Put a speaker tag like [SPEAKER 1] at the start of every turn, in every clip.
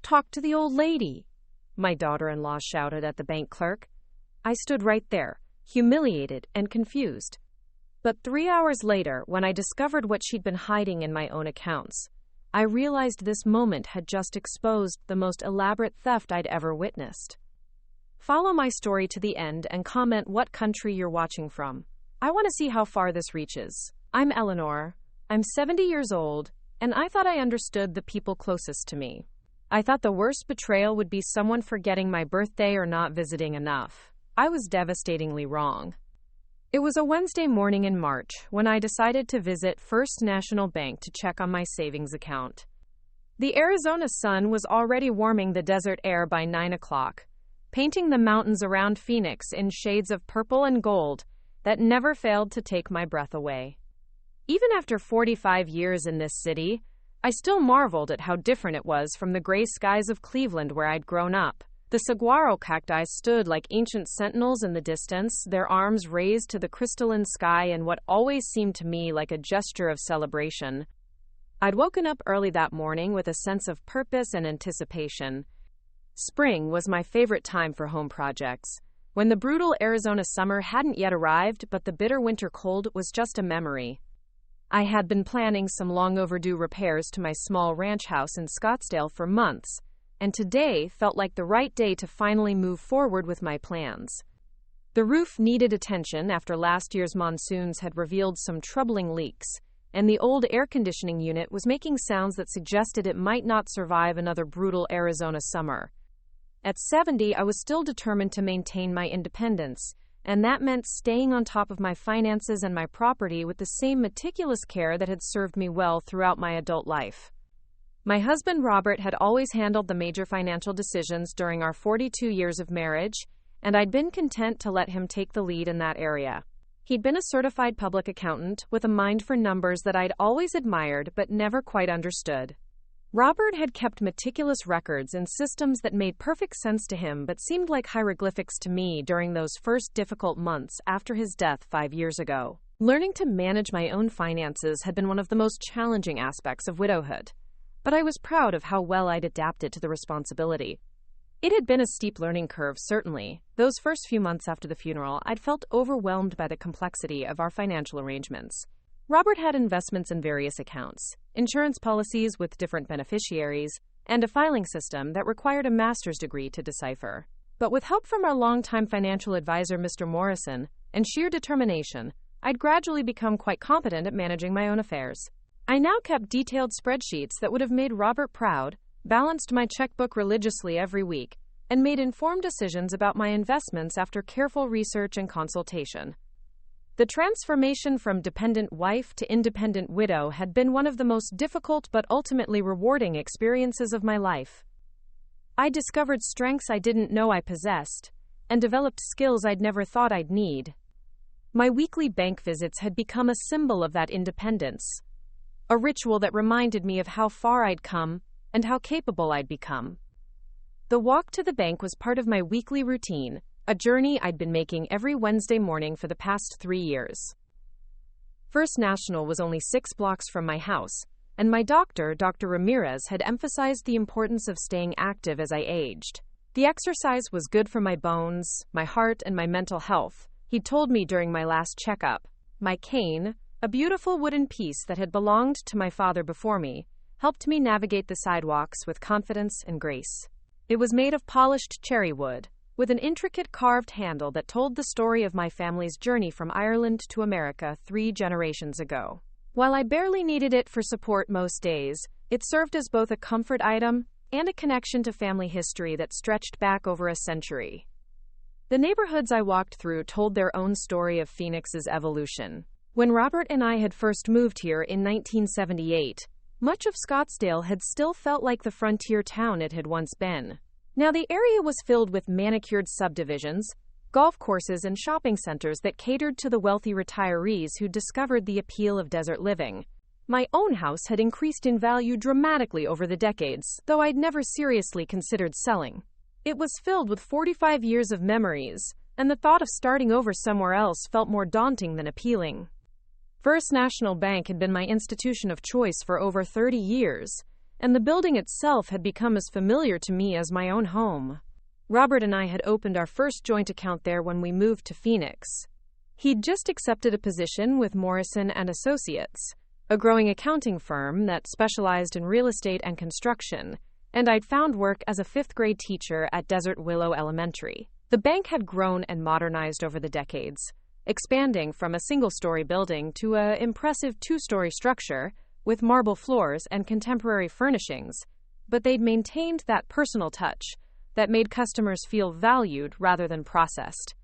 [SPEAKER 1] talk to the old lady," my daughter-in-law shouted at the bank clerk. I stood right there, humiliated and confused. But 3 hours later, when I discovered what she'd been hiding in my own accounts, I realized this moment had just exposed the most elaborate theft I'd ever witnessed. Follow my story to the end and comment what country you're watching from. I want to see how far this reaches. I'm Eleanor. I'm 70 years old, and I thought I understood the people closest to me. I thought the worst betrayal would be someone forgetting my birthday or not visiting enough. I was devastatingly wrong. It was a Wednesday morning in March when I decided to visit First National Bank to check on my savings account. The Arizona sun was already warming the desert air by 9 o'clock, painting the mountains around Phoenix in shades of purple and gold that never failed to take my breath away. Even after 45 years in this city, I still marveled at how different it was from the gray skies of Cleveland where I'd grown up. The saguaro cacti stood like ancient sentinels in the distance, their arms raised to the crystalline sky in what always seemed to me like a gesture of celebration. I'd woken up early that morning with a sense of purpose and anticipation. Spring was my favorite time for home projects, when the brutal Arizona summer hadn't yet arrived, but the bitter winter cold was just a memory. I had been planning some long-overdue repairs to my small ranch house in Scottsdale for months, and today felt like the right day to finally move forward with my plans. The roof needed attention after last year's monsoons had revealed some troubling leaks, and the old air conditioning unit was making sounds that suggested it might not survive another brutal Arizona summer. At 70, I was still determined to maintain my independence, and that meant staying on top of my finances and my property with the same meticulous care that had served me well throughout my adult life. My husband Robert had always handled the major financial decisions during our 42 years of marriage, and I'd been content to let him take the lead in that area. He'd been a certified public accountant with a mind for numbers that I'd always admired but never quite understood. Robert had kept meticulous records and systems that made perfect sense to him but seemed like hieroglyphics to me during those first difficult months after his death 5 years ago. Learning to manage my own finances had been one of the most challenging aspects of widowhood, but I was proud of how well I'd adapted to the responsibility. It had been a steep learning curve, certainly. Those first few months after the funeral, I'd felt overwhelmed by the complexity of our financial arrangements. Robert had investments in various accounts, insurance policies with different beneficiaries, and a filing system that required a master's degree to decipher. But with help from our longtime financial advisor, Mr. Morrison, and sheer determination, I'd gradually become quite competent at managing my own affairs. I now kept detailed spreadsheets that would have made Robert proud, balanced my checkbook religiously every week, and made informed decisions about my investments after careful research and consultation. The transformation from dependent wife to independent widow had been one of the most difficult but ultimately rewarding experiences of my life. I discovered strengths I didn't know I possessed, and developed skills I'd never thought I'd need. My weekly bank visits had become a symbol of that independence, a ritual that reminded me of how far I'd come and how capable I'd become. The walk to the bank was part of my weekly routine, a journey I'd been making every Wednesday morning for the past 3 years. First National was only 6 blocks from my house, and my doctor, Dr. Ramirez, had emphasized the importance of staying active as I aged. The exercise was good for my bones, my heart, and my mental health, he'd told me during my last checkup. My cane, a beautiful wooden piece that had belonged to my father before me, helped me navigate the sidewalks with confidence and grace. It was made of polished cherry wood, with an intricate carved handle that told the story of my family's journey from Ireland to America 3 generations ago. While I barely needed it for support most days, it served as both a comfort item and a connection to family history that stretched back over a century. The neighborhoods I walked through told their own story of Phoenix's evolution. When Robert and I had first moved here in 1978, much of Scottsdale had still felt like the frontier town it had once been. Now the area was filled with manicured subdivisions, golf courses, and shopping centers that catered to the wealthy retirees who discovered the appeal of desert living. My own house had increased in value dramatically over the decades, though I'd never seriously considered selling. It was filled with 45 years of memories, and the thought of starting over somewhere else felt more daunting than appealing. First National Bank had been my institution of choice for over 30 years, and the building itself had become as familiar to me as my own home. Robert and I had opened our first joint account there when we moved to Phoenix. He'd just accepted a position with Morrison and Associates, a growing accounting firm that specialized in real estate and construction, and I'd found work as a fifth-grade teacher at Desert Willow Elementary. The bank had grown and modernized over the decades, expanding from a single-story building to an impressive two-story structure with marble floors and contemporary furnishings, but they'd maintained that personal touch that made customers feel valued rather than processed.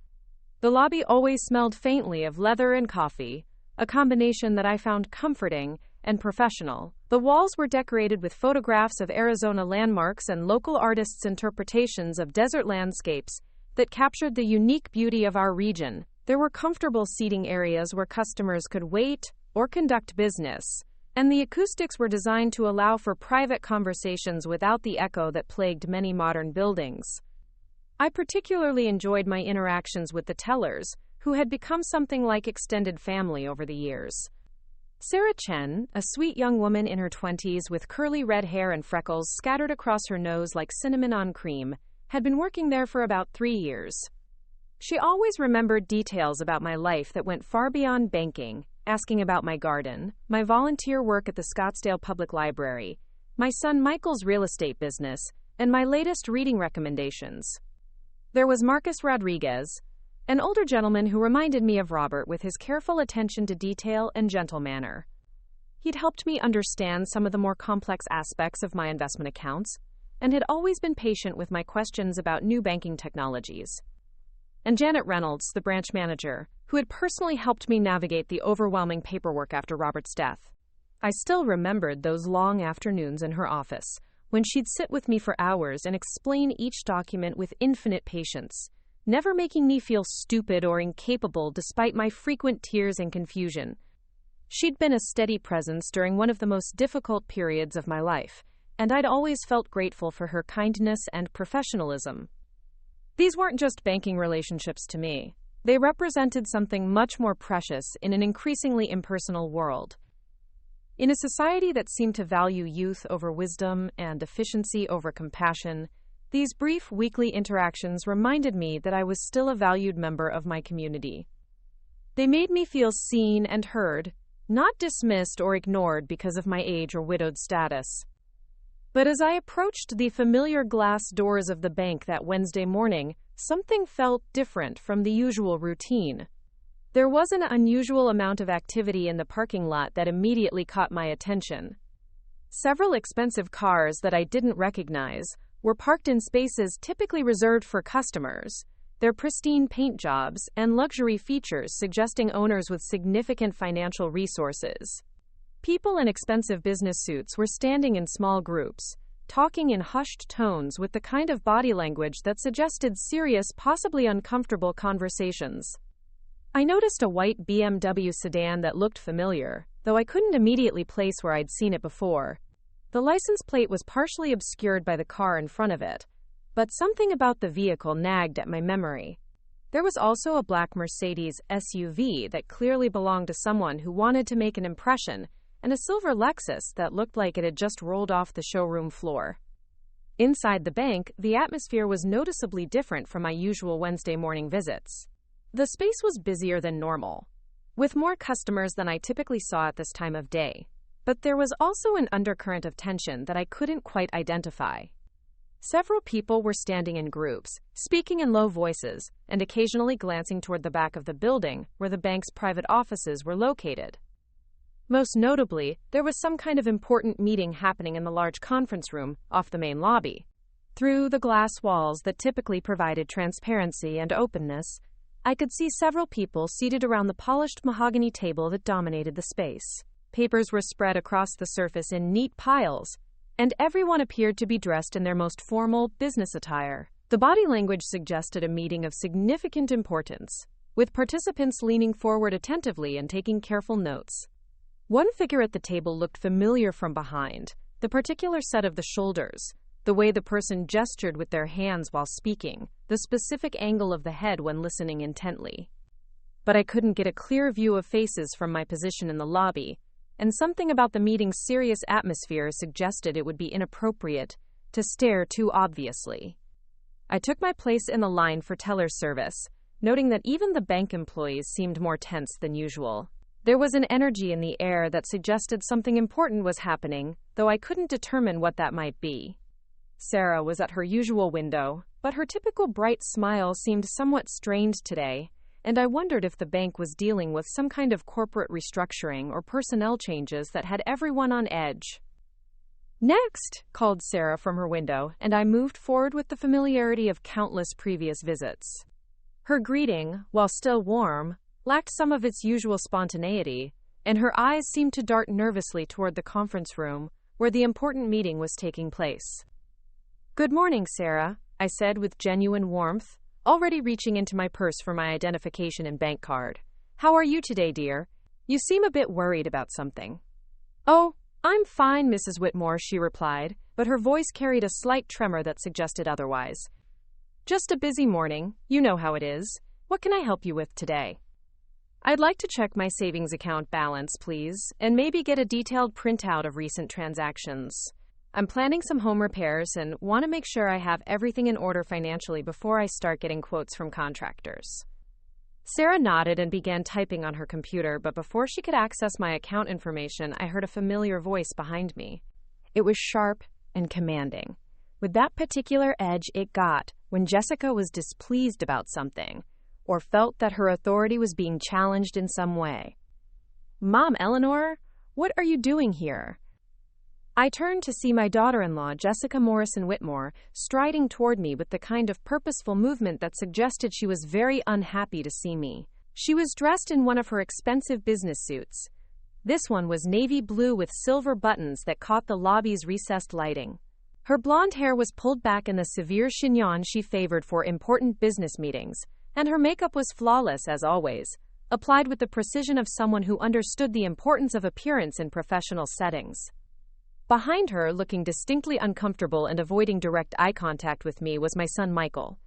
[SPEAKER 1] The lobby always smelled faintly of leather and coffee, a combination that I found comforting and professional. The walls were decorated with photographs of Arizona landmarks and local artists' interpretations of desert landscapes that captured the unique beauty of our region. There were comfortable seating areas where customers could wait or conduct business, and the acoustics were designed to allow for private conversations without the echo that plagued many modern buildings. I particularly enjoyed my interactions with the tellers, who had become something like extended family over the years. Sarah Chen, a sweet young woman in her 20s with curly red hair and freckles scattered across her nose like cinnamon on cream, had been working there for about 3 years. She always remembered details about my life that went far beyond banking, asking about my garden, my volunteer work at the Scottsdale Public Library, my son Michael's real estate business, and my latest reading recommendations. There was Marcus Rodriguez, an older gentleman who reminded me of Robert with his careful attention to detail and gentle manner. He'd helped me understand some of the more complex aspects of my investment accounts, and had always been patient with my questions about new banking technologies. And Janet Reynolds, the branch manager, who had personally helped me navigate the overwhelming paperwork after Robert's death. I still remembered those long afternoons in her office, when she'd sit with me for hours and explain each document with infinite patience, never making me feel stupid or incapable despite my frequent tears and confusion. She'd been a steady presence during one of the most difficult periods of my life, and I'd always felt grateful for her kindness and professionalism. These weren't just banking relationships to me. They represented something much more precious in an increasingly impersonal world. In a society that seemed to value youth over wisdom and efficiency over compassion, these brief weekly interactions reminded me that I was still a valued member of my community. They made me feel seen and heard, not dismissed or ignored because of my age or widowed status. But as I approached the familiar glass doors of the bank that Wednesday morning, something felt different from the usual routine. There was an unusual amount of activity in the parking lot that immediately caught my attention. Several expensive cars that I didn't recognize were parked in spaces typically reserved for customers, their pristine paint jobs and luxury features suggesting owners with significant financial resources. People in expensive business suits were standing in small groups, talking in hushed tones with the kind of body language that suggested serious, possibly uncomfortable conversations. I noticed a white BMW sedan that looked familiar, though I couldn't immediately place where I'd seen it before. The license plate was partially obscured by the car in front of it, but something about the vehicle nagged at my memory. There was also a black Mercedes SUV that clearly belonged to someone who wanted to make an impression, and a silver Lexus that looked like it had just rolled off the showroom floor. Inside the bank, the atmosphere was noticeably different from my usual Wednesday morning visits. The space was busier than normal, with more customers than I typically saw at this time of day. But there was also an undercurrent of tension that I couldn't quite identify. Several people were standing in groups, speaking in low voices, and occasionally glancing toward the back of the building where the bank's private offices were located. Most notably, there was some kind of important meeting happening in the large conference room off the main lobby. Through the glass walls that typically provided transparency and openness, I could see several people seated around the polished mahogany table that dominated the space. Papers were spread across the surface in neat piles, and everyone appeared to be dressed in their most formal business attire. The body language suggested a meeting of significant importance, with participants leaning forward attentively and taking careful notes. One figure at the table looked familiar from behind, the particular set of the shoulders, the way the person gestured with their hands while speaking, the specific angle of the head when listening intently. But I couldn't get a clear view of faces from my position in the lobby, and something about the meeting's serious atmosphere suggested it would be inappropriate to stare too obviously. I took my place in the line for teller service, noting that even the bank employees seemed more tense than usual. There was an energy in the air that suggested something important was happening, though I couldn't determine what that might be. Sarah was at her usual window, but her typical bright smile seemed somewhat strained today, and I wondered if the bank was dealing with some kind of corporate restructuring or personnel changes that had everyone on edge. "Next," called Sarah from her window, and I moved forward with the familiarity of countless previous visits. Her greeting, while still warm, lacked some of its usual spontaneity, and her eyes seemed to dart nervously toward the conference room where the important meeting was taking place. "Good morning, Sarah," I said with genuine warmth, already reaching into my purse for my identification and bank card. "How are you today, dear? You seem a bit worried about something." "Oh, I'm fine, Mrs. Whitmore," she replied, but her voice carried a slight tremor that suggested otherwise. "Just a busy morning, you know how it is. What can I help you with today?" "I'd like to check my savings account balance, please, and maybe get a detailed printout of recent transactions. I'm planning some home repairs and want to make sure I have everything in order financially before I start getting quotes from contractors." Sarah nodded and began typing on her computer, but before she could access my account information, I heard a familiar voice behind me. It was sharp and commanding, with that particular edge it got when Jessica was displeased about something, or felt that her authority was being challenged in some way. "Mom, Eleanor, what are you doing here?" I turned to see my daughter-in-law, Jessica Morrison Whitmore, striding toward me with the kind of purposeful movement that suggested she was very unhappy to see me. She was dressed in one of her expensive business suits. This one was navy blue with silver buttons that caught the lobby's recessed lighting. Her blonde hair was pulled back in the severe chignon she favored for important business meetings, and her makeup was flawless as always, applied with the precision of someone who understood the importance of appearance in professional settings. Behind her, looking distinctly uncomfortable and avoiding direct eye contact with me, was my son Michael.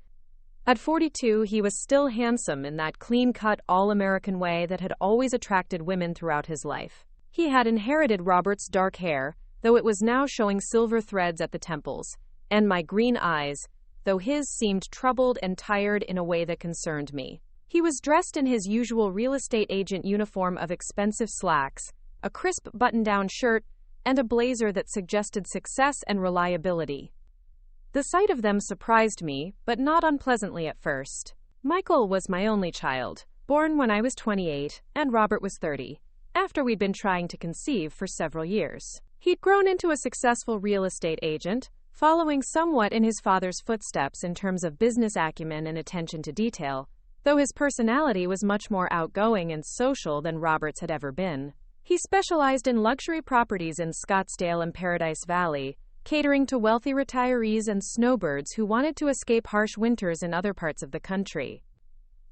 [SPEAKER 1] At 42, he was still handsome in that clean-cut, all-American way that had always attracted women throughout his life. He had inherited Robert's dark hair, though it was now showing silver threads at the temples, and my green eyes, though his seemed troubled and tired in a way that concerned me. He was dressed in his usual real estate agent uniform of expensive slacks, a crisp button-down shirt, and a blazer that suggested success and reliability. The sight of them surprised me, but not unpleasantly at first. Michael was my only child, born when I was 28, and Robert was 30, after we'd been trying to conceive for several years. He'd grown into a successful real estate agent, following somewhat in his father's footsteps in terms of business acumen and attention to detail, though his personality was much more outgoing and social than Robert's had ever been. He specialized in luxury properties in Scottsdale and Paradise Valley, catering to wealthy retirees and snowbirds who wanted to escape harsh winters in other parts of the country.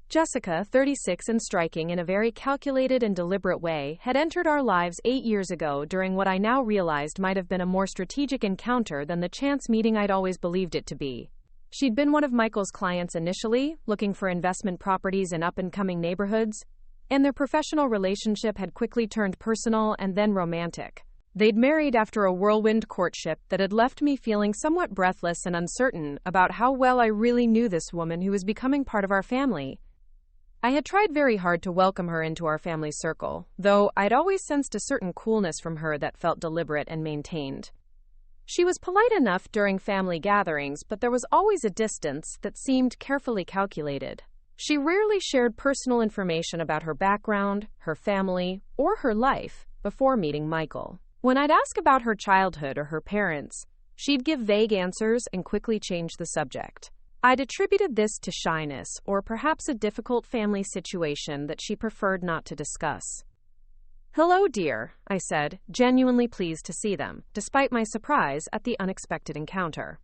[SPEAKER 1] Jessica, 36 and striking in a very calculated and deliberate way, had entered our lives 8 years ago during what I now realized might have been a more strategic encounter than the chance meeting I'd always believed it to be. She'd been one of Michael's clients initially, looking for investment properties in up-and-coming neighborhoods, and their professional relationship had quickly turned personal and then romantic. They'd married after a whirlwind courtship that had left me feeling somewhat breathless and uncertain about how well I really knew this woman who was becoming part of our family. I had tried very hard to welcome her into our family circle, though I'd always sensed a certain coolness from her that felt deliberate and maintained. She was polite enough during family gatherings, but there was always a distance that seemed carefully calculated. She rarely shared personal information about her background, her family, or her life before meeting Michael. When I'd ask about her childhood or her parents, she'd give vague answers and quickly change the subject. I'd attributed this to shyness or perhaps a difficult family situation that she preferred not to discuss. "Hello, dear," I said, genuinely pleased to see them, despite my surprise at the unexpected encounter.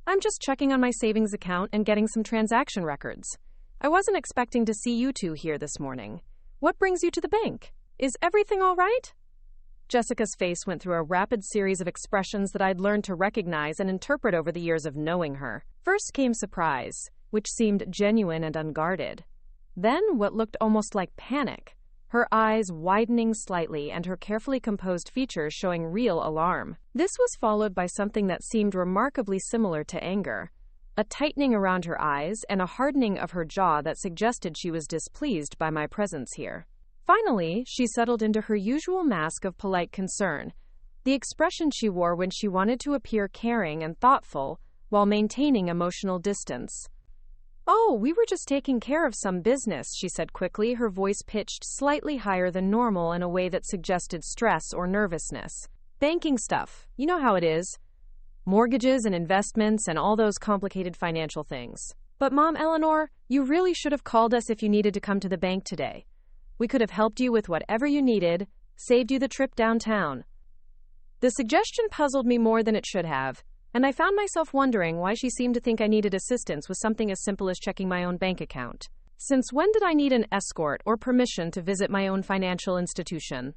[SPEAKER 1] "I'm just checking on my savings account and getting some transaction records. I wasn't expecting to see you two here this morning. What brings you to the bank? Is everything all right?" Jessica's face went through a rapid series of expressions that I'd learned to recognize and interpret over the years of knowing her. First came surprise, which seemed genuine and unguarded. Then what looked almost like panic, her eyes widening slightly and her carefully composed features showing real alarm. This was followed by something that seemed remarkably similar to anger, a tightening around her eyes and a hardening of her jaw that suggested she was displeased by my presence here. Finally, she settled into her usual mask of polite concern, the expression she wore when she wanted to appear caring and thoughtful while maintaining emotional distance. "Oh, we were just taking care of some business," she said quickly, her voice pitched slightly higher than normal in a way that suggested stress or nervousness. "Banking stuff. You know how it is. Mortgages and investments and all those complicated financial things. But Mom, Eleanor, you really should have called us if you needed to come to the bank today. We could have helped you with whatever you needed, saved you the trip downtown." The suggestion puzzled me more than it should have, and I found myself wondering why she seemed to think I needed assistance with something as simple as checking my own bank account. Since when did I need an escort or permission to visit my own financial institution?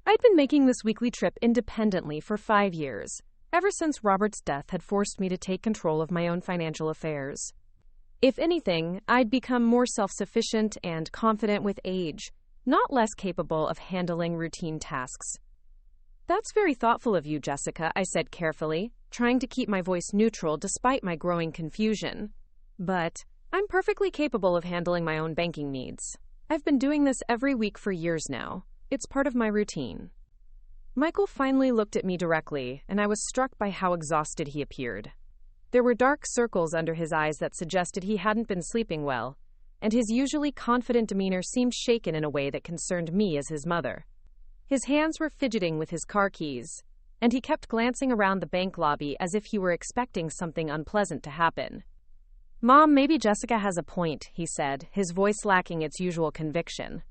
[SPEAKER 1] I'd been making this weekly trip independently for 5 years, ever since Robert's death had forced me to take control of my own financial affairs. If anything, I'd become more self-sufficient and confident with age, not less capable of handling routine tasks. "That's very thoughtful of you, Jessica," I said carefully, trying to keep my voice neutral despite my growing confusion. "But I'm perfectly capable of handling my own banking needs. I've been doing this every week for years now. It's part of my routine." Michael finally looked at me directly, and I was struck by how exhausted he appeared. There were dark circles under his eyes that suggested he hadn't been sleeping well, and his usually confident demeanor seemed shaken in a way that concerned me as his mother. His hands were fidgeting with his car keys, and he kept glancing around the bank lobby as if he were expecting something unpleasant to happen. "Mom, maybe Jessica has a point," he said, his voice lacking its usual conviction.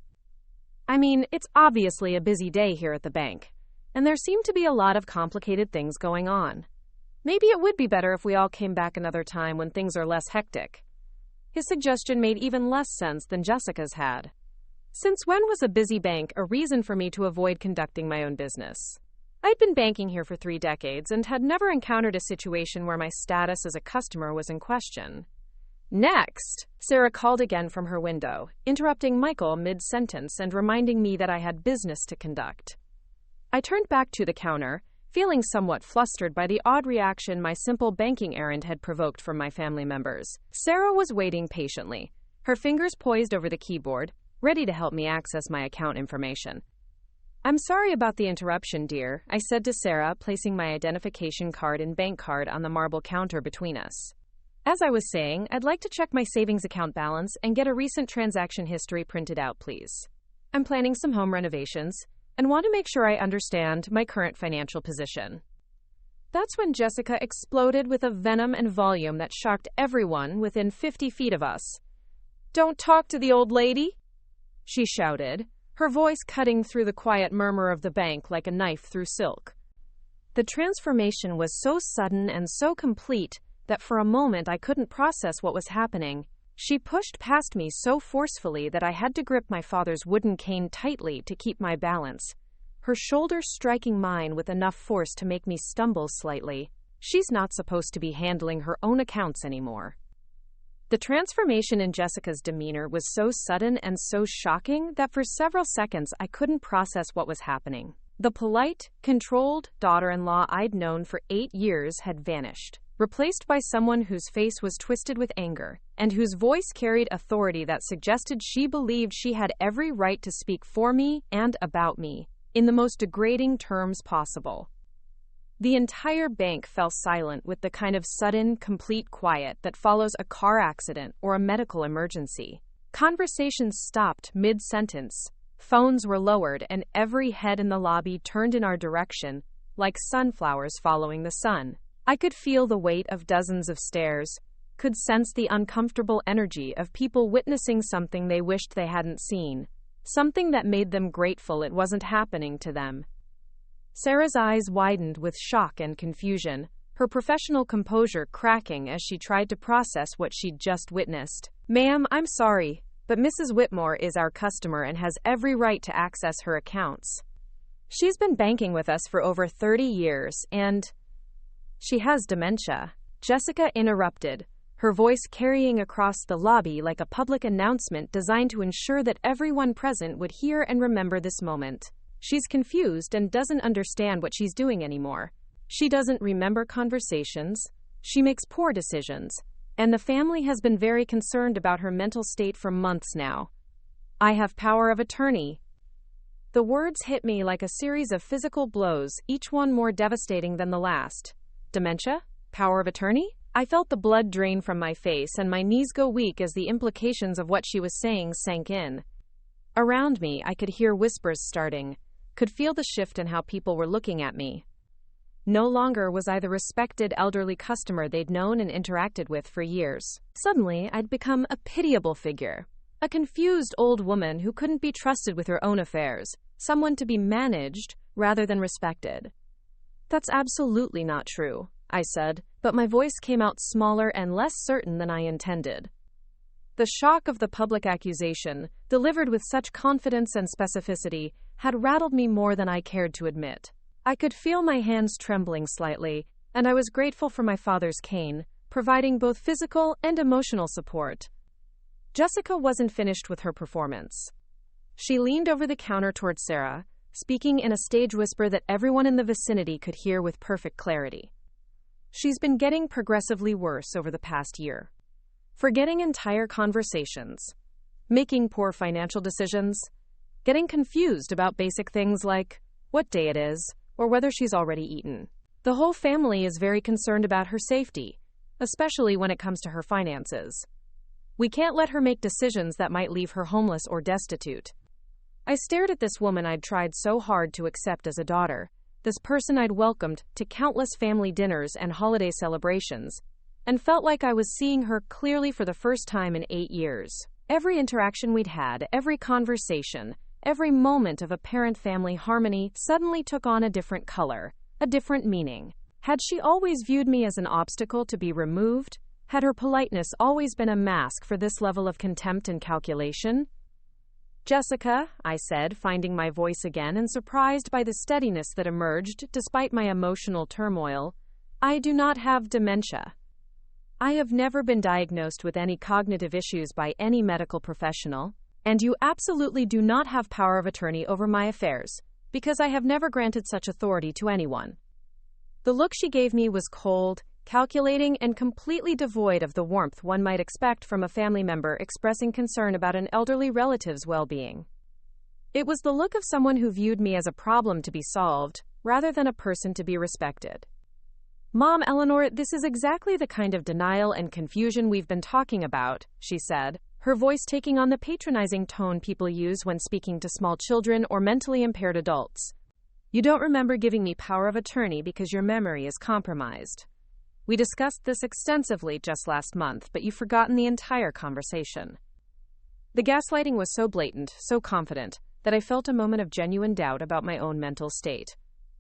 [SPEAKER 1] "I mean, it's obviously a busy day here at the bank, and there seem to be a lot of complicated things going on. Maybe it would be better if we all came back another time when things are less hectic." His suggestion made even less sense than Jessica's had. Since when was a busy bank a reason for me to avoid conducting my own business? I'd been banking here for 3 decades and had never encountered a situation where my status as a customer was in question. "Next," Sarah called again from her window, interrupting Michael mid-sentence and reminding me that I had business to conduct. I turned back to the counter, feeling somewhat flustered by the odd reaction my simple banking errand had provoked from my family members. Sarah was waiting patiently, her fingers poised over the keyboard, ready to help me access my account information. "I'm sorry about the interruption, dear," I said to Sarah, placing my identification card and bank card on the marble counter between us. "As I was saying, I'd like to check my savings account balance and get a recent transaction history printed out, please. I'm planning some home renovations and want to make sure I understand my current financial position." That's when Jessica exploded with a venom and volume that shocked everyone within 50 feet of us. "Don't talk to the old lady," she shouted, her voice cutting through the quiet murmur of the bank like a knife through silk. The transformation was so sudden and so complete that for a moment I couldn't process what was happening. She pushed past me so forcefully that I had to grip my father's wooden cane tightly to keep my balance, her shoulder striking mine with enough force to make me stumble slightly. She's not supposed to be handling her own accounts anymore. The transformation in Jessica's demeanor was so sudden and so shocking that for several seconds I couldn't process what was happening. The polite, controlled daughter-in-law I'd known for 8 years had vanished, replaced by someone whose face was twisted with anger, and whose voice carried authority that suggested she believed she had every right to speak for me and about me, in the most degrading terms possible. The entire bank fell silent with the kind of sudden, complete quiet that follows a car accident or a medical emergency. Conversations stopped mid-sentence, phones were lowered, and every head in the lobby turned in our direction, like sunflowers following the sun. I could feel the weight of dozens of stares, could sense the uncomfortable energy of people witnessing something they wished they hadn't seen, something that made them grateful it wasn't happening to them. Sarah's eyes widened with shock and confusion, her professional composure cracking as she tried to process what she'd just witnessed. "Ma'am, I'm sorry, but Mrs. Whitmore is our customer and has every right to access her accounts. She's been banking with us for over 30 years, and she has dementia," Jessica interrupted, her voice carrying across the lobby like a public announcement designed to ensure that everyone present would hear and remember this moment. She's confused and doesn't understand what she's doing anymore. She doesn't remember conversations. She makes poor decisions. And the family has been very concerned about her mental state for months now. I have power of attorney. The words hit me like a series of physical blows, each one more devastating than the last. Dementia? Power of attorney? I felt the blood drain from my face and my knees go weak as the implications of what she was saying sank in. Around me, I could hear whispers starting, could feel the shift in how people were looking at me. No longer was I the respected elderly customer they'd known and interacted with for years. Suddenly, I'd become a pitiable figure. A confused old woman who couldn't be trusted with her own affairs. Someone to be managed rather than respected. That's absolutely not true, I said, but my voice came out smaller and less certain than I intended. The shock of the public accusation, delivered with such confidence and specificity, had rattled me more than I cared to admit. I could feel my hands trembling slightly, and I was grateful for my father's cane, providing both physical and emotional support. Jessica wasn't finished with her performance. She leaned over the counter toward Sarah, speaking in a stage whisper that everyone in the vicinity could hear with perfect clarity. She's been getting progressively worse over the past year. Forgetting entire conversations, making poor financial decisions, getting confused about basic things like what day it is or whether she's already eaten. The whole family is very concerned about her safety, especially when it comes to her finances. We can't let her make decisions that might leave her homeless or destitute. I stared at this woman I'd tried so hard to accept as a daughter, this person I'd welcomed to countless family dinners and holiday celebrations, and felt like I was seeing her clearly for the first time in 8 years. Every interaction we'd had, every conversation, every moment of apparent family harmony suddenly took on a different color, a different meaning. Had she always viewed me as an obstacle to be removed? Had her politeness always been a mask for this level of contempt and calculation? Jessica, I said, finding my voice again and surprised by the steadiness that emerged despite my emotional turmoil, I do not have dementia. I have never been diagnosed with any cognitive issues by any medical professional, and you absolutely do not have power of attorney over my affairs, because I have never granted such authority to anyone. The look she gave me was cold, calculating, and completely devoid of the warmth one might expect from a family member expressing concern about an elderly relative's well-being. It was the look of someone who viewed me as a problem to be solved, rather than a person to be respected. Mom, Eleanor, this is exactly the kind of denial and confusion we've been talking about, she said, her voice taking on the patronizing tone people use when speaking to small children or mentally impaired adults. You don't remember giving me power of attorney because your memory is compromised. We discussed this extensively just last month, but you've forgotten the entire conversation. The gaslighting was so blatant, so confident, that I felt a moment of genuine doubt about my own mental state.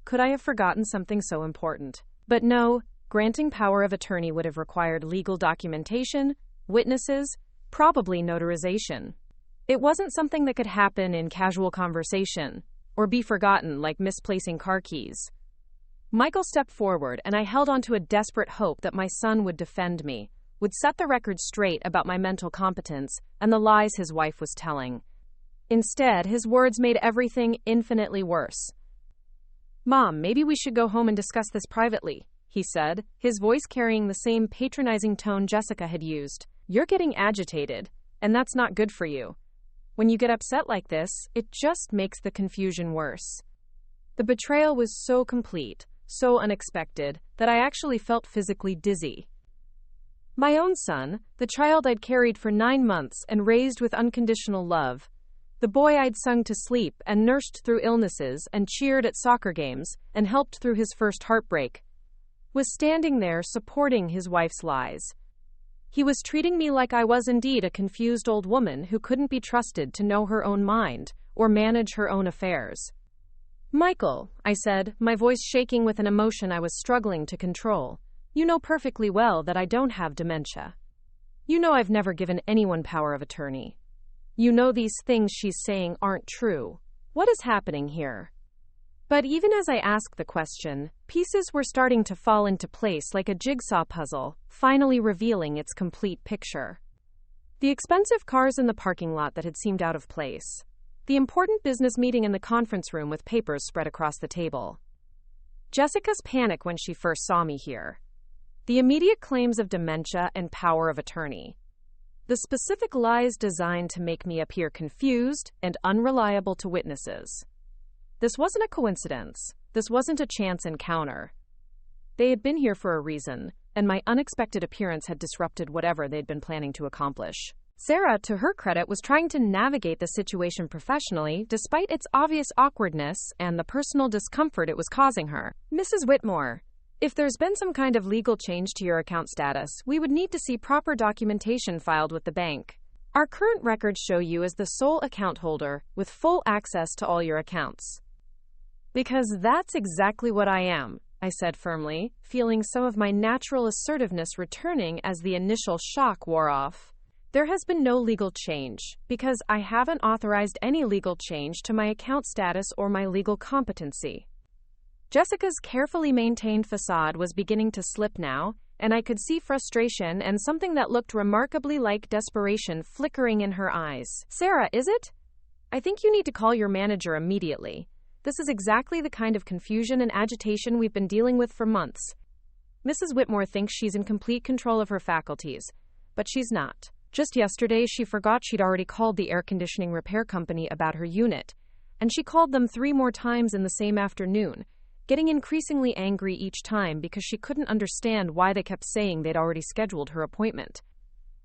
[SPEAKER 1] Could I have forgotten something so important? But no, granting power of attorney would have required legal documentation, witnesses, probably notarization. It wasn't something that could happen in casual conversation, or be forgotten like misplacing car keys. Michael stepped forward, and I held on to a desperate hope that my son would defend me, would set the record straight about my mental competence and the lies his wife was telling. Instead, his words made everything infinitely worse. Mom, maybe we should go home and discuss this privately, he said, his voice carrying the same patronizing tone Jessica had used. You're getting agitated, and that's not good for you. When you get upset like this, it just makes the confusion worse. The betrayal was so complete, so unexpected, that I actually felt physically dizzy. My own son, the child I'd carried for 9 months and raised with unconditional love, the boy I'd sung to sleep and nursed through illnesses and cheered at soccer games and helped through his first heartbreak, was standing there supporting his wife's lies. He was treating me like I was indeed a confused old woman who couldn't be trusted to know her own mind or manage her own affairs. Michael, I said, my voice shaking with an emotion I was struggling to control, you know perfectly well that I don't have dementia. You know I've never given anyone power of attorney. You know these things she's saying aren't true. What is happening here? But even as I asked the question, pieces were starting to fall into place like a jigsaw puzzle, finally revealing its complete picture. The expensive cars in the parking lot that had seemed out of place. The important business meeting in the conference room with papers spread across the table. Jessica's panic when she first saw me here. The immediate claims of dementia and power of attorney. The specific lies designed to make me appear confused and unreliable to witnesses. This wasn't a coincidence. This wasn't a chance encounter. They had been here for a reason, and my unexpected appearance had disrupted whatever they'd been planning to accomplish. Sarah, to her credit, was trying to navigate the situation professionally, despite its obvious awkwardness and the personal discomfort it was causing her. Mrs. Whitmore, if there's been some kind of legal change to your account status, we would need to see proper documentation filed with the bank. Our current records show you as the sole account holder, with full access to all your accounts. Because that's exactly what I am, I said firmly, feeling some of my natural assertiveness returning as the initial shock wore off. There has been no legal change, because I haven't authorized any legal change to my account status or my legal competency. Jessica's carefully maintained facade was beginning to slip now, and I could see frustration and something that looked remarkably like desperation flickering in her eyes. Sarah, is it? I think you need to call your manager immediately. This is exactly the kind of confusion and agitation we've been dealing with for months. Mrs. Whitmore thinks she's in complete control of her faculties, but she's not. Just yesterday, she forgot she'd already called the air conditioning repair company about her unit, and she called them 3 more times in the same afternoon, getting increasingly angry each time because she couldn't understand why they kept saying they'd already scheduled her appointment.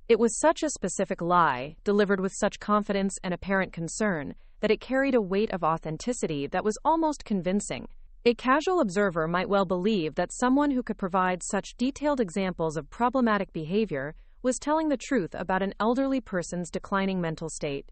[SPEAKER 1] It was such a specific lie, delivered with such confidence and apparent concern, that it carried a weight of authenticity that was almost convincing. A casual observer might well believe that someone who could provide such detailed examples of problematic behavior was telling the truth about an elderly person's declining mental state.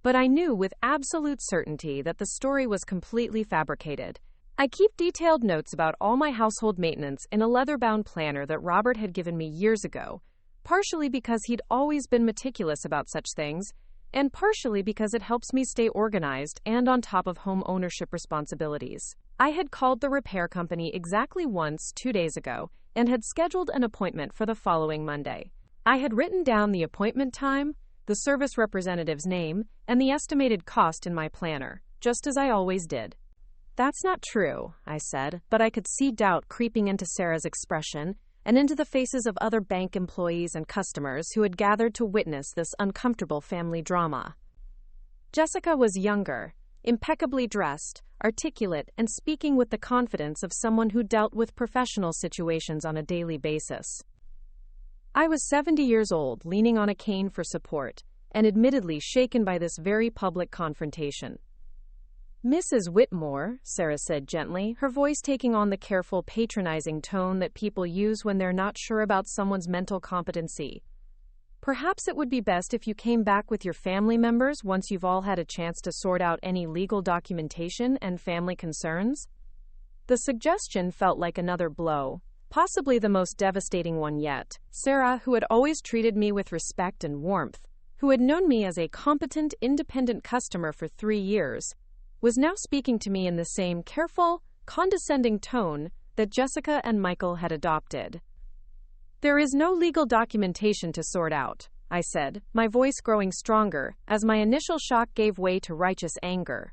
[SPEAKER 1] But I knew with absolute certainty that the story was completely fabricated. I keep detailed notes about all my household maintenance in a leather-bound planner that Robert had given me years ago, partially because he'd always been meticulous about such things, and partially because it helps me stay organized and on top of home ownership responsibilities. I had called the repair company exactly once 2 days ago and had scheduled an appointment for the following Monday. I had written down the appointment time, the service representative's name, and the estimated cost in my planner, just as I always did. That's not true, I said, but I could see doubt creeping into Sarah's expression and into the faces of other bank employees and customers who had gathered to witness this uncomfortable family drama. Jessica was younger, impeccably dressed, articulate, and speaking with the confidence of someone who dealt with professional situations on a daily basis. I was 70 years old, leaning on a cane for support, and admittedly shaken by this very public confrontation. Mrs. Whitmore, Sarah said gently, her voice taking on the careful, patronizing tone that people use when they're not sure about someone's mental competency. Perhaps it would be best if you came back with your family members once you've all had a chance to sort out any legal documentation and family concerns. The suggestion felt like another blow, possibly the most devastating one yet. Sarah, who had always treated me with respect and warmth, who had known me as a competent, independent customer for 3 years, was now speaking to me in the same careful, condescending tone that Jessica and Michael had adopted. There is no legal documentation to sort out, I said, my voice growing stronger as my initial shock gave way to righteous anger.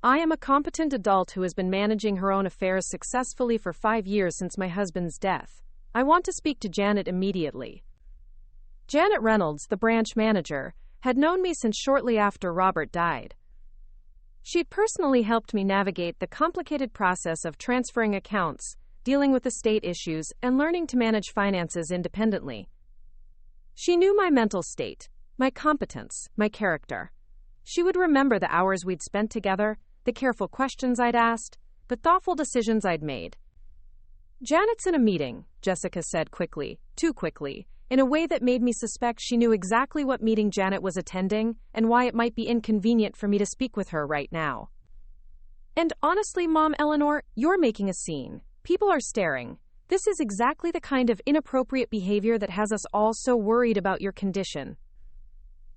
[SPEAKER 1] I am a competent adult who has been managing her own affairs successfully for 5 years since my husband's death. I want to speak to Janet immediately. Janet Reynolds, the branch manager, had known me since shortly after Robert died. She'd personally helped me navigate the complicated process of transferring accounts, dealing with estate issues, and learning to manage finances independently. She knew my mental state, my competence, my character. She would remember the hours we'd spent together, the careful questions I'd asked, the thoughtful decisions I'd made. Janet's in a meeting, Jessica said quickly, too quickly, in a way that made me suspect she knew exactly what meeting Janet was attending and why it might be inconvenient for me to speak with her right now. And honestly, Mom Eleanor, you're making a scene. People are staring. This is exactly the kind of inappropriate behavior that has us all so worried about your condition.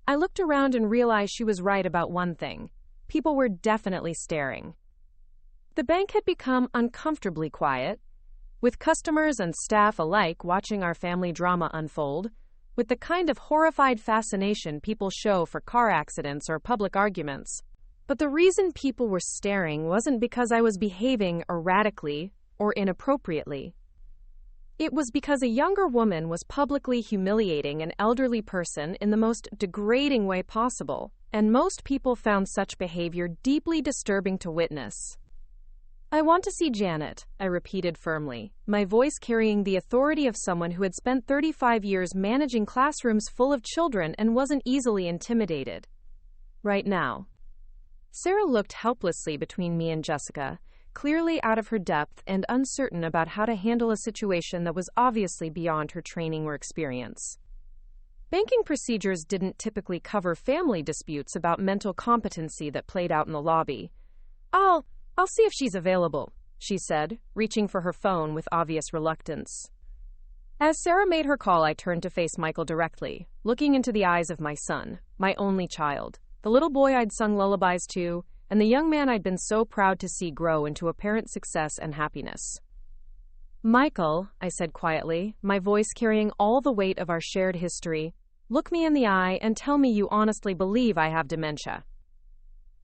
[SPEAKER 1] I looked around and realized she was right about one thing. People were definitely staring. The bank had become uncomfortably quiet, with customers and staff alike watching our family drama unfold, with the kind of horrified fascination people show for car accidents or public arguments. But the reason people were staring wasn't because I was behaving erratically or inappropriately. It was because a younger woman was publicly humiliating an elderly person in the most degrading way possible, and most people found such behavior deeply disturbing to witness. "I want to see Janet," I repeated firmly, my voice carrying the authority of someone who had spent 35 years managing classrooms full of children and wasn't easily intimidated. "Right now." Sarah looked helplessly between me and Jessica, clearly out of her depth and uncertain about how to handle a situation that was obviously beyond her training or experience. Banking procedures didn't typically cover family disputes about mental competency that played out in the lobby. I'll see if she's available," she said, reaching for her phone with obvious reluctance. As Sarah made her call, I turned to face Michael directly, looking into the eyes of my son, my only child, the little boy I'd sung lullabies to, and the young man I'd been so proud to see grow into apparent success and happiness. "Michael," I said quietly, my voice carrying all the weight of our shared history, "look me in the eye and tell me you honestly believe I have dementia."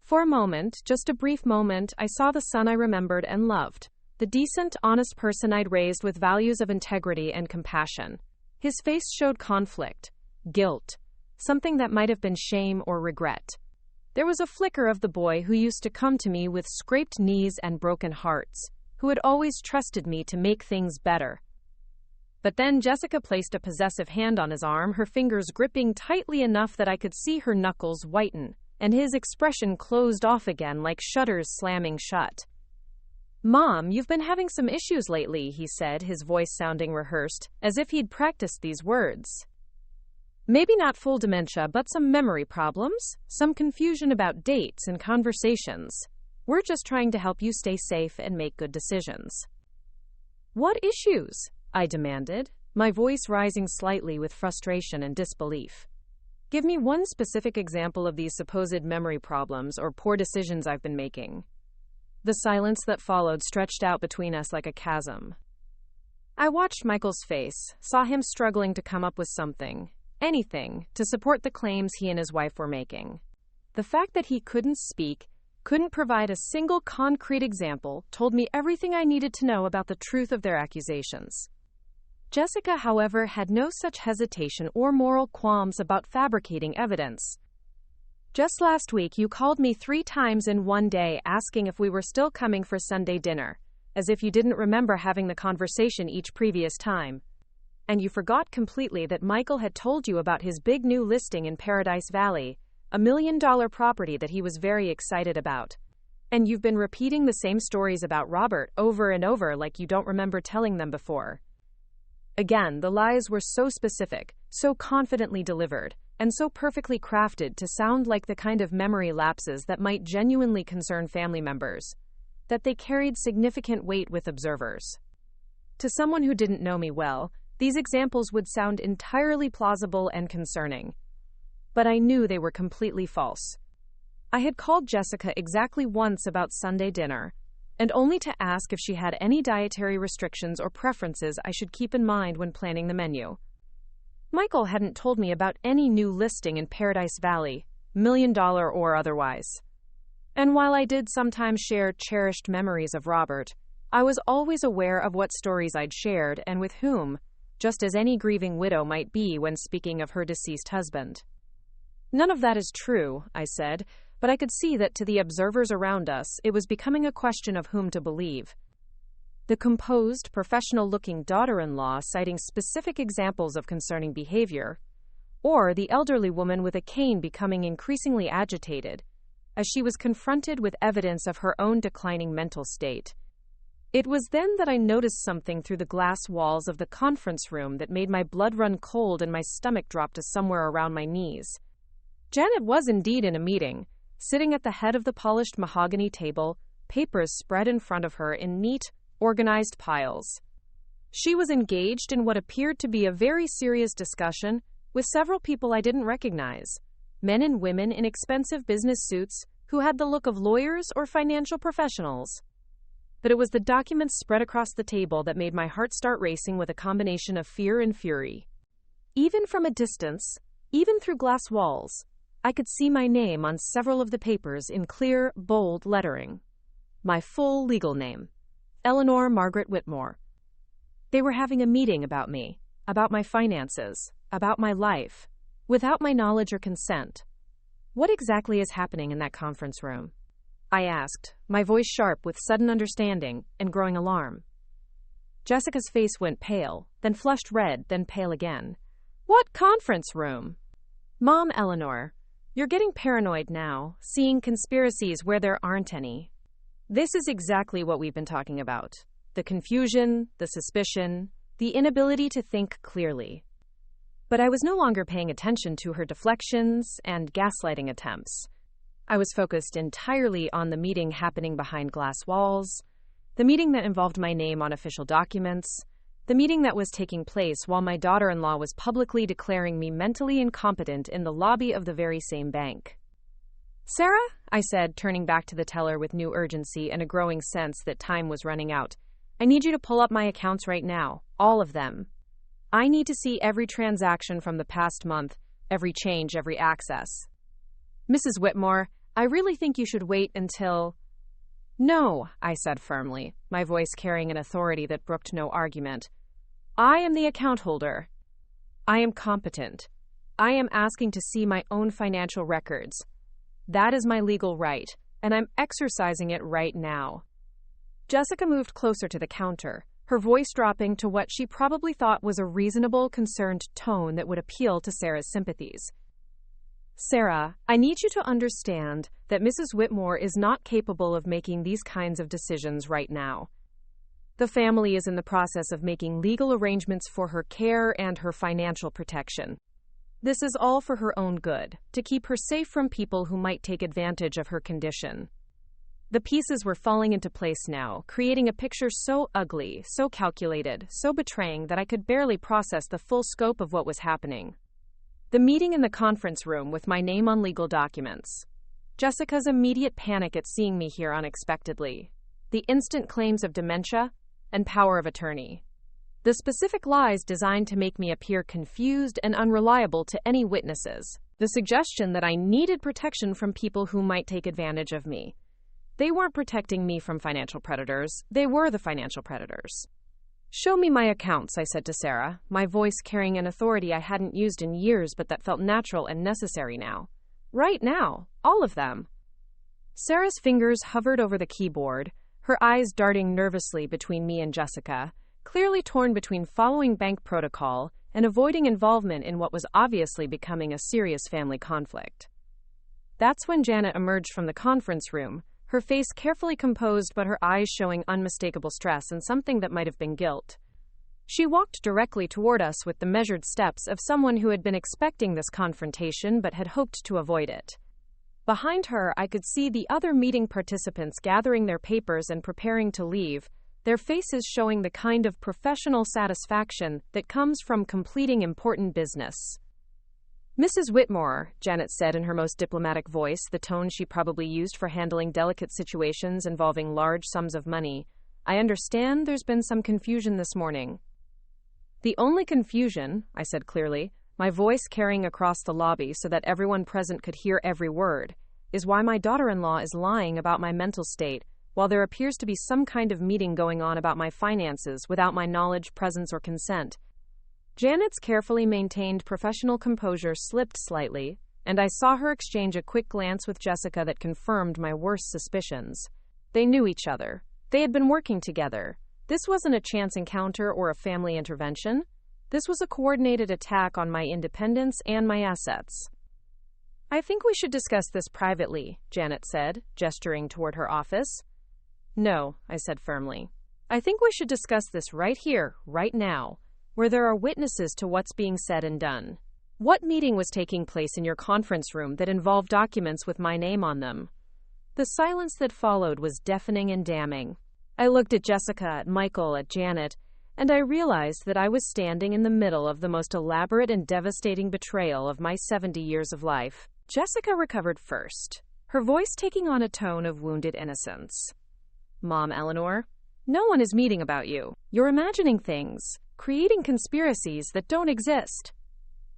[SPEAKER 1] For a moment, just a brief moment, I saw the son I remembered and loved, the decent, honest person I'd raised with values of integrity and compassion. His face showed conflict, guilt, something that might have been shame or regret. There was a flicker of the boy who used to come to me with scraped knees and broken hearts, who had always trusted me to make things better. But then Jessica placed a possessive hand on his arm, her fingers gripping tightly enough that I could see her knuckles whiten, and his expression closed off again like shutters slamming shut. "Mom, you've been having some issues lately," he said, his voice sounding rehearsed, as if he'd practiced these words. "Maybe not full dementia, but some memory problems, some confusion about dates and conversations. We're just trying to help you stay safe and make good decisions." "What issues?" I demanded, my voice rising slightly with frustration and disbelief. "Give me one specific example of these supposed memory problems or poor decisions I've been making." The silence that followed stretched out between us like a chasm. I watched Michael's face, saw him struggling to come up with something, anything, to support the claims he and his wife were making. The fact that he couldn't speak, couldn't provide a single concrete example, told me everything I needed to know about the truth of their accusations. Jessica, however, had no such hesitation or moral qualms about fabricating evidence. "Just last week, you called me 3 times in one day asking if we were still coming for Sunday dinner, as if you didn't remember having the conversation each previous time. And you forgot completely that Michael had told you about his big new listing in Paradise Valley, a $1 million property that he was very excited about. And you've been repeating the same stories about Robert over and over like you don't remember telling them before." Again, the lies were so specific, so confidently delivered, and so perfectly crafted to sound like the kind of memory lapses that might genuinely concern family members, that they carried significant weight with observers. To someone who didn't know me well, these examples would sound entirely plausible and concerning. But I knew they were completely false. I had called Jessica exactly once about Sunday dinner, and only to ask if she had any dietary restrictions or preferences I should keep in mind when planning the menu. Michael hadn't told me about any new listing in Paradise Valley, $1 million or otherwise. And while I did sometimes share cherished memories of Robert, I was always aware of what stories I'd shared and with whom, just as any grieving widow might be when speaking of her deceased husband. "None of that is true," I said, but I could see that to the observers around us, it was becoming a question of whom to believe. The composed, professional-looking daughter-in-law citing specific examples of concerning behavior, or the elderly woman with a cane becoming increasingly agitated as she was confronted with evidence of her own declining mental state. It was then that I noticed something through the glass walls of the conference room that made my blood run cold and my stomach drop to somewhere around my knees. Janet was indeed in a meeting, sitting at the head of the polished mahogany table, papers spread in front of her in neat, organized piles. She was engaged in what appeared to be a very serious discussion with several people I didn't recognize, men and women in expensive business suits who had the look of lawyers or financial professionals. but it was the documents spread across the table that made my heart start racing with a combination of fear and fury. Even from a distance, even through glass walls, I could see my name on several of the papers in clear, bold lettering. My full legal name, Eleanor Margaret Whitmore. They were having a meeting about me, about my finances, about my life, without my knowledge or consent. What exactly is happening in that conference room? I asked, my voice sharp with sudden understanding and growing alarm. Jessica's face went pale, then flushed red, then pale again. What conference room? Mom, Eleanor, you're getting paranoid now, seeing conspiracies where there aren't any. This is exactly what we've been talking about. The confusion, the suspicion, the inability to think clearly. But I was no longer paying attention to her deflections and gaslighting attempts. I was focused entirely on the meeting happening behind glass walls, the meeting that involved my name on official documents, the meeting that was taking place while my daughter-in-law was publicly declaring me mentally incompetent in the lobby of the very same bank. Sarah, I said, turning back to the teller with new urgency and a growing sense that time was running out, I need you to pull up my accounts right now, all of them. I need to see every transaction from the past month, every change, every access. Mrs. Whitmore, I really think you should wait until... No, I said firmly, my voice carrying an authority that brooked no argument. I am the account holder. I am competent. I am asking to see my own financial records. That is my legal right, and I'm exercising it right now. Jessica moved closer to the counter, her voice dropping to what she probably thought was a reasonable, concerned tone that would appeal to Sarah's sympathies. Sarah, I need you to understand that Mrs. Whitmore is not capable of making these kinds of decisions right now. The family is in the process of making legal arrangements for her care and her financial protection. This is all for her own good, to keep her safe from people who might take advantage of her condition. The pieces were falling into place now, creating a picture so ugly, so calculated, so betraying that I could barely process the full scope of what was happening. The meeting in the conference room with my name on legal documents. Jessica's immediate panic at seeing me here unexpectedly. The instant claims of dementia and power of attorney. The specific lies designed to make me appear confused and unreliable to any witnesses. The suggestion that I needed protection from people who might take advantage of me. They weren't protecting me from financial predators. They were the financial predators. Show me my accounts, I said to Sarah, my voice carrying an authority I hadn't used in years but that felt natural and necessary now. Right now, all of them. Sarah's fingers hovered over the keyboard, her eyes darting nervously between me and Jessica, clearly torn between following bank protocol and avoiding involvement in what was obviously becoming a serious family conflict. That's when Janet emerged from the conference room, her face carefully composed but her eyes showing unmistakable stress and something that might have been guilt. She walked directly toward us with the measured steps of someone who had been expecting this confrontation but had hoped to avoid it. Behind her, I could see the other meeting participants gathering their papers and preparing to leave, their faces showing the kind of professional satisfaction that comes from completing important business. Mrs. Whitmore, Janet said in her most diplomatic voice, the tone she probably used for handling delicate situations involving large sums of money, I understand there's been some confusion this morning. The only confusion, I said clearly, my voice carrying across the lobby so that everyone present could hear every word, is why my daughter-in-law is lying about my mental state, while there appears to be some kind of meeting going on about my finances without my knowledge, presence, or consent. Janet's carefully maintained professional composure slipped slightly, and I saw her exchange a quick glance with Jessica that confirmed my worst suspicions. They knew each other. They had been working together. This wasn't a chance encounter or a family intervention. This was a coordinated attack on my independence and my assets. I think we should discuss this privately, Janet said, gesturing toward her office. No, I said firmly. I think we should discuss this right here, right now, where there are witnesses to what's being said and done. What meeting was taking place in your conference room that involved documents with my name on them? The silence that followed was deafening and damning. I looked at Jessica, at Michael, at Janet, and I realized that I was standing in the middle of the most elaborate and devastating betrayal of my 70 years of life. Jessica recovered first, her voice taking on a tone of wounded innocence. Mom Eleanor. No one is meeting about you. You're imagining things, creating conspiracies that don't exist.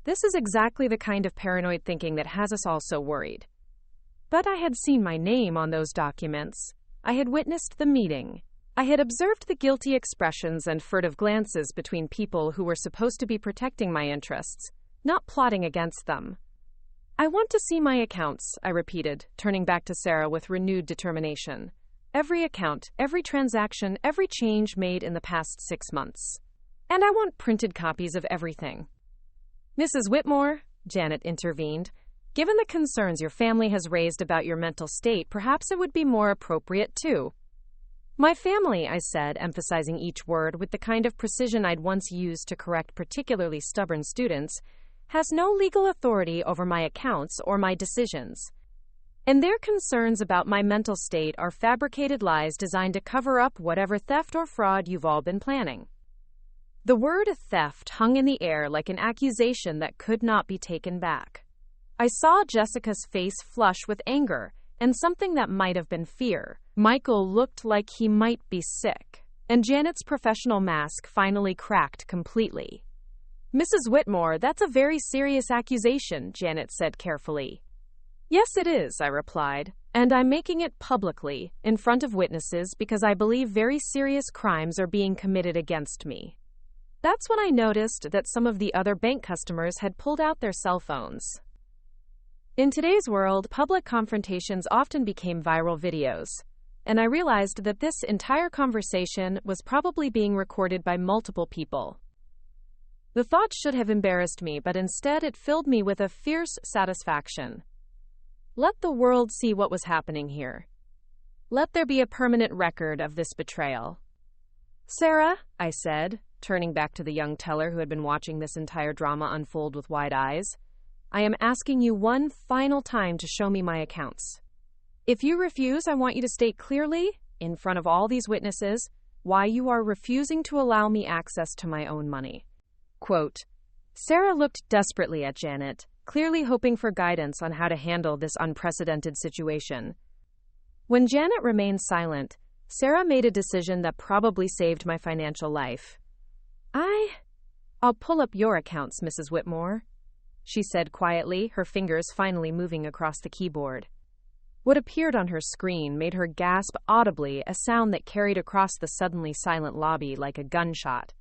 [SPEAKER 1] This is exactly the kind of paranoid thinking that has us all so worried. But I had seen my name on those documents. I had witnessed the meeting. I had observed the guilty expressions and furtive glances between people who were supposed to be protecting my interests, not plotting against them. I want to see my accounts, I repeated, turning back to Sarah with renewed determination. Every account, every transaction, every change made in the past 6 months. And I want printed copies of everything. Mrs. Whitmore, Janet intervened, given the concerns your family has raised about your mental state, perhaps it would be more appropriate too. My family, I said, emphasizing each word with the kind of precision I'd once used to correct particularly stubborn students, has no legal authority over my accounts or my decisions. And their concerns about my mental state are fabricated lies designed to cover up whatever theft or fraud you've all been planning. The word theft hung in the air like an accusation that could not be taken back. I saw Jessica's face flush with anger and something that might have been fear. Michael looked like he might be sick, and Janet's professional mask finally cracked completely. Mrs. Whitmore, that's a very serious accusation, Janet said carefully. Yes, it is, I replied, and I'm making it publicly, in front of witnesses, because I believe very serious crimes are being committed against me. That's when I noticed that some of the other bank customers had pulled out their cell phones. In today's world, public confrontations often became viral videos, and I realized that this entire conversation was probably being recorded by multiple people. The thought should have embarrassed me, but instead it filled me with a fierce satisfaction. Let the world see what was happening here. Let there be a permanent record of this betrayal. Sarah, I said, turning back to the young teller who had been watching this entire drama unfold with wide eyes, I am asking you one final time to show me my accounts. If you refuse, I want you to state clearly, in front of all these witnesses, why you are refusing to allow me access to my own money. Quote, Sarah looked desperately at Janet, clearly hoping for guidance on how to handle this unprecedented situation. When Janet remained silent, Sarah made a decision that probably saved my financial life. I'll pull up your accounts, Mrs. Whitmore, she said quietly, her fingers finally moving across the keyboard. What appeared on her screen made her gasp audibly, a sound that carried across the suddenly silent lobby like a gunshot.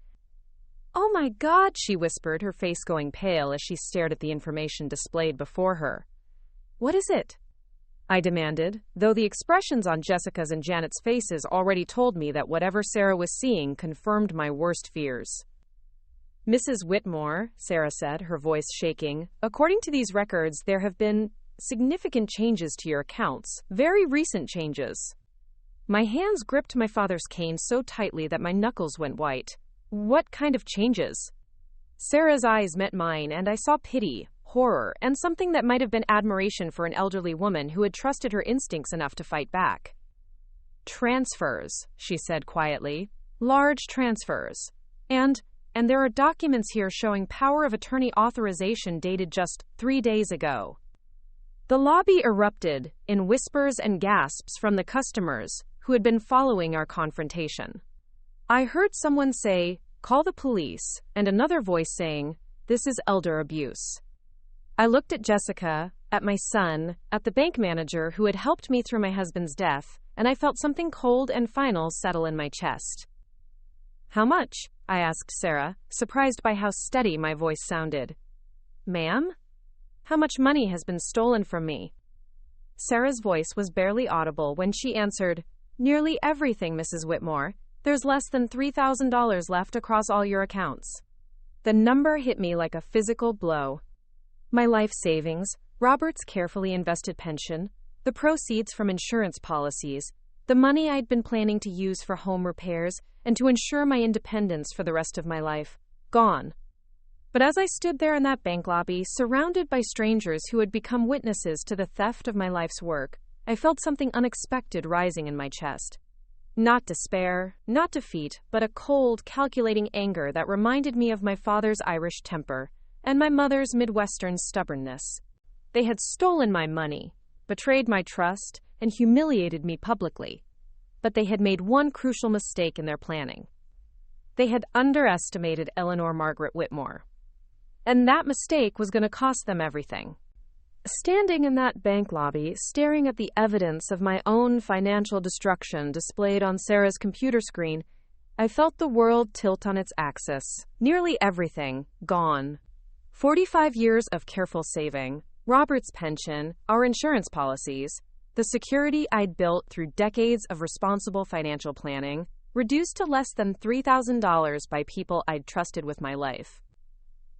[SPEAKER 1] Oh my God, she whispered, her face going pale as she stared at the information displayed before her. What is it? I demanded, though the expressions on Jessica's and Janet's faces already told me that whatever Sarah was seeing confirmed my worst fears. Mrs. Whitmore, Sarah said, her voice shaking, according to these records, there have been significant changes to your accounts, very recent changes. My hands gripped my father's cane so tightly that my knuckles went white. What kind of changes? Sarah's eyes met mine, and I saw pity, horror, and something that might have been admiration for an elderly woman who had trusted her instincts enough to fight back. Transfers, she said quietly. Large transfers. And there are documents here showing power of attorney authorization dated just 3 days ago. The lobby erupted in whispers and gasps from the customers who had been following our confrontation. I heard someone say, call the police, and another voice saying, this is elder abuse. I looked at Jessica, at my son, at the bank manager who had helped me through my husband's death, and I felt something cold and final settle in my chest. How much? I asked Sarah, surprised by how steady my voice sounded. Ma'am? How much money has been stolen from me? Sarah's voice was barely audible when she answered, nearly everything, Mrs. Whitmore. There's less than $3,000 left across all your accounts. The number hit me like a physical blow. My life savings, Robert's carefully invested pension, the proceeds from insurance policies, the money I'd been planning to use for home repairs and to ensure my independence for the rest of my life, gone. But as I stood there in that bank lobby, surrounded by strangers who had become witnesses to the theft of my life's work, I felt something unexpected rising in my chest. Not despair, not defeat, but a cold, calculating anger that reminded me of my father's Irish temper and my mother's Midwestern stubbornness. They had stolen my money, betrayed my trust, and humiliated me publicly. but they had made one crucial mistake in their planning. They had underestimated Eleanor Margaret Whitmore. And that mistake was going to cost them everything. Standing in that bank lobby, staring at the evidence of my own financial destruction displayed on Sarah's computer screen, I felt the world tilt on its axis. Nearly everything gone. 45 years of careful saving, Robert's pension, our insurance policies, the security I'd built through decades of responsible financial planning, reduced to less than $3,000 by people I'd trusted with my life.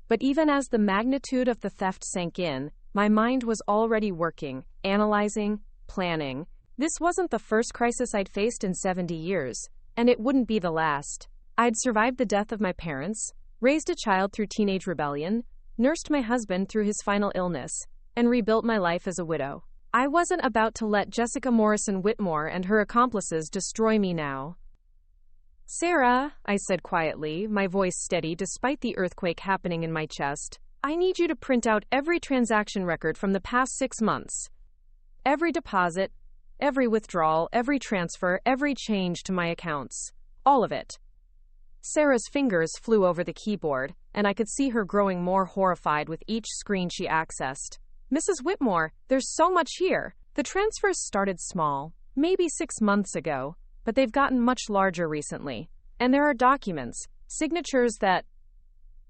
[SPEAKER 1] But even as the magnitude of the theft sank in, my mind was already working, analyzing, planning. This wasn't the first crisis I'd faced in 70 years, and it wouldn't be the last. I'd survived the death of my parents, raised a child through teenage rebellion, nursed my husband through his final illness, and rebuilt my life as a widow. I wasn't about to let Jessica Morrison Whitmore and her accomplices destroy me now. "Sarah," I said quietly, my voice steady despite the earthquake happening in my chest, "I need you to print out every transaction record from the past 6 months. Every deposit, every withdrawal, every transfer, every change to my accounts. All of it." Sarah's fingers flew over the keyboard, and I could see her growing more horrified with each screen she accessed. "Mrs. Whitmore, there's so much here. The transfers started small, maybe 6 months ago, but they've gotten much larger recently. And there are documents, signatures that..."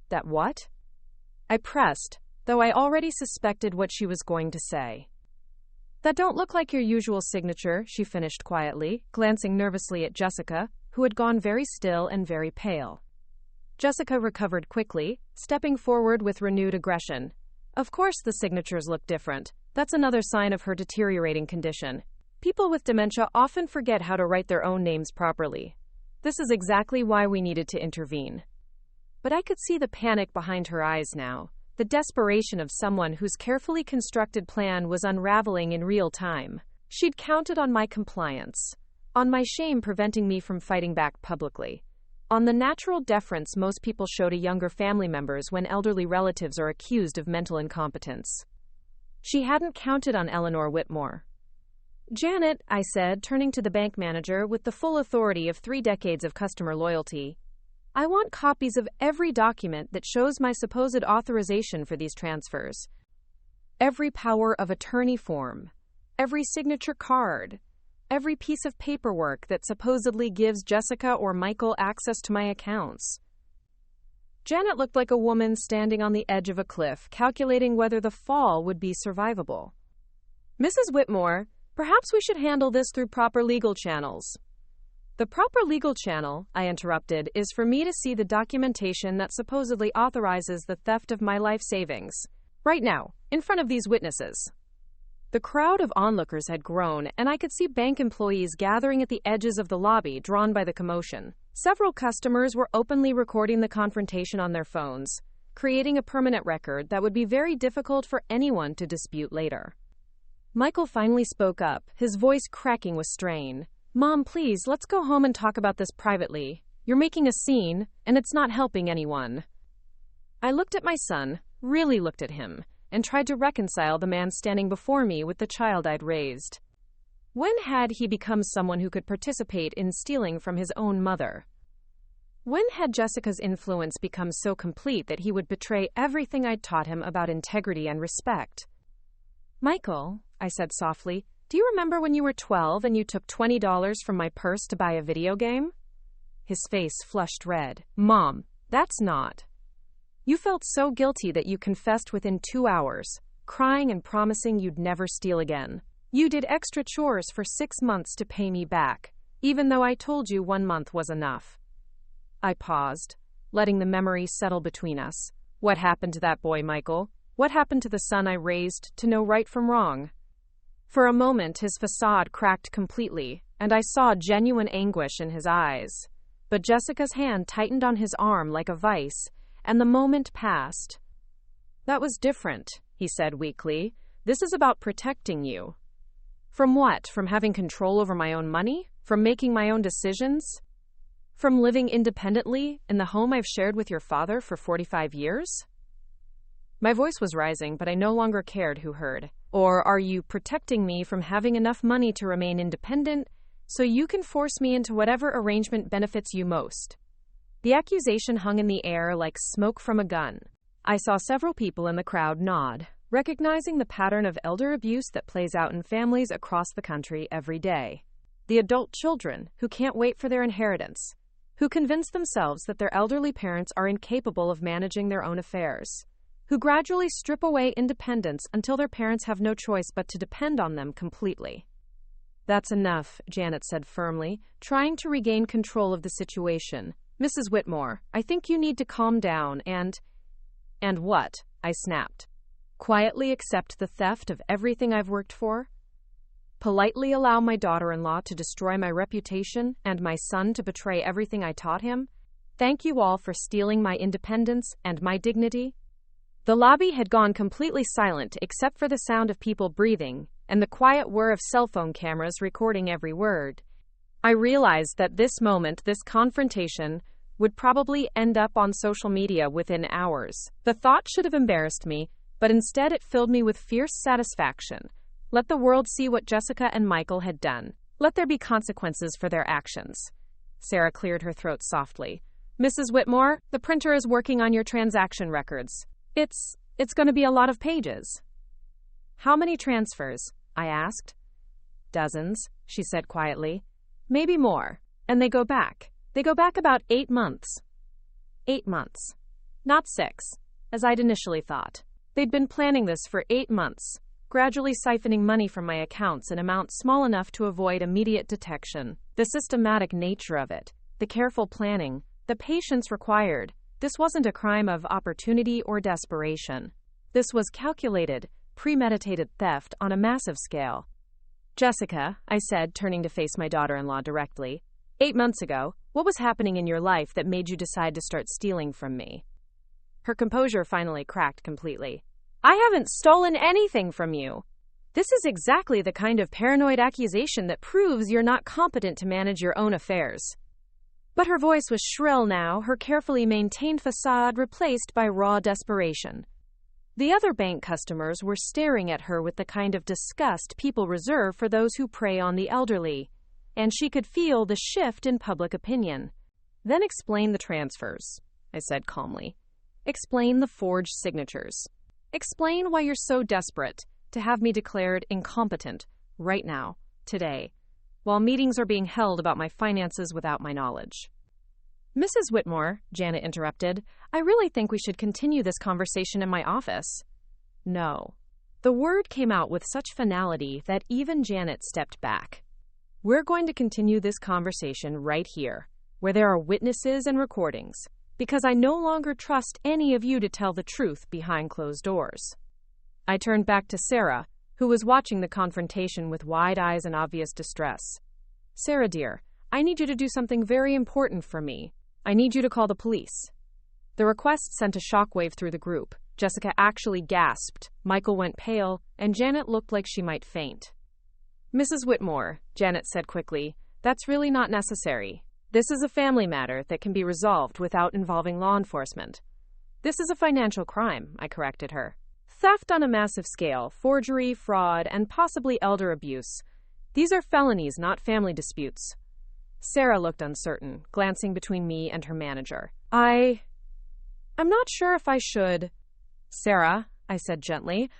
[SPEAKER 1] "That what?" I pressed, though I already suspected what she was going to say. "That don't look like your usual signature," she finished quietly, glancing nervously at Jessica, who had gone very still and very pale. Jessica recovered quickly, stepping forward with renewed aggression. "Of course the signatures look different. That's another sign of her deteriorating condition. People with dementia often forget how to write their own names properly. This is exactly why we needed to intervene." But I could see the panic behind her eyes now, the desperation of someone whose carefully constructed plan was unraveling in real time. She'd counted on my compliance, on my shame preventing me from fighting back publicly, on the natural deference most people show to younger family members when elderly relatives are accused of mental incompetence. She hadn't counted on Eleanor Whitmore. "Janet," I said, turning to the bank manager with the full authority of 3 decades of customer loyalty, "I want copies of every document that shows my supposed authorization for these transfers. Every power of attorney form, every signature card, every piece of paperwork that supposedly gives Jessica or Michael access to my accounts." Janet looked like a woman standing on the edge of a cliff, calculating whether the fall would be survivable. "Mrs. Whitmore, perhaps we should handle this through proper legal channels." "The proper legal channel," I interrupted, "is for me to see the documentation that supposedly authorizes the theft of my life savings. Right now, in front of these witnesses." The crowd of onlookers had grown, and I could see bank employees gathering at the edges of the lobby, drawn by the commotion. Several customers were openly recording the confrontation on their phones, creating a permanent record that would be very difficult for anyone to dispute later. Michael finally spoke up, his voice cracking with strain. "Mom, please, let's go home and talk about this privately. You're making a scene, and it's not helping anyone." I looked at my son, really looked at him, and tried to reconcile the man standing before me with the child I'd raised. When had he become someone who could participate in stealing from his own mother? When had Jessica's influence become so complete that he would betray everything I'd taught him about integrity and respect? "Michael," I said softly, "do you remember when you were 12 and you took $20 from my purse to buy a video game?" His face flushed red. "Mom, that's not..." "You felt so guilty that you confessed within 2 hours, crying and promising you'd never steal again. You did extra chores for 6 months to pay me back, even though I told you 1 month was enough." I paused, letting the memory settle between us. What happened to that boy, Michael? What happened to the son I raised to know right from wrong? For a moment, his facade cracked completely, and I saw genuine anguish in his eyes. But Jessica's hand tightened on his arm like a vice, and the moment passed. "That was different," he said weakly. "This is about protecting you." "From what? From having control over my own money? From making my own decisions? From living independently in the home I've shared with your father for 45 years? My voice was rising, but I no longer cared who heard. "Or are you protecting me from having enough money to remain independent so you can force me into whatever arrangement benefits you most." The accusation hung in the air like smoke from a gun. I saw several people in the crowd nod, recognizing the pattern of elder abuse that plays out in families across the country every day. The adult children who can't wait for their inheritance, who convince themselves that their elderly parents are incapable of managing their own affairs, who gradually strip away independence until their parents have no choice but to depend on them completely. "That's enough," Janet said firmly, trying to regain control of the situation. "Mrs. Whitmore, I think you need to calm down and—" "And what?" I snapped. "Quietly accept the theft of everything I've worked for? Politely allow my daughter-in-law to destroy my reputation and my son to betray everything I taught him? Thank you all for stealing my independence and my dignity?" The lobby had gone completely silent except for the sound of people breathing and the quiet whir of cell phone cameras recording every word. I realized that this confrontation, would probably end up on social media within hours. The thought should have embarrassed me, but instead it filled me with fierce satisfaction. Let the world see what Jessica and Michael had done. Let there be consequences for their actions. Sarah cleared her throat softly. "Mrs. Whitmore, the printer is working on your transaction records. It's going to be a lot of pages." "How many transfers?" I asked. "Dozens," she said quietly. "Maybe more. And they go back. They go back about 8 months. 8 months. Not 6, as I'd initially thought. They'd been planning this for 8 months, gradually siphoning money from my accounts in amounts small enough to avoid immediate detection. The systematic nature of it, the careful planning, the patience required. This wasn't a crime of opportunity or desperation. This was calculated, premeditated theft on a massive scale. "Jessica," I said, turning to face my daughter-in-law directly, 8 months ago, what was happening in your life that made you decide to start stealing from me?" Her composure finally cracked completely. "I haven't stolen anything from you. This is exactly the kind of paranoid accusation that proves you're not competent to manage your own affairs." But her voice was shrill now, her carefully maintained facade replaced by raw desperation. The other bank customers were staring at her with the kind of disgust people reserve for those who prey on the elderly, and she could feel the shift in public opinion. "Then explain the transfers," I said calmly. "Explain the forged signatures. Explain why you're so desperate to have me declared incompetent right now, today, while meetings are being held about my finances without my knowledge." "Mrs. Whitmore," Janet interrupted, "I really think we should continue this conversation in my office." "No." The word came out with such finality that even Janet stepped back. "We're going to continue this conversation right here, where there are witnesses and recordings, because I no longer trust any of you to tell the truth behind closed doors." I turned back to Sarah, who was watching the confrontation with wide eyes and obvious distress. "Sarah, dear, I need you to do something very important for me. I need you to call the police." The request sent a shockwave through the group. Jessica actually gasped, Michael went pale, and Janet looked like she might faint. "Mrs. Whitmore," Janet said quickly, "that's really not necessary. This is a family matter that can be resolved without involving law enforcement." "This is a financial crime," I corrected her. "Theft on a massive scale, forgery, fraud, and possibly elder abuse. These are felonies, not family disputes." Sarah looked uncertain, glancing between me and her manager. I'm not sure if I should." "Sarah," I said gently,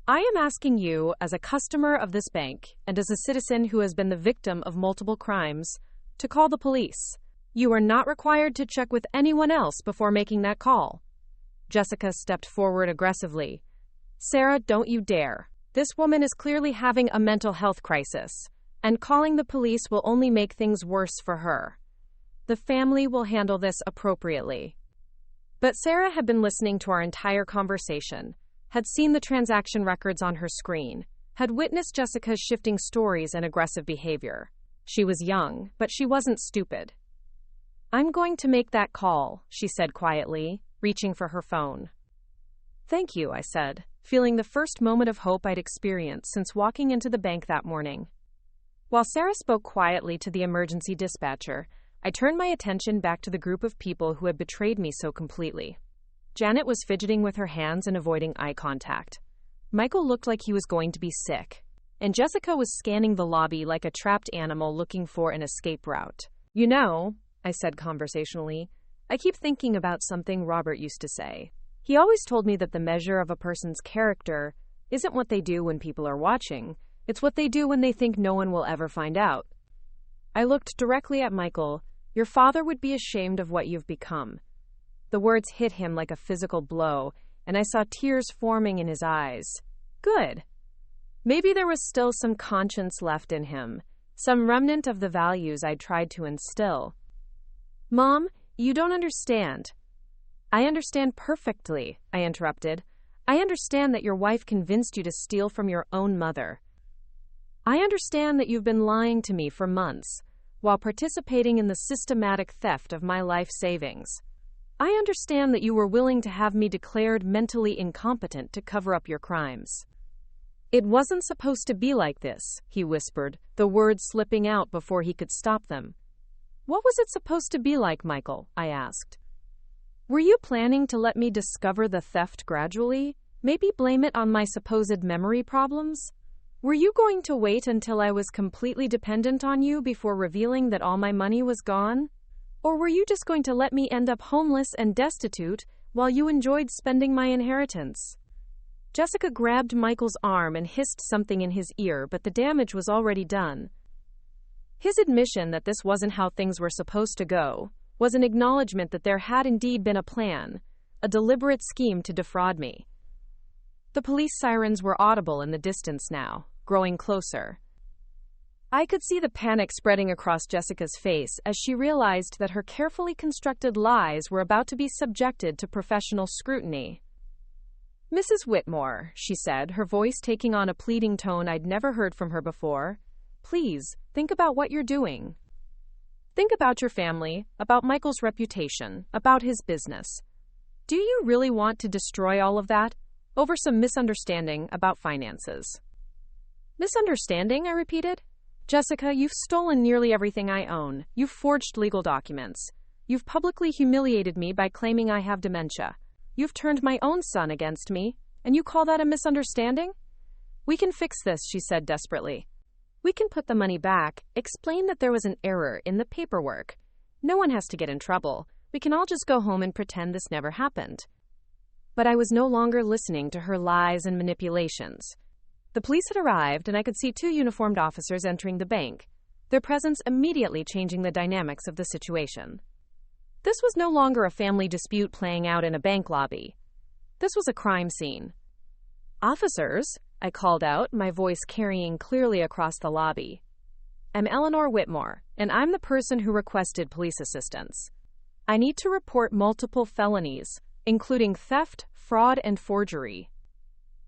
[SPEAKER 1] "I am asking you, as a customer of this bank, and as a citizen who has been the victim of multiple crimes, to call the police. You are not required to check with anyone else before making that call." Jessica stepped forward aggressively. "Sarah, don't you dare. This woman is clearly having a mental health crisis, and calling the police will only make things worse for her. The family will handle this appropriately." But Sarah had been listening to our entire conversation, had seen the transaction records on her screen, had witnessed Jessica's shifting stories and aggressive behavior. She was young, but she wasn't stupid. "I'm going to make that call," she said quietly, reaching for her phone. "Thank you," I said, feeling the first moment of hope I'd experienced since walking into the bank that morning. While Sarah spoke quietly to the emergency dispatcher, I turned my attention back to the group of people who had betrayed me so completely. Janet was fidgeting with her hands and avoiding eye contact. Michael looked like he was going to be sick. and Jessica was scanning the lobby like a trapped animal looking for an escape route. "You know," I said conversationally, "I keep thinking about something Robert used to say. He always told me that the measure of a person's character isn't what they do when people are watching, it's what they do when they think no one will ever find out." I looked directly at Michael. "Your father would be ashamed of what you've become." The words hit him like a physical blow, and I saw tears forming in his eyes. Good. Maybe there was still some conscience left in him, some remnant of the values I'd tried to instill. "Mom, you don't understand." "I understand perfectly," I interrupted. "I understand that your wife convinced you to steal from your own mother. I understand that you've been lying to me for months, while participating in the systematic theft of my life savings. I understand that you were willing to have me declared mentally incompetent to cover up your crimes." "It wasn't supposed to be like this," he whispered, the words slipping out before he could stop them. "What was it supposed to be like, Michael?" I asked. "Were you planning to let me discover the theft gradually? Maybe blame it on my supposed memory problems? Were you going to wait until I was completely dependent on you before revealing that all my money was gone? Or were you just going to let me end up homeless and destitute while you enjoyed spending my inheritance?" Jessica grabbed Michael's arm and hissed something in his ear, but the damage was already done. His admission that this wasn't how things were supposed to go was an acknowledgement that there had indeed been a plan, a deliberate scheme to defraud me. The police sirens were audible in the distance now, growing closer. I could see the panic spreading across Jessica's face as she realized that her carefully constructed lies were about to be subjected to professional scrutiny. "Mrs. Whitmore," she said, her voice taking on a pleading tone I'd never heard from her before, "please, think about what you're doing. Think about your family, about Michael's reputation, about his business. Do you really want to destroy all of that over some misunderstanding about finances?" "Misunderstanding?" I repeated. "Jessica, you've stolen nearly everything I own. You've forged legal documents. You've publicly humiliated me by claiming I have dementia. You've turned my own son against me, and you call that a misunderstanding?" "We can fix this," she said desperately. "We can put the money back, explain that there was an error in the paperwork. No one has to get in trouble. We can all just go home and pretend this never happened." But I was no longer listening to her lies and manipulations. The police had arrived, and I could see 2 uniformed officers entering the bank, their presence immediately changing the dynamics of the situation. This was no longer a family dispute playing out in a bank lobby. This was a crime scene. "Officers," I called out, my voice carrying clearly across the lobby. "I'm Eleanor Whitmore, and I'm the person who requested police assistance. I need to report multiple felonies, including theft, fraud, and forgery."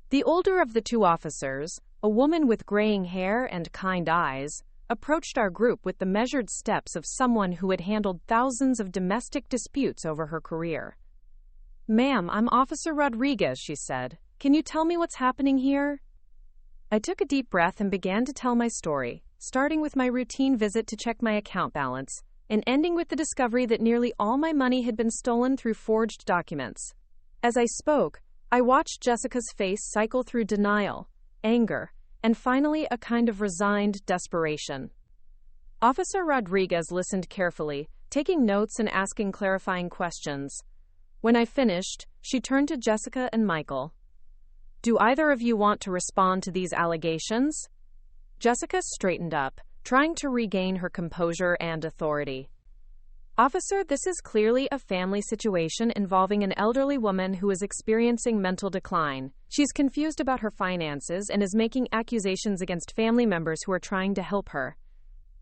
[SPEAKER 1] The older of the 2 officers, a woman with graying hair and kind eyes, approached our group with the measured steps of someone who had handled thousands of domestic disputes over her career. "Ma'am, I'm Officer Rodriguez," she said. "Can you tell me what's happening here?" I took a deep breath and began to tell my story, starting with my routine visit to check my account balance, and ending with the discovery that nearly all my money had been stolen through forged documents. As I spoke, I watched Jessica's face cycle through denial, anger, and finally a kind of resigned desperation. Officer Rodriguez listened carefully, taking notes and asking clarifying questions. When I finished, she turned to Jessica and Michael. "Do either of you want to respond to these allegations?" Jessica straightened up, trying to regain her composure and authority. "Officer, this is clearly a family situation involving an elderly woman who is experiencing mental decline. She's confused about her finances and is making accusations against family members who are trying to help her."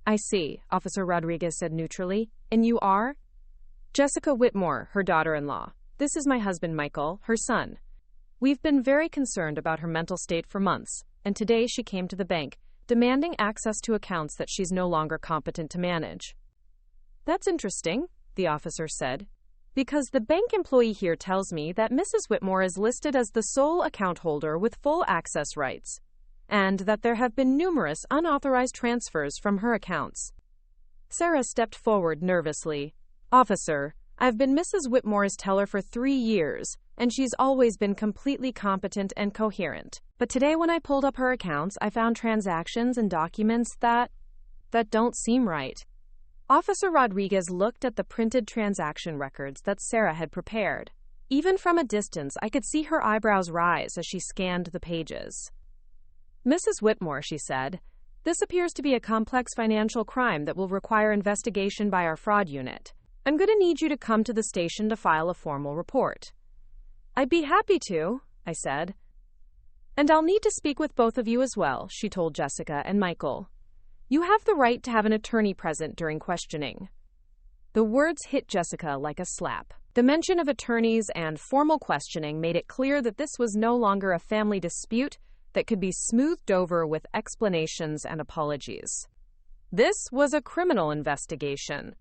[SPEAKER 1] "I see," Officer Rodriguez said neutrally. "And you are?" "Jessica Whitmore, her daughter-in-law. This is my husband, Michael, her son. We've been very concerned about her mental state for months, and today she came to the bank, demanding access to accounts that she's no longer competent to manage." "That's interesting," the officer said, "because the bank employee here tells me that Mrs. Whitmore is listed as the sole account holder with full access rights, and that there have been numerous unauthorized transfers from her accounts." Sarah stepped forward nervously. "Officer, I've been Mrs. Whitmore's teller for 3 years, and she's always been completely competent and coherent. But today when I pulled up her accounts, I found transactions and documents that don't seem right. Officer Rodriguez looked at the printed transaction records that Sarah had prepared. Even from a distance, I could see her eyebrows rise as she scanned the pages. "Mrs. Whitmore," she said, "this appears to be a complex financial crime that will require investigation by our fraud unit. I'm going to need you to come to the station to file a formal report." "I'd be happy to," I said. "And I'll need to speak with both of you as well," she told Jessica and Michael. "You have the right to have an attorney present during questioning." The words hit Jessica like a slap. The mention of attorneys and formal questioning made it clear that this was no longer a family dispute that could be smoothed over with explanations and apologies. This was a criminal investigation.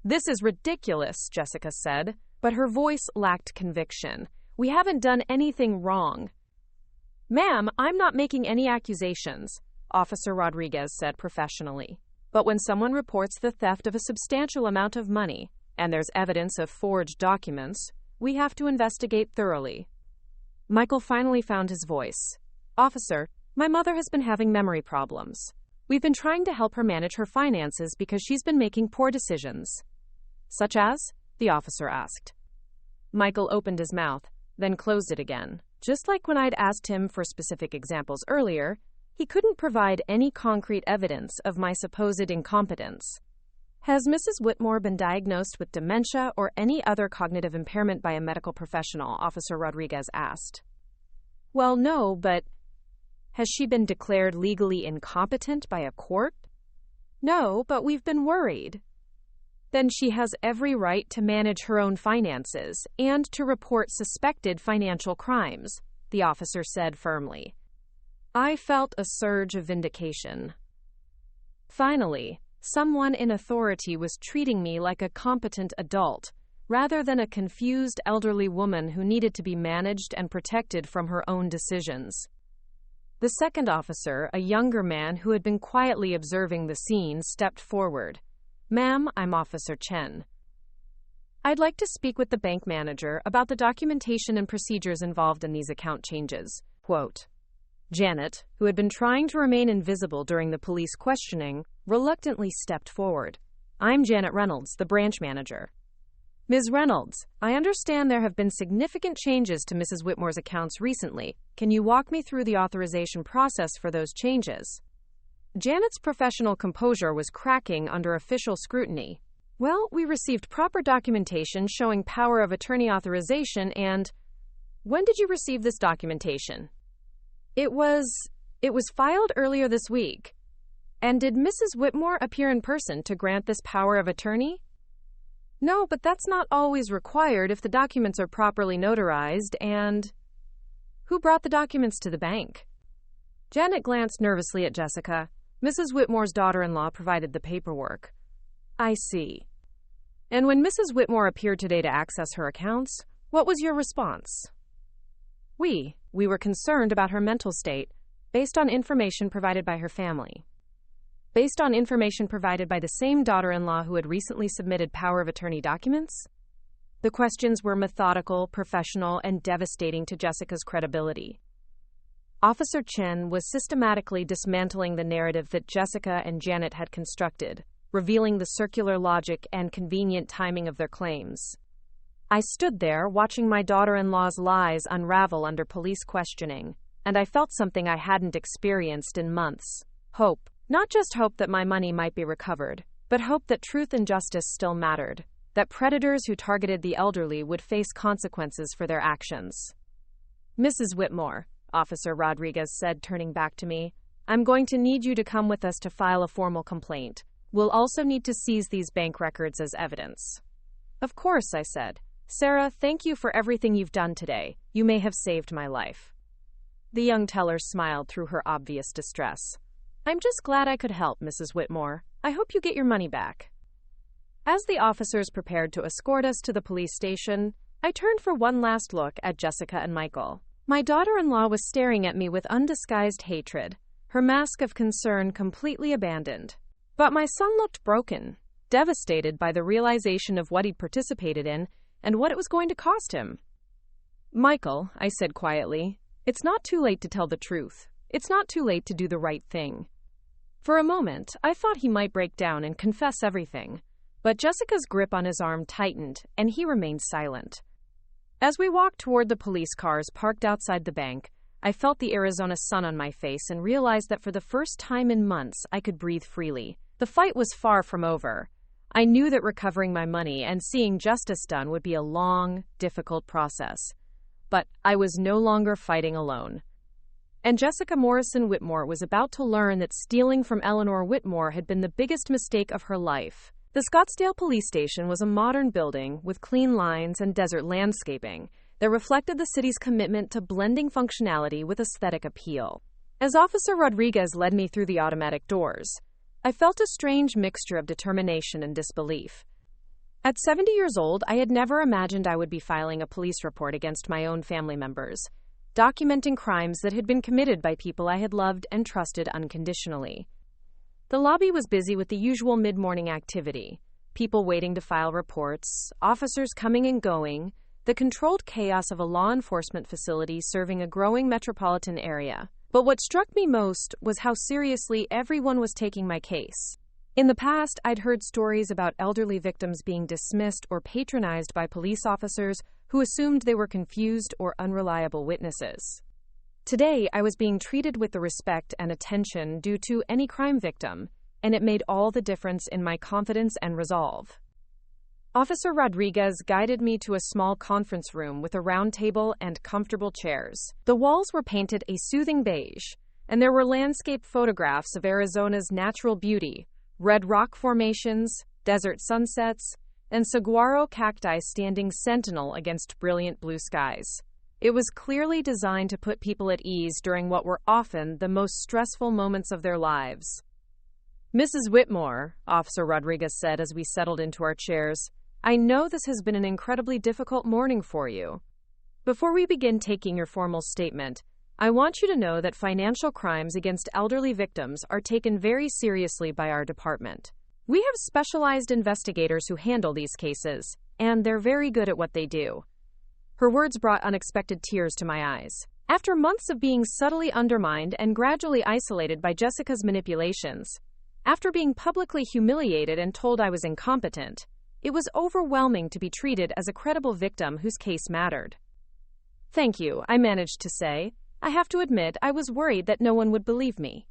[SPEAKER 1] "This is ridiculous," Jessica said, but her voice lacked conviction. "We haven't done anything wrong." "Ma'am, I'm not making any accusations," Officer Rodriguez said professionally. "But when someone reports the theft of a substantial amount of money, and there's evidence of forged documents, we have to investigate thoroughly." Michael finally found his voice. "Officer, my mother has been having memory problems. We've been trying to help her manage her finances because she's been making poor decisions." "Such as?" the officer asked. Michael opened his mouth, then closed it again. Just like when I'd asked him for specific examples earlier, he couldn't provide any concrete evidence of my supposed incompetence. "Has Mrs. Whitmore been diagnosed with dementia or any other cognitive impairment by a medical professional?" Officer Rodriguez asked. "Well, no, but..." "Has she been declared legally incompetent by a court?" "No, but we've been worried." "Then she has every right to manage her own finances and to report suspected financial crimes," the officer said firmly. I felt a surge of vindication. Finally, someone in authority was treating me like a competent adult, rather than a confused elderly woman who needed to be managed and protected from her own decisions. The second officer, a younger man who had been quietly observing the scene, stepped forward. "Ma'am, I'm Officer Chen. I'd like to speak with the bank manager about the documentation and procedures involved in these account changes." Quote. Janet, who had been trying to remain invisible during the police questioning, reluctantly stepped forward. "I'm Janet Reynolds, the branch manager." "Ms. Reynolds, I understand there have been significant changes to Mrs. Whitmore's accounts recently. Can you walk me through the authorization process for those changes?" Janet's professional composure was cracking under official scrutiny. "Well, we received proper documentation showing power of attorney authorization and..." "When did you receive this documentation?" It was filed earlier this week." "And did Mrs. Whitmore appear in person to grant this power of attorney?" "No, but that's not always required if the documents are properly notarized and..." "Who brought the documents to the bank?" Janet glanced nervously at Jessica. "Mrs. Whitmore's daughter-in-law provided the paperwork." "I see. And when Mrs. Whitmore appeared today to access her accounts, what was your response?" We were concerned about her mental state, based on information provided by her family. Based on information provided by the same daughter-in-law who had recently submitted power of attorney documents? The questions were methodical, professional, and devastating to Jessica's credibility. Officer Chen was systematically dismantling the narrative that Jessica and Janet had constructed, revealing the circular logic and convenient timing of their claims. I stood there watching my daughter-in-law's lies unravel under police questioning, and I felt something I hadn't experienced in months. Hope. Not just hope that my money might be recovered, but hope that truth and justice still mattered, that predators who targeted the elderly would face consequences for their actions. "Mrs. Whitmore," Officer Rodriguez said, turning back to me, "I'm going to need you to come with us to file a formal complaint. We'll also need to seize these bank records as evidence." "Of course," I said. "Sarah, thank you for everything you've done today. You may have saved my life." The young teller smiled through her obvious distress. "I'm just glad I could help, Mrs. Whitmore. I hope you get your money back." As the officers prepared to escort us to the police station, I turned for one last look at Jessica and Michael. My daughter-in-law was staring at me with undisguised hatred, her mask of concern completely abandoned. But my son looked broken, devastated by the realization of what he'd participated in and what it was going to cost him. "Michael," I said quietly, It's not too late to tell the truth. It's not too late to do the right thing. For a moment, I thought he might break down and confess everything. But Jessica's grip on his arm tightened, and he remained silent. As we walked toward the police cars parked outside the bank, I felt the Arizona sun on my face and realized that for the first time in months, I could breathe freely. The fight was far from over. I knew that recovering my money and seeing justice done would be a long, difficult process. But I was no longer fighting alone. And Jessica Morrison Whitmore was about to learn that stealing from Eleanor Whitmore had been the biggest mistake of her life. The Scottsdale police station was a modern building with clean lines and desert landscaping that reflected the city's commitment to blending functionality with aesthetic appeal. As Officer Rodriguez led me through the automatic doors, I felt a strange mixture of determination and disbelief. At 70 years old, I had never imagined I would be filing a police report against my own family members, documenting crimes that had been committed by people I had loved and trusted unconditionally. The lobby was busy with the usual mid-morning activity, people waiting to file reports, officers coming and going, the controlled chaos of a law enforcement facility serving a growing metropolitan area. But what struck me most was how seriously everyone was taking my case. In the past, I'd heard stories about elderly victims being dismissed or patronized by police officers who assumed they were confused or unreliable witnesses. Today, I was being treated with the respect and attention due to any crime victim, and it made all the difference in my confidence and resolve. Officer Rodriguez guided me to a small conference room with a round table and comfortable chairs. The walls were painted a soothing beige, and there were landscape photographs of Arizona's natural beauty, red rock formations, desert sunsets, and saguaro cacti standing sentinel against brilliant blue skies. It was clearly designed to put people at ease during what were often the most stressful moments of their lives. "Mrs. Whitmore," Officer Rodriguez said as we settled into our chairs, "I know this has been an incredibly difficult morning for you. Before we begin taking your formal statement, I want you to know that financial crimes against elderly victims are taken very seriously by our department. We have specialized investigators who handle these cases, and they're very good at what they do." Her words brought unexpected tears to my eyes. After months of being subtly undermined and gradually isolated by Jessica's manipulations, after being publicly humiliated and told I was incompetent, it was overwhelming to be treated as a credible victim whose case mattered. "Thank you," I managed to say. "I have to admit, I was worried that no one would believe me.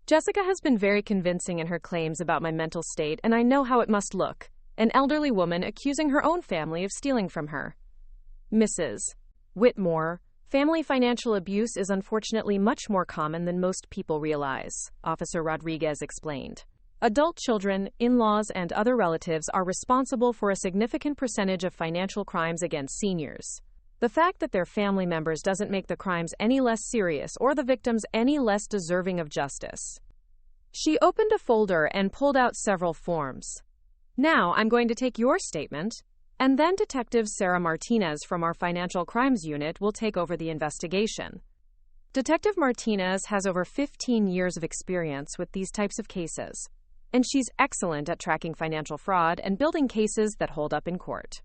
[SPEAKER 1] Jessica has been very convincing in her claims about my mental state, and I know how it must look. An elderly woman accusing her own family of stealing from her. Mrs. Whitmore, family financial abuse is unfortunately much more common than most people realize," Officer Rodriguez explained. "Adult children, in-laws, and other relatives are responsible for a significant percentage of financial crimes against seniors. The fact that they're family members doesn't make the crimes any less serious or the victims any less deserving of justice." She opened a folder and pulled out several forms. "Now I'm going to take your statement, and then Detective Sarah Martinez from our Financial Crimes Unit will take over the investigation." Detective Martinez has over 15 years of experience with these types of cases, and she's excellent at tracking financial fraud and building cases that hold up in court.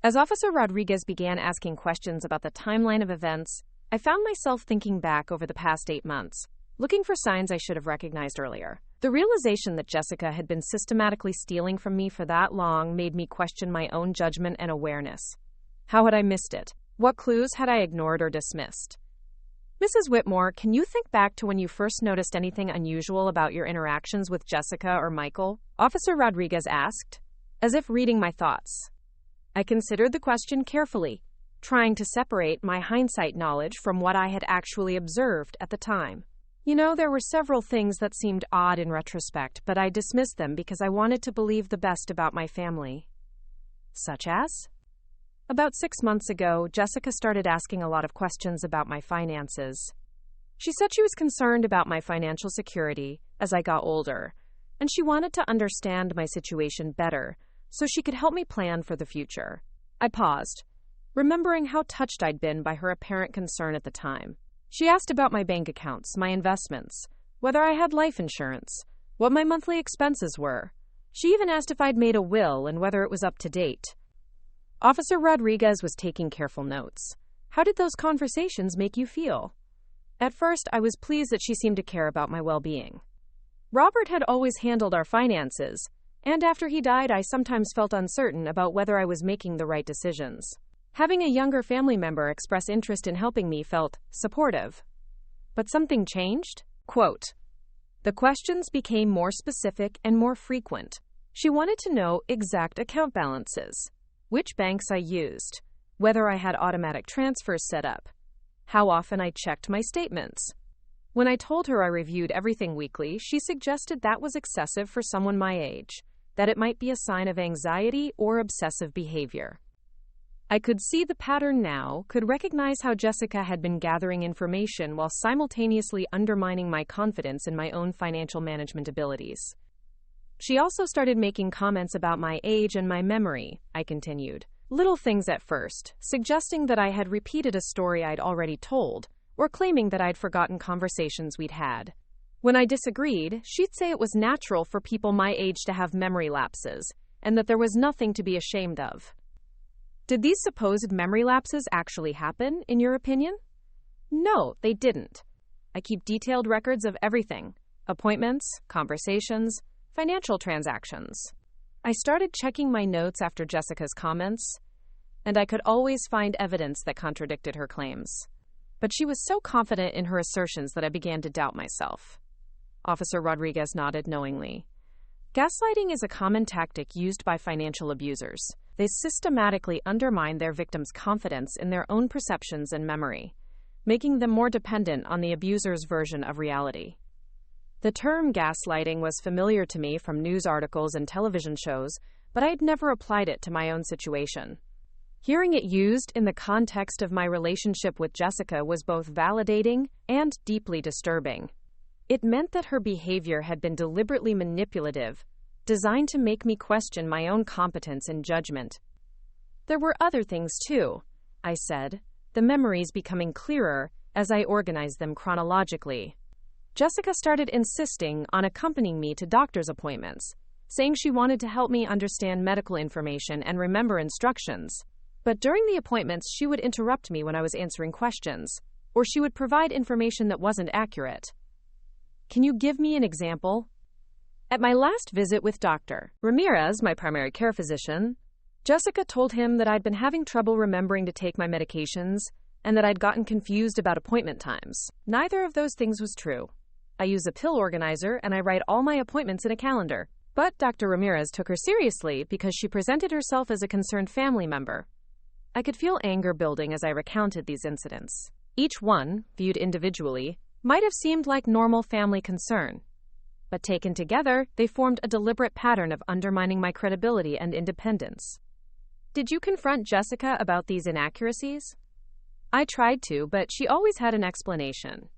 [SPEAKER 1] As Officer Rodriguez began asking questions about the timeline of events, I found myself thinking back over the past 8 months, looking for signs I should have recognized earlier. The realization that Jessica had been systematically stealing from me for that long made me question my own judgment and awareness. How had I missed it? What clues had I ignored or dismissed? "Mrs. Whitmore, can you think back to when you first noticed anything unusual about your interactions with Jessica or Michael?" Officer Rodriguez asked, as if reading my thoughts. I considered the question carefully, trying to separate my hindsight knowledge from what I had actually observed at the time. There were several things that seemed odd in retrospect, but I dismissed them because I wanted to believe the best about my family. Such as? About 6 months ago, Jessica started asking a lot of questions about my finances. She said she was concerned about my financial security as I got older, and she wanted to understand my situation better so she could help me plan for the future. I paused, remembering how touched I'd been by her apparent concern at the time. She asked about my bank accounts, my investments, whether I had life insurance, what my monthly expenses were. She even asked if I'd made a will and whether it was up to date. Officer Rodriguez was taking careful notes. How did those conversations make you feel? At first, I was pleased that she seemed to care about my well-being. Robert had always handled our finances, and after he died, I sometimes felt uncertain about whether I was making the right decisions. Having a younger family member express interest in helping me felt supportive. But something changed? Quote, the questions became more specific and more frequent. She wanted to know exact account balances, which banks I used, whether I had automatic transfers set up, how often I checked my statements. When I told her I reviewed everything weekly, she suggested that was excessive for someone my age, that it might be a sign of anxiety or obsessive behavior. I could see the pattern now, could recognize how Jessica had been gathering information while simultaneously undermining my confidence in my own financial management abilities. She also started making comments about my age and my memory, I continued. Little things at first, suggesting that I had repeated a story I'd already told, or claiming that I'd forgotten conversations we'd had. When I disagreed, she'd say it was natural for people my age to have memory lapses, and that there was nothing to be ashamed of. Did these supposed memory lapses actually happen, in your opinion? No, they didn't. I keep detailed records of everything: appointments, conversations, financial transactions. I started checking my notes after Jessica's comments, and I could always find evidence that contradicted her claims. But she was so confident in her assertions that I began to doubt myself. Officer Rodriguez nodded knowingly. Gaslighting is a common tactic used by financial abusers. They systematically undermine their victims' confidence in their own perceptions and memory, making them more dependent on the abuser's version of reality. The term gaslighting was familiar to me from news articles and television shows, but I had never applied it to my own situation. Hearing it used in the context of my relationship with Jessica was both validating and deeply disturbing. It meant that her behavior had been deliberately manipulative, designed to make me question my own competence and judgment. There were other things too, I said, the memories becoming clearer as I organized them chronologically. Jessica started insisting on accompanying me to doctor's appointments, saying she wanted to help me understand medical information and remember instructions. But during the appointments, she would interrupt me when I was answering questions, or she would provide information that wasn't accurate. Can you give me an example? At my last visit with Dr. Ramirez, my primary care physician, Jessica told him that I'd been having trouble remembering to take my medications and that I'd gotten confused about appointment times. Neither of those things was true. I use a pill organizer and I write all my appointments in a calendar. But Dr. Ramirez took her seriously because she presented herself as a concerned family member. I could feel anger building as I recounted these incidents. Each one, viewed individually, might have seemed like normal family concern. But taken together, they formed a deliberate pattern of undermining my credibility and independence. Did you confront Jessica about these inaccuracies? I tried to, but she always had an explanation.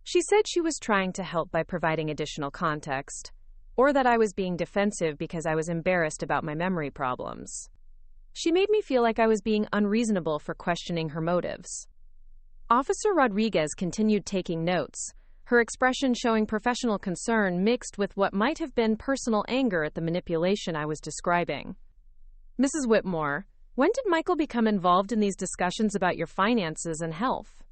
[SPEAKER 1] She said she was trying to help by providing additional context, or that I was being defensive because I was embarrassed about my memory problems. She made me feel like I was being unreasonable for questioning her motives. Officer Rodriguez continued taking notes, her expression showing professional concern mixed with what might have been personal anger at the manipulation I was describing. Mrs. Whitmore, when did Michael become involved in these discussions about your finances and health?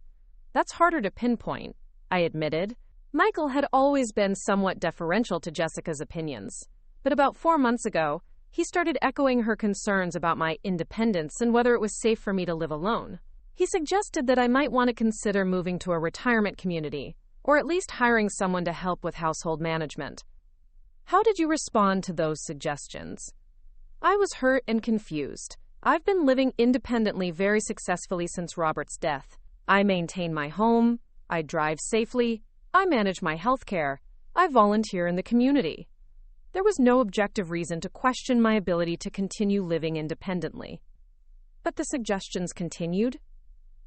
[SPEAKER 1] That's harder to pinpoint, I admitted. Michael had always been somewhat deferential to Jessica's opinions, but about 4 months ago, he started echoing her concerns about my independence and whether it was safe for me to live alone. He suggested that I might want to consider moving to a retirement community, or at least hiring someone to help with household management. How did you respond to those suggestions? I was hurt and confused. I've been living independently very successfully since Robert's death. I maintain my home, I drive safely, I manage my health care, I volunteer in the community. There was no objective reason to question my ability to continue living independently. But the suggestions continued.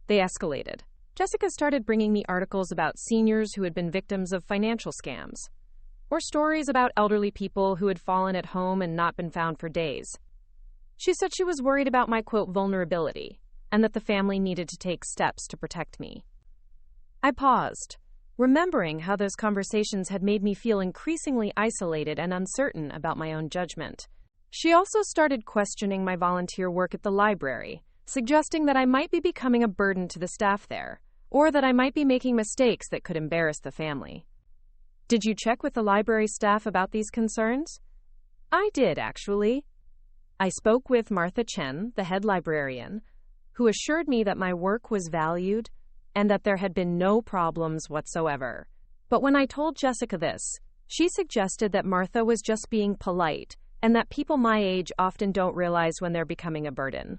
[SPEAKER 1] They escalated. Jessica started bringing me articles about seniors who had been victims of financial scams, or stories about elderly people who had fallen at home and not been found for days. She said she was worried about my, quote, vulnerability, and that the family needed to take steps to protect me. I paused, remembering how those conversations had made me feel increasingly isolated and uncertain about my own judgment. She also started questioning my volunteer work at the library, suggesting that I might be becoming a burden to the staff there, or that I might be making mistakes that could embarrass the family. Did you check with the library staff about these concerns? I did, actually. I spoke with Martha Chen, the head librarian, who assured me that my work was valued and that there had been no problems whatsoever. But when I told Jessica this, she suggested that Martha was just being polite and that people my age often don't realize when they're becoming a burden.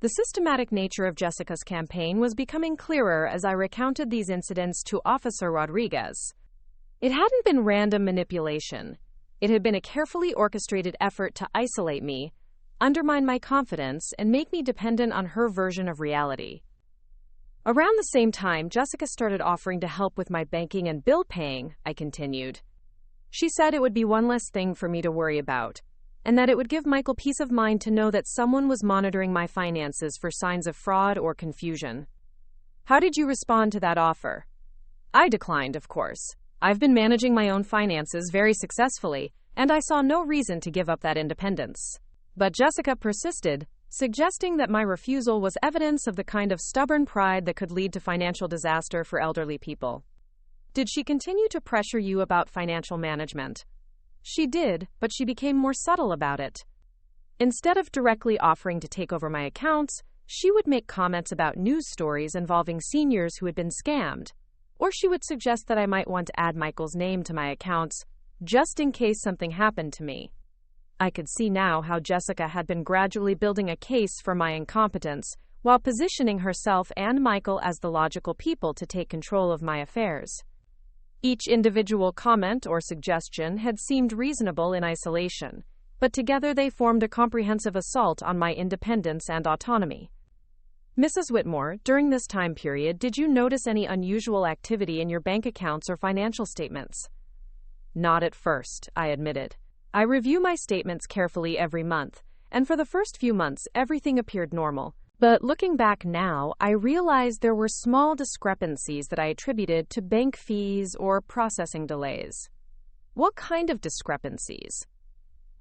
[SPEAKER 1] The systematic nature of Jessica's campaign was becoming clearer as I recounted these incidents to Officer Rodriguez. It hadn't been random manipulation. It had been a carefully orchestrated effort to isolate me, undermine my confidence, and make me dependent on her version of reality. Around the same time, Jessica started offering to help with my banking and bill paying, I continued. She said it would be one less thing for me to worry about, and that it would give Michael peace of mind to know that someone was monitoring my finances for signs of fraud or confusion. How did you respond to that offer? I declined, of course. I've been managing my own finances very successfully, and I saw no reason to give up that independence. But Jessica persisted, suggesting that my refusal was evidence of the kind of stubborn pride that could lead to financial disaster for elderly people. Did she continue to pressure you about financial management? She did, but she became more subtle about it. Instead of directly offering to take over my accounts, she would make comments about news stories involving seniors who had been scammed. Or she would suggest that I might want to add Michael's name to my accounts, just in case something happened to me. I could see now how Jessica had been gradually building a case for my incompetence, while positioning herself and Michael as the logical people to take control of my affairs. Each individual comment or suggestion had seemed reasonable in isolation, but together they formed a comprehensive assault on my independence and autonomy. Mrs. Whitmore, during this time period, did you notice any unusual activity in your bank accounts or financial statements? Not at first, I admitted. I review my statements carefully every month, and for the first few months, everything appeared normal. But looking back now, I realized there were small discrepancies that I attributed to bank fees or processing delays. What kind of discrepancies?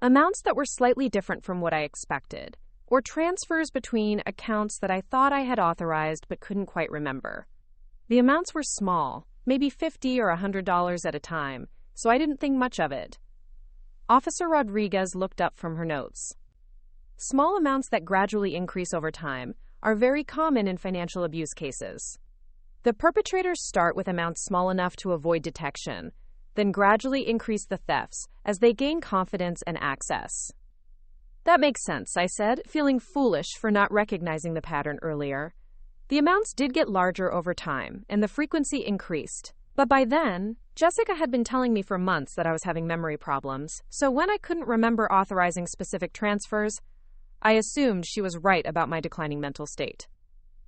[SPEAKER 1] Amounts that were slightly different from what I expected, or transfers between accounts that I thought I had authorized but couldn't quite remember. The amounts were small, maybe $50 or $100 at a time, so I didn't think much of it. Officer Rodriguez looked up from her notes. Small amounts that gradually increase over time are very common in financial abuse cases. The perpetrators start with amounts small enough to avoid detection, then gradually increase the thefts as they gain confidence and access. That makes sense, I said, feeling foolish for not recognizing the pattern earlier. The amounts did get larger over time, and the frequency increased. But by then, Jessica had been telling me for months that I was having memory problems, so when I couldn't remember authorizing specific transfers, I assumed she was right about my declining mental state.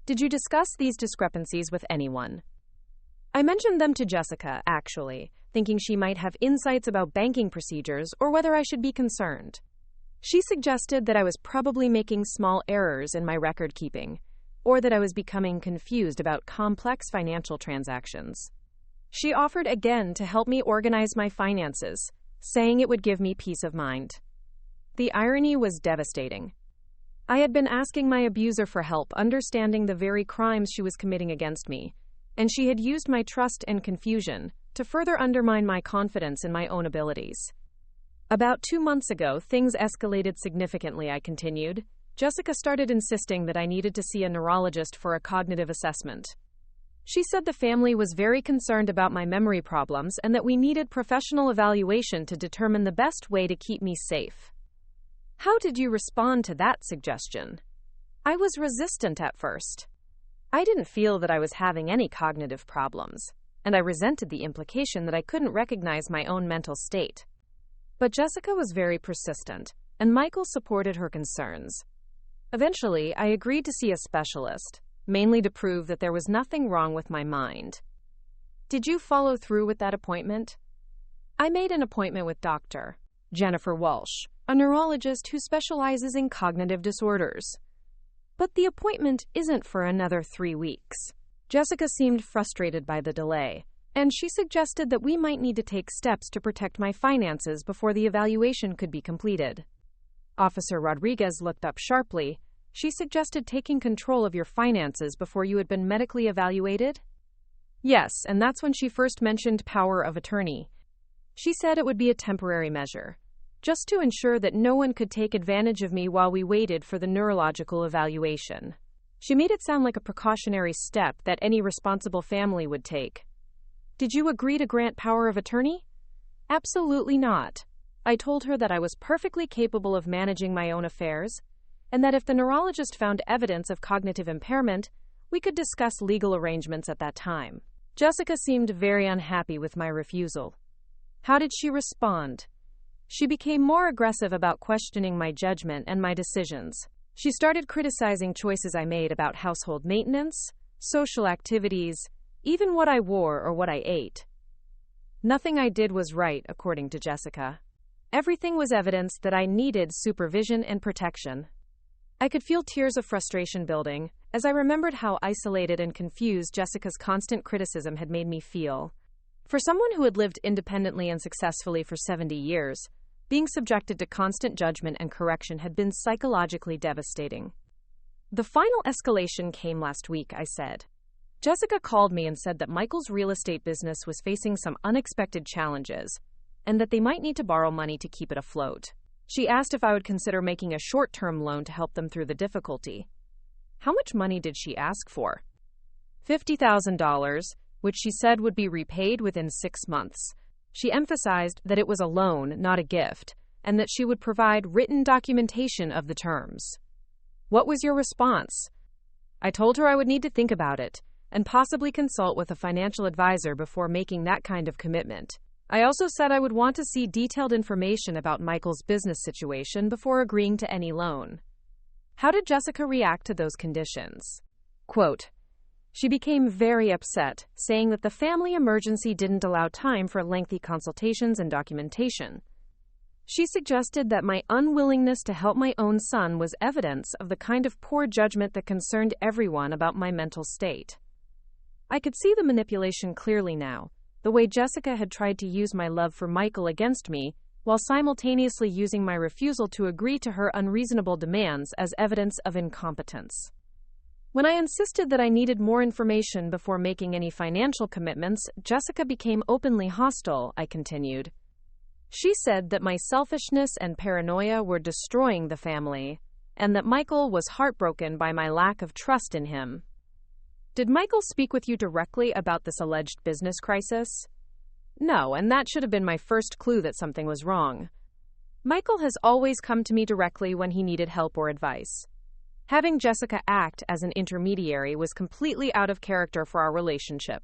[SPEAKER 1] Did you discuss these discrepancies with anyone? I mentioned them to Jessica, actually, thinking she might have insights about banking procedures or whether I should be concerned. She suggested that I was probably making small errors in my record keeping, or that I was becoming confused about complex financial transactions. She offered again to help me organize my finances, saying it would give me peace of mind. The irony was devastating. I had been asking my abuser for help understanding the very crimes she was committing against me, and she had used my trust and confusion to further undermine my confidence in my own abilities. About 2 months ago, things escalated significantly, I continued. Jessica started insisting that I needed to see a neurologist for a cognitive assessment. She said the family was very concerned about my memory problems and that we needed professional evaluation to determine the best way to keep me safe. How did you respond to that suggestion? I was resistant at first. I didn't feel that I was having any cognitive problems, and I resented the implication that I couldn't recognize my own mental state. But Jessica was very persistent, and Michael supported her concerns. Eventually, I agreed to see a specialist, mainly to prove that there was nothing wrong with my mind. Did you follow through with that appointment? I made an appointment with Dr. Jennifer Walsh, a neurologist who specializes in cognitive disorders. But the appointment isn't for another 3 weeks. Jessica seemed frustrated by the delay, and she suggested that we might need to take steps to protect my finances before the evaluation could be completed. Officer Rodriguez looked up sharply, She suggested taking control of your finances before you had been medically evaluated? Yes, and that's when she first mentioned power of attorney. She said it would be a temporary measure, just to ensure that no one could take advantage of me while we waited for the neurological evaluation. She made it sound like a precautionary step that any responsible family would take. Did you agree to grant power of attorney? Absolutely not. I told her that I was perfectly capable of managing my own affairs, and that if the neurologist found evidence of cognitive impairment, we could discuss legal arrangements at that time. Jessica seemed very unhappy with my refusal. How did she respond? She became more aggressive about questioning my judgment and my decisions. She started criticizing choices I made about household maintenance, social activities, even what I wore or what I ate. Nothing I did was right, according to Jessica. Everything was evidence that I needed supervision and protection. I could feel tears of frustration building as I remembered how isolated and confused Jessica's constant criticism had made me feel. For someone who had lived independently and successfully for 70 years, being subjected to constant judgment and correction had been psychologically devastating. The final escalation came last week, I said. Jessica called me and said that Michael's real estate business was facing some unexpected challenges, and that they might need to borrow money to keep it afloat. She asked if I would consider making a short-term loan to help them through the difficulty. How much money did she ask for? $50,000, which she said would be repaid within 6 months. She emphasized that it was a loan, not a gift, and that she would provide written documentation of the terms. What was your response? I told her I would need to think about it, and possibly consult with a financial advisor before making that kind of commitment. I also said I would want to see detailed information about Michael's business situation before agreeing to any loan. How did Jessica react to those conditions? Quote, she became very upset, saying that the family emergency didn't allow time for lengthy consultations and documentation. She suggested that my unwillingness to help my own son was evidence of the kind of poor judgment that concerned everyone about my mental state. I could see the manipulation clearly now, the way Jessica had tried to use my love for Michael against me, while simultaneously using my refusal to agree to her unreasonable demands as evidence of incompetence. When I insisted that I needed more information before making any financial commitments, Jessica became openly hostile, I continued. She said that my selfishness and paranoia were destroying the family, and that Michael was heartbroken by my lack of trust in him. Did Michael speak with you directly about this alleged business crisis? No, and that should have been my first clue that something was wrong. Michael has always come to me directly when he needed help or advice. Having Jessica act as an intermediary was completely out of character for our relationship.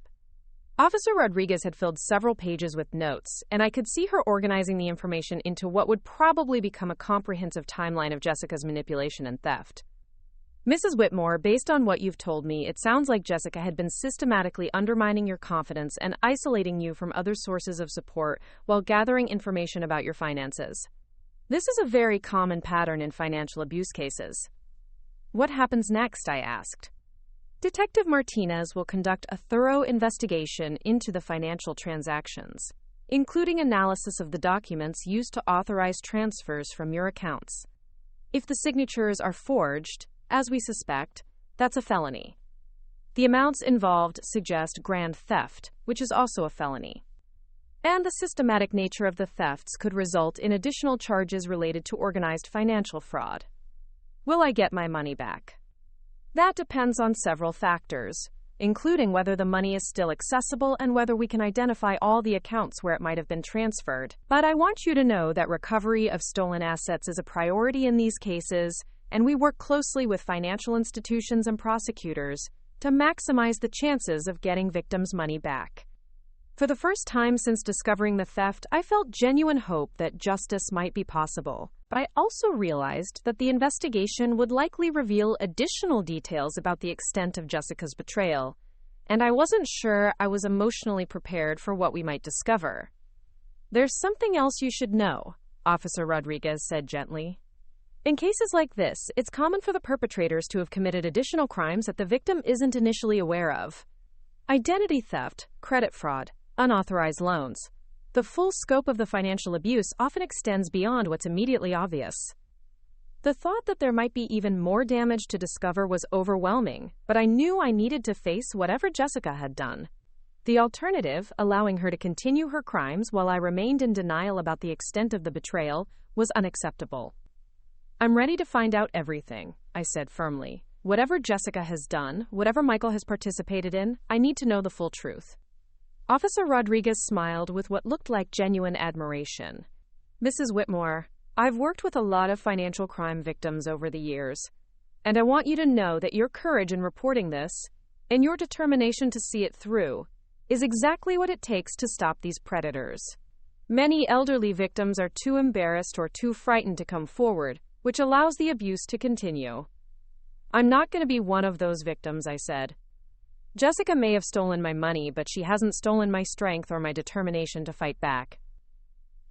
[SPEAKER 1] Officer Rodriguez had filled several pages with notes, and I could see her organizing the information into what would probably become a comprehensive timeline of Jessica's manipulation and theft. Mrs. Whitmore, based on what you've told me, it sounds like Jessica had been systematically undermining your confidence and isolating you from other sources of support while gathering information about your finances. This is a very common pattern in financial abuse cases. What happens next? I asked. Detective Martinez will conduct a thorough investigation into the financial transactions, including analysis of the documents used to authorize transfers from your accounts. If the signatures are forged, as we suspect, that's a felony. The amounts involved suggest grand theft, which is also a felony. And the systematic nature of the thefts could result in additional charges related to organized financial fraud. Will I get my money back? That depends on several factors, including whether the money is still accessible and whether we can identify all the accounts where it might have been transferred. But I want you to know that recovery of stolen assets is a priority in these cases, and we work closely with financial institutions and prosecutors to maximize the chances of getting victims' money back. For the first time since discovering the theft, I felt genuine hope that justice might be possible. But I also realized that the investigation would likely reveal additional details about the extent of Jessica's betrayal, and I wasn't sure I was emotionally prepared for what we might discover. There's something else you should know, Officer Rodriguez said gently. In cases like this, it's common for the perpetrators to have committed additional crimes that the victim isn't initially aware of. Identity theft, credit fraud, unauthorized loans. The full scope of the financial abuse often extends beyond what's immediately obvious. The thought that there might be even more damage to discover was overwhelming, but I knew I needed to face whatever Jessica had done. The alternative, allowing her to continue her crimes while I remained in denial about the extent of the betrayal, was unacceptable. "I'm ready to find out everything," I said firmly. "Whatever Jessica has done, whatever Michael has participated in, I need to know the full truth." Officer Rodriguez smiled with what looked like genuine admiration. "Mrs. Whitmore, I've worked with a lot of financial crime victims over the years, and I want you to know that your courage in reporting this, and your determination to see it through, is exactly what it takes to stop these predators. Many elderly victims are too embarrassed or too frightened to come forward, which allows the abuse to continue. I'm not going to be one of those victims," I said. "Jessica may have stolen my money, but she hasn't stolen my strength or my determination to fight back."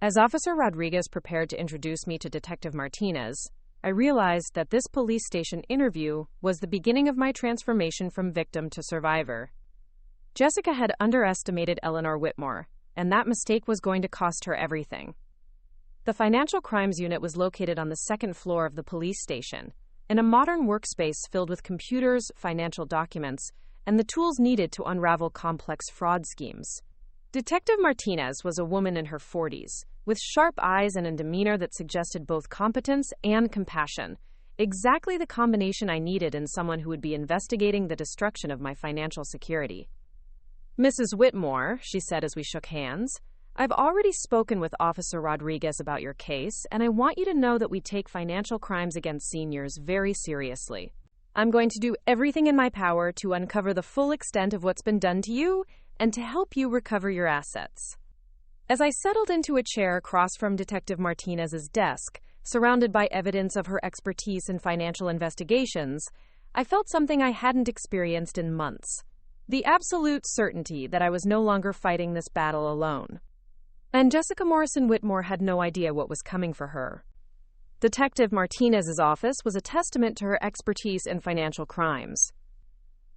[SPEAKER 1] As Officer Rodriguez prepared to introduce me to Detective Martinez, I realized that this police station interview was the beginning of my transformation from victim to survivor. Jessica had underestimated Eleanor Whitmore, and that mistake was going to cost her everything. The Financial Crimes Unit was located on the second floor of the police station, in a modern workspace filled with computers, financial documents, and the tools needed to unravel complex fraud schemes. Detective Martinez was a woman in her 40s, with sharp eyes and a demeanor that suggested both competence and compassion, exactly the combination I needed in someone who would be investigating the destruction of my financial security. "Mrs. Whitmore," she said as we shook hands, "I've already spoken with Officer Rodriguez about your case, and I want you to know that we take financial crimes against seniors very seriously. I'm going to do everything in my power to uncover the full extent of what's been done to you and to help you recover your assets." As I settled into a chair across from Detective Martinez's desk, surrounded by evidence of her expertise in financial investigations, I felt something I hadn't experienced in months: the absolute certainty that I was no longer fighting this battle alone. And Jessica Morrison Whitmore had no idea what was coming for her. Detective Martinez's office was a testament to her expertise in financial crimes.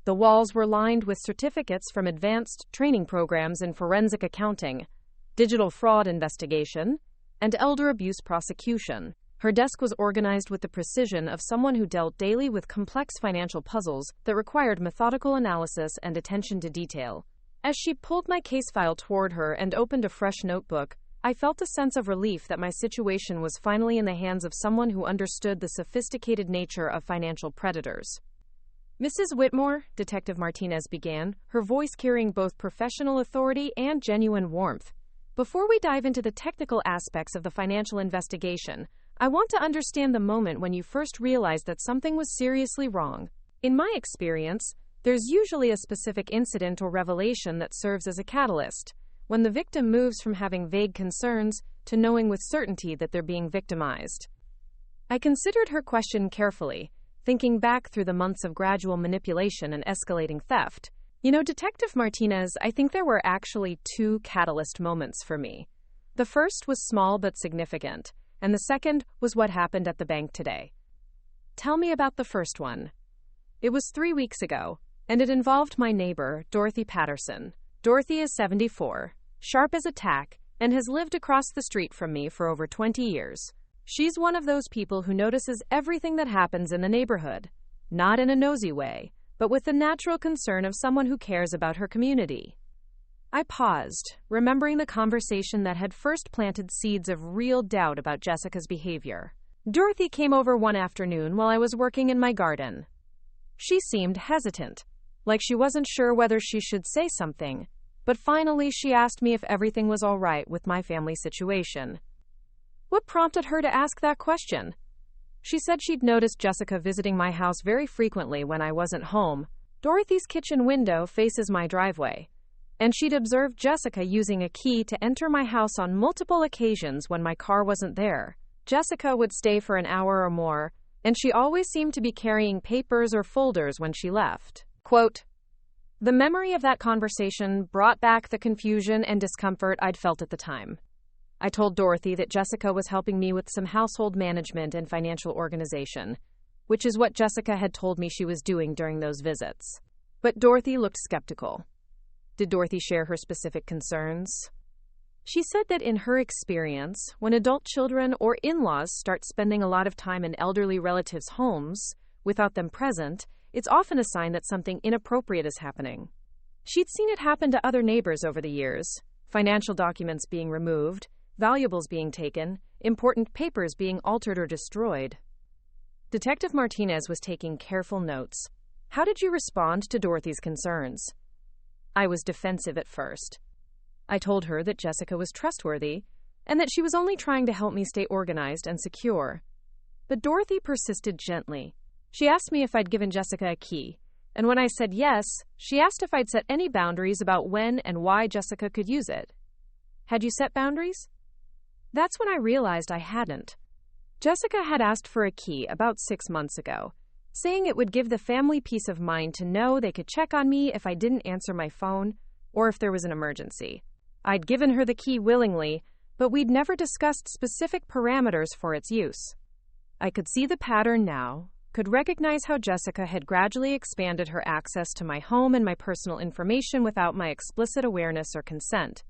[SPEAKER 1] The walls were lined with certificates from advanced training programs in forensic accounting, digital fraud investigation, and elder abuse prosecution. Her desk was organized with the precision of someone who dealt daily with complex financial puzzles that required methodical analysis and attention to detail. As she pulled my case file toward her and opened a fresh notebook, I felt a sense of relief that my situation was finally in the hands of someone who understood the sophisticated nature of financial predators. "Mrs. Whitmore," Detective Martinez began, her voice carrying both professional authority and genuine warmth, "before we dive into the technical aspects of the financial investigation, I want to understand the moment when you first realized that something was seriously wrong. In my experience, there's usually a specific incident or revelation that serves as a catalyst, when the victim moves from having vague concerns to knowing with certainty that they're being victimized." I considered her question carefully, thinking back through the months of gradual manipulation and escalating theft. Detective Martinez, I think there were actually two catalyst moments for me. The first was small but significant, and the second was what happened at the bank today. "Tell me about the first one." "It was 3 weeks ago, and it involved my neighbor, Dorothy Patterson. Dorothy is 74, sharp as a tack, and has lived across the street from me for over 20 years. She's one of those people who notices everything that happens in the neighborhood, not in a nosy way, but with the natural concern of someone who cares about her community." I paused, remembering the conversation that had first planted seeds of real doubt about Jessica's behavior. "Dorothy came over one afternoon while I was working in my garden. She seemed hesitant, like she wasn't sure whether she should say something, but finally she asked me if everything was all right with my family situation." "What prompted her to ask that question?" "She said she'd noticed Jessica visiting my house very frequently when I wasn't home. Dorothy's kitchen window faces my driveway, and she'd observed Jessica using a key to enter my house on multiple occasions when my car wasn't there. Jessica would stay for an hour or more, and she always seemed to be carrying papers or folders when she left." Quote, "The memory of that conversation brought back the confusion and discomfort I'd felt at the time. I told Dorothy that Jessica was helping me with some household management and financial organization, which is what Jessica had told me she was doing during those visits. But Dorothy looked skeptical." "Did Dorothy share her specific concerns?" She said that in her experience, when adult children or in-laws start spending a lot of time in elderly relatives' homes without them present, it's often a sign that something inappropriate is happening. She'd seen it happen to other neighbors over the years, financial documents being removed, valuables being taken, important papers being altered or destroyed. Detective Martinez was taking careful notes. How did you respond to Dorothy's concerns? I was defensive at first. I told her that Jessica was trustworthy and that she was only trying to help me stay organized and secure. But Dorothy persisted gently. She asked me if I'd given Jessica a key, and when I said yes, she asked if I'd set any boundaries about when and why Jessica could use it. Had you set boundaries? That's when I realized I hadn't. Jessica had asked for a key about 6 months ago, saying it would give the family peace of mind to know they could check on me if I didn't answer my phone or if there was an emergency. I'd given her the key willingly, but we'd never discussed specific parameters for its use. I could see the pattern now, could recognize how Jessica had gradually expanded her access to my home and my personal information without my explicit awareness or consent.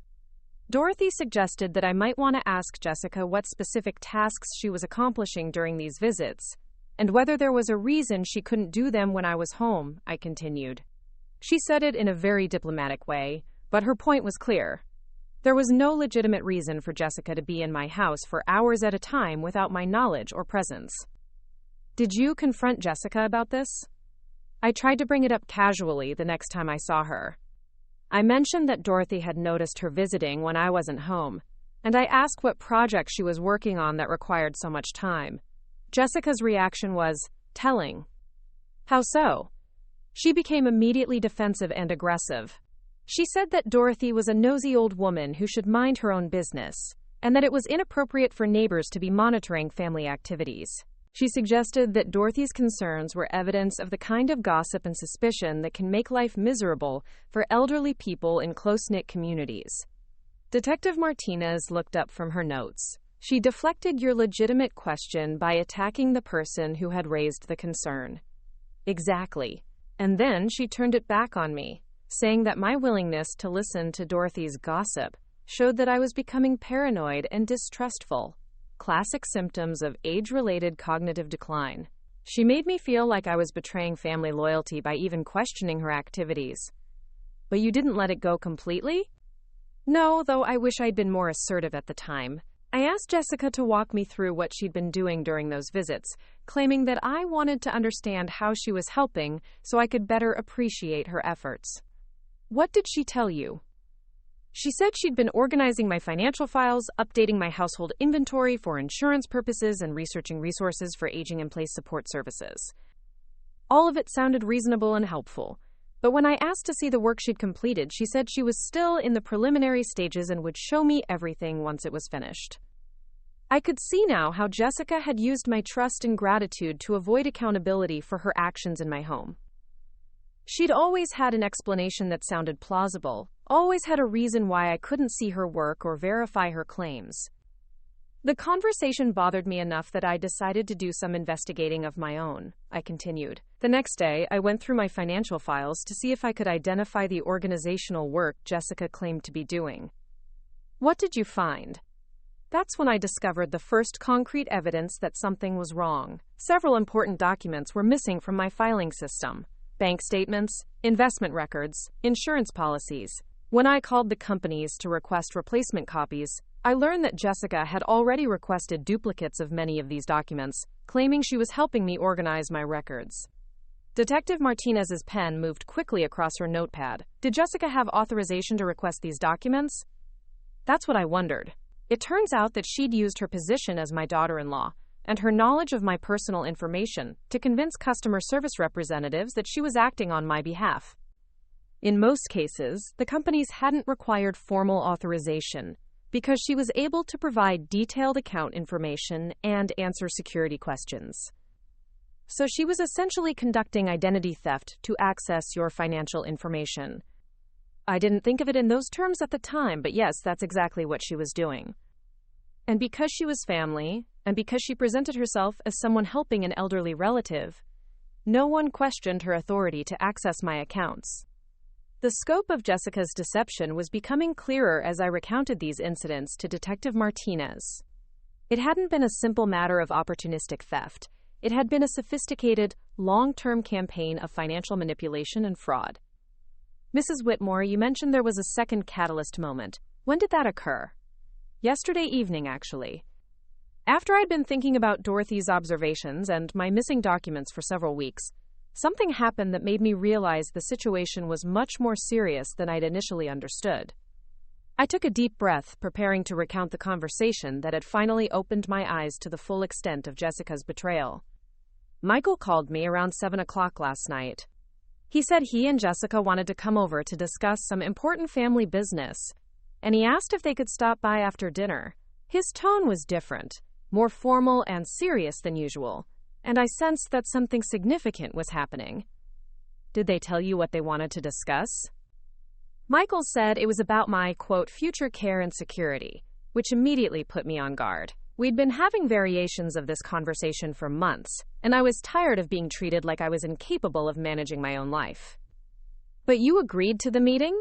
[SPEAKER 1] Dorothy suggested that I might want to ask Jessica what specific tasks she was accomplishing during these visits, and whether there was a reason she couldn't do them when I was home, I continued. She said it in a very diplomatic way, but her point was clear. There was no legitimate reason for Jessica to be in my house for hours at a time without my knowledge or presence. Did you confront Jessica about this? I tried to bring it up casually the next time I saw her. I mentioned that Dorothy had noticed her visiting when I wasn't home, and I asked what project she was working on that required so much time. Jessica's reaction was telling. How so? She became immediately defensive and aggressive. She said that Dorothy was a nosy old woman who should mind her own business, and that it was inappropriate for neighbors to be monitoring family activities. She suggested that Dorothy's concerns were evidence of the kind of gossip and suspicion that can make life miserable for elderly people in close-knit communities. Detective Martinez looked up from her notes. She deflected your legitimate question by attacking the person who had raised the concern. Exactly. And then she turned it back on me, saying that my willingness to listen to Dorothy's gossip showed that I was becoming paranoid and distrustful. Classic symptoms of age-related cognitive decline. She made me feel like I was betraying family loyalty by even questioning her activities. But you didn't let it go completely? No, though I wish I'd been more assertive at the time. I asked Jessica to walk me through what she'd been doing during those visits, claiming that I wanted to understand how she was helping so I could better appreciate her efforts. What did she tell you? She said she'd been organizing my financial files, updating my household inventory for insurance purposes, and researching resources for aging-in-place support services. All of it sounded reasonable and helpful, but when I asked to see the work she'd completed, she said she was still in the preliminary stages and would show me everything once it was finished. I could see now how Jessica had used my trust and gratitude to avoid accountability for her actions in my home. She'd always had an explanation that sounded plausible, always had a reason why I couldn't see her work or verify her claims. The conversation bothered me enough that I decided to do some investigating of my own, I continued. The next day, I went through my financial files to see if I could identify the organizational work Jessica claimed to be doing. What did you find? That's when I discovered the first concrete evidence that something was wrong. Several important documents were missing from my filing system. Bank statements, investment records, insurance policies. When I called the companies to request replacement copies, I learned that Jessica had already requested duplicates of many of these documents, claiming she was helping me organize my records. Detective Martinez's pen moved quickly across her notepad. Did Jessica have authorization to request these documents? That's what I wondered. It turns out that she'd used her position as my daughter-in-law and her knowledge of my personal information to convince customer service representatives that she was acting on my behalf. In most cases, the companies hadn't required formal authorization because she was able to provide detailed account information and answer security questions. So she was essentially conducting identity theft to access your financial information. I didn't think of it in those terms at the time, but yes, that's exactly what she was doing. And because she was family, and because she presented herself as someone helping an elderly relative, no one questioned her authority to access my accounts. The scope of Jessica's deception was becoming clearer as I recounted these incidents to Detective Martinez. It hadn't been a simple matter of opportunistic theft. It had been a sophisticated, long-term campaign of financial manipulation and fraud. Mrs. Whitmore, you mentioned there was a second catalyst moment. When did that occur? Yesterday evening, actually. After I'd been thinking about Dorothy's observations and my missing documents for several weeks, something happened that made me realize the situation was much more serious than I'd initially understood. I took a deep breath, preparing to recount the conversation that had finally opened my eyes to the full extent of Jessica's betrayal. Michael called me around 7 o'clock last night. He said he and Jessica wanted to come over to discuss some important family business, and he asked if they could stop by after dinner. His tone was different, more formal and serious than usual, and I sensed that something significant was happening. Did they tell you what they wanted to discuss? Michael said it was about my, quote, future care and security, which immediately put me on guard. We'd been having variations of this conversation for months, and I was tired of being treated like I was incapable of managing my own life. But you agreed to the meeting?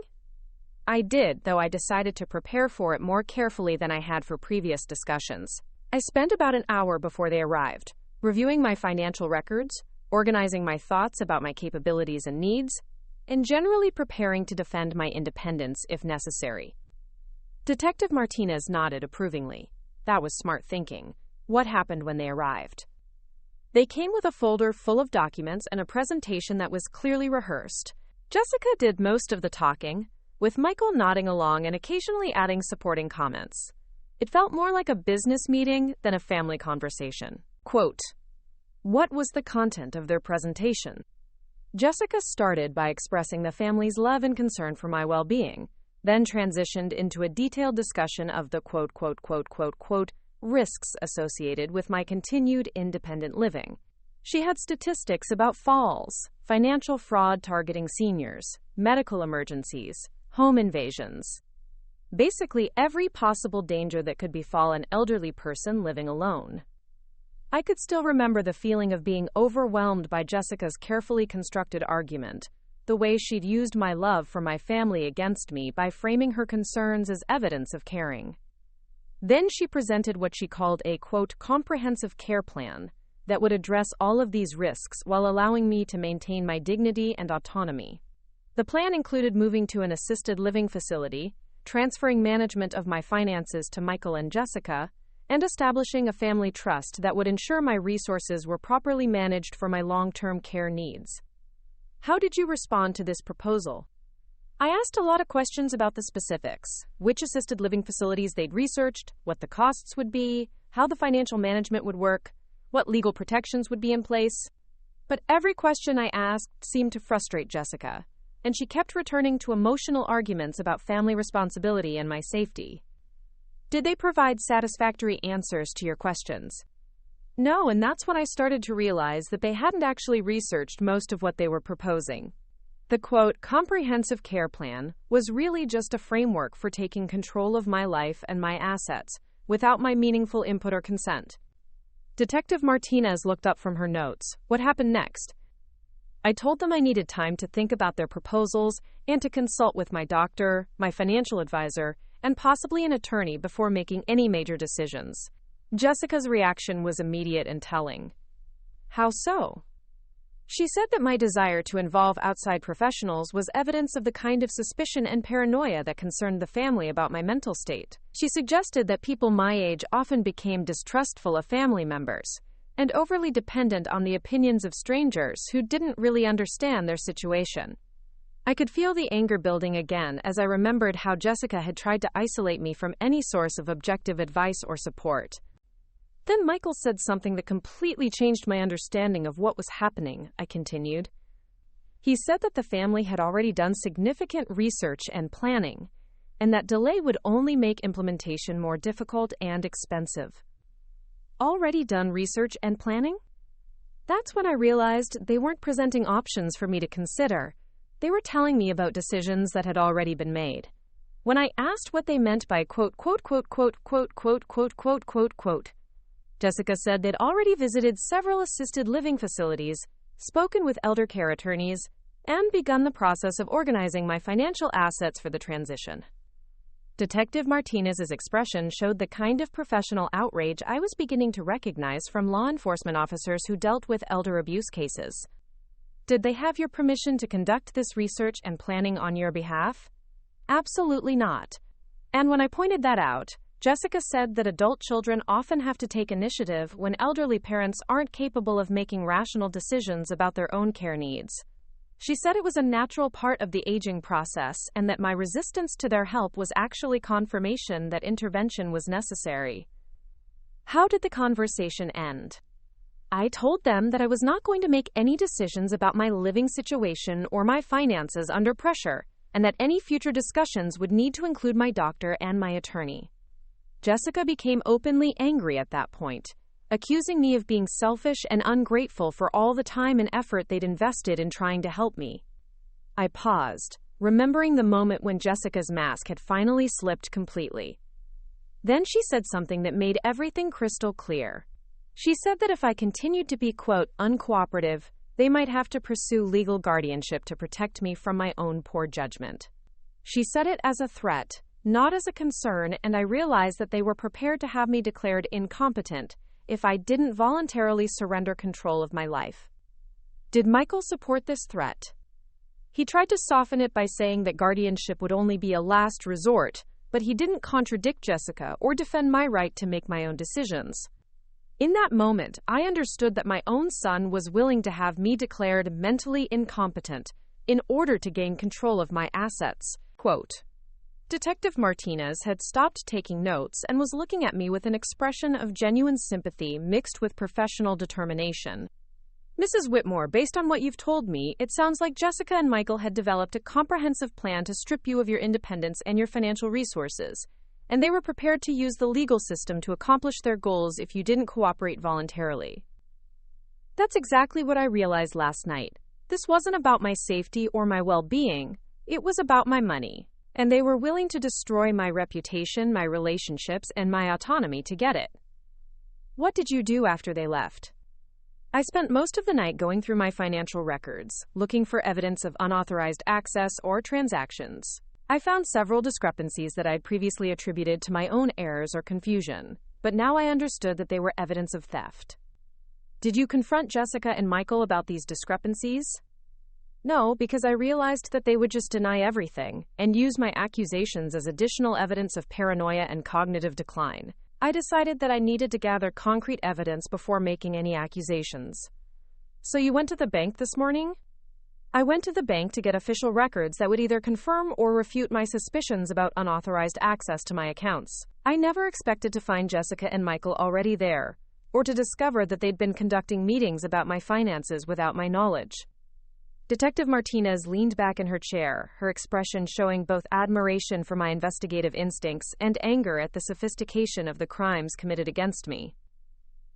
[SPEAKER 1] I did, though I decided to prepare for it more carefully than I had for previous discussions. I spent about an hour before they arrived, reviewing my financial records, organizing my thoughts about my capabilities and needs, and generally preparing to defend my independence if necessary. Detective Martinez nodded approvingly. That was smart thinking. What happened when they arrived? They came with a folder full of documents and a presentation that was clearly rehearsed. Jessica did most of the talking, with Michael nodding along and occasionally adding supporting comments. It felt more like a business meeting than a family conversation. Quote, what was the content of their presentation? Jessica started by expressing the family's love and concern for my well-being, then transitioned into a detailed discussion of the quote, risks associated with my continued independent living. She had statistics about falls, financial fraud targeting seniors, medical emergencies, home invasions. Basically, every possible danger that could befall an elderly person living alone. I could still remember the feeling of being overwhelmed by Jessica's carefully constructed argument, the way she'd used my love for my family against me by framing her concerns as evidence of caring. Then she presented what she called a, quote, comprehensive care plan that would address all of these risks while allowing me to maintain my dignity and autonomy. The plan included moving to an assisted living facility, transferring management of my finances to Michael and Jessica, and establishing a family trust that would ensure my resources were properly managed for my long-term care needs. How did you respond to this proposal? I asked a lot of questions about the specifics, which assisted living facilities they'd researched, what the costs would be, how the financial management would work, what legal protections would be in place. But every question I asked seemed to frustrate Jessica, and she kept returning to emotional arguments about family responsibility and my safety. Did they provide satisfactory answers to your questions? No, and that's when I started to realize that they hadn't actually researched most of what they were proposing. The, quote, comprehensive care plan was really just a framework for taking control of my life and my assets, without my meaningful input or consent. Detective Martinez looked up from her notes. What happened next? I told them I needed time to think about their proposals and to consult with my doctor, my financial advisor, and possibly an attorney before making any major decisions. Jessica's reaction was immediate and telling. How so? She said that my desire to involve outside professionals was evidence of the kind of suspicion and paranoia that concerned the family about my mental state. She suggested that people my age often became distrustful of family members and overly dependent on the opinions of strangers who didn't really understand their situation. I could feel the anger building again as I remembered how Jessica had tried to isolate me from any source of objective advice or support. Then Michael said something that completely changed my understanding of what was happening, I continued. He said that the family had already done significant research and planning, and that delay would only make implementation more difficult and expensive. Already done research and planning? That's when I realized they weren't presenting options for me to consider. They were telling me about decisions that had already been made. When I asked what they meant by Jessica said they'd already visited several assisted living facilities, spoken with elder care attorneys, and begun the process of organizing my financial assets for the transition. Detective Martinez's expression showed the kind of professional outrage I was beginning to recognize from law enforcement officers who dealt with elder abuse cases. Did they have your permission to conduct this research and planning on your behalf? Absolutely not. And when I pointed that out, Jessica said that adult children often have to take initiative when elderly parents aren't capable of making rational decisions about their own care needs. She said it was a natural part of the aging process and that my resistance to their help was actually confirmation that intervention was necessary. How did the conversation end? I told them that I was not going to make any decisions about my living situation or my finances under pressure, and that any future discussions would need to include my doctor and my attorney. Jessica became openly angry at that point, accusing me of being selfish and ungrateful for all the time and effort they'd invested in trying to help me. I paused, remembering the moment when Jessica's mask had finally slipped completely. Then she said something that made everything crystal clear. She said that if I continued to be, quote, uncooperative, they might have to pursue legal guardianship to protect me from my own poor judgment. She said it as a threat, not as a concern, and I realized that they were prepared to have me declared incompetent if I didn't voluntarily surrender control of my life. Did Michael support this threat? He tried to soften it by saying that guardianship would only be a last resort, but he didn't contradict Jessica or defend my right to make my own decisions. In that moment, I understood that my own son was willing to have me declared mentally incompetent in order to gain control of my assets. Quote, Detective Martinez had stopped taking notes and was looking at me with an expression of genuine sympathy mixed with professional determination. Mrs. Whitmore, based on what you've told me, it sounds like Jessica and Michael had developed a comprehensive plan to strip you of your independence and your financial resources, and they were prepared to use the legal system to accomplish their goals if you didn't cooperate voluntarily. That's exactly what I realized last night. This wasn't about my safety or my well-being. It was about my money, and they were willing to destroy my reputation, my relationships, and my autonomy to get it. What did you do after they left? I spent most of the night going through my financial records, looking for evidence of unauthorized access or transactions. I found several discrepancies that I'd previously attributed to my own errors or confusion, but now I understood that they were evidence of theft. Did you confront Jessica and Michael about these discrepancies? No, because I realized that they would just deny everything and use my accusations as additional evidence of paranoia and cognitive decline. I decided that I needed to gather concrete evidence before making any accusations. So you went to the bank this morning? I went to the bank to get official records that would either confirm or refute my suspicions about unauthorized access to my accounts. I never expected to find Jessica and Michael already there, or to discover that they'd been conducting meetings about my finances without my knowledge. Detective Martinez leaned back in her chair, her expression showing both admiration for my investigative instincts and anger at the sophistication of the crimes committed against me.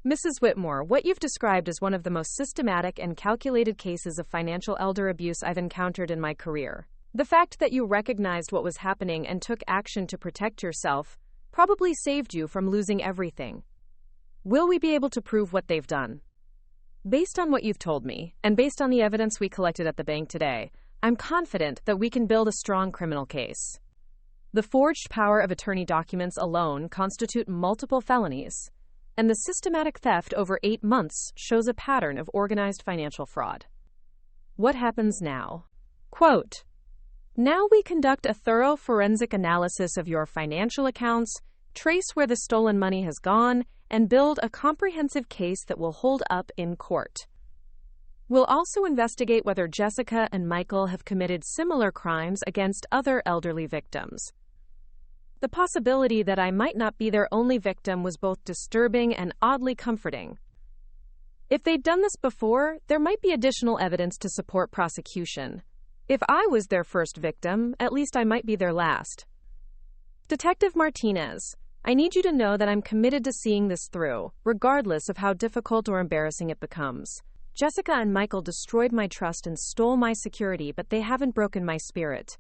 [SPEAKER 1] Mrs. Whitmore, what you've described is one of the most systematic and calculated cases of financial elder abuse I've encountered in my career. The fact that you recognized what was happening and took action to protect yourself probably saved you from losing everything. Will we be able to prove what they've done? Based on what you've told me, and based on the evidence we collected at the bank today, I'm confident that we can build a strong criminal case. The forged power of attorney documents alone constitute multiple felonies, and the systematic theft over 8 months shows a pattern of organized financial fraud. What happens now? Quote, Now we conduct a thorough forensic analysis of your financial accounts, trace where the stolen money has gone, and build a comprehensive case that will hold up in court. We'll also investigate whether Jessica and Michael have committed similar crimes against other elderly victims. The possibility that I might not be their only victim was both disturbing and oddly comforting. If they'd done this before, there might be additional evidence to support prosecution. If I was their first victim, at least I might be their last. Detective Martinez, I need you to know that I'm committed to seeing this through, regardless of how difficult or embarrassing it becomes. Jessica and Michael destroyed my trust and stole my security, but they haven't broken my spirit.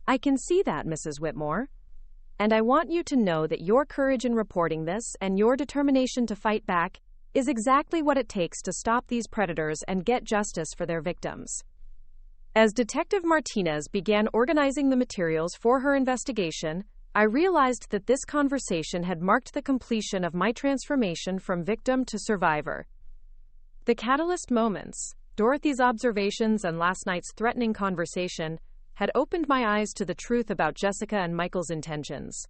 [SPEAKER 1] I can see that, Mrs. Whitmore. And I want you to know that your courage in reporting this and your determination to fight back is exactly what it takes to stop these predators and get justice for their victims. As Detective Martinez began organizing the materials for her investigation, I realized that this conversation had marked the completion of my transformation from victim to survivor. The catalyst moments, Dorothy's observations and last night's threatening conversation, had opened my eyes to the truth about Jessica and Michael's intentions.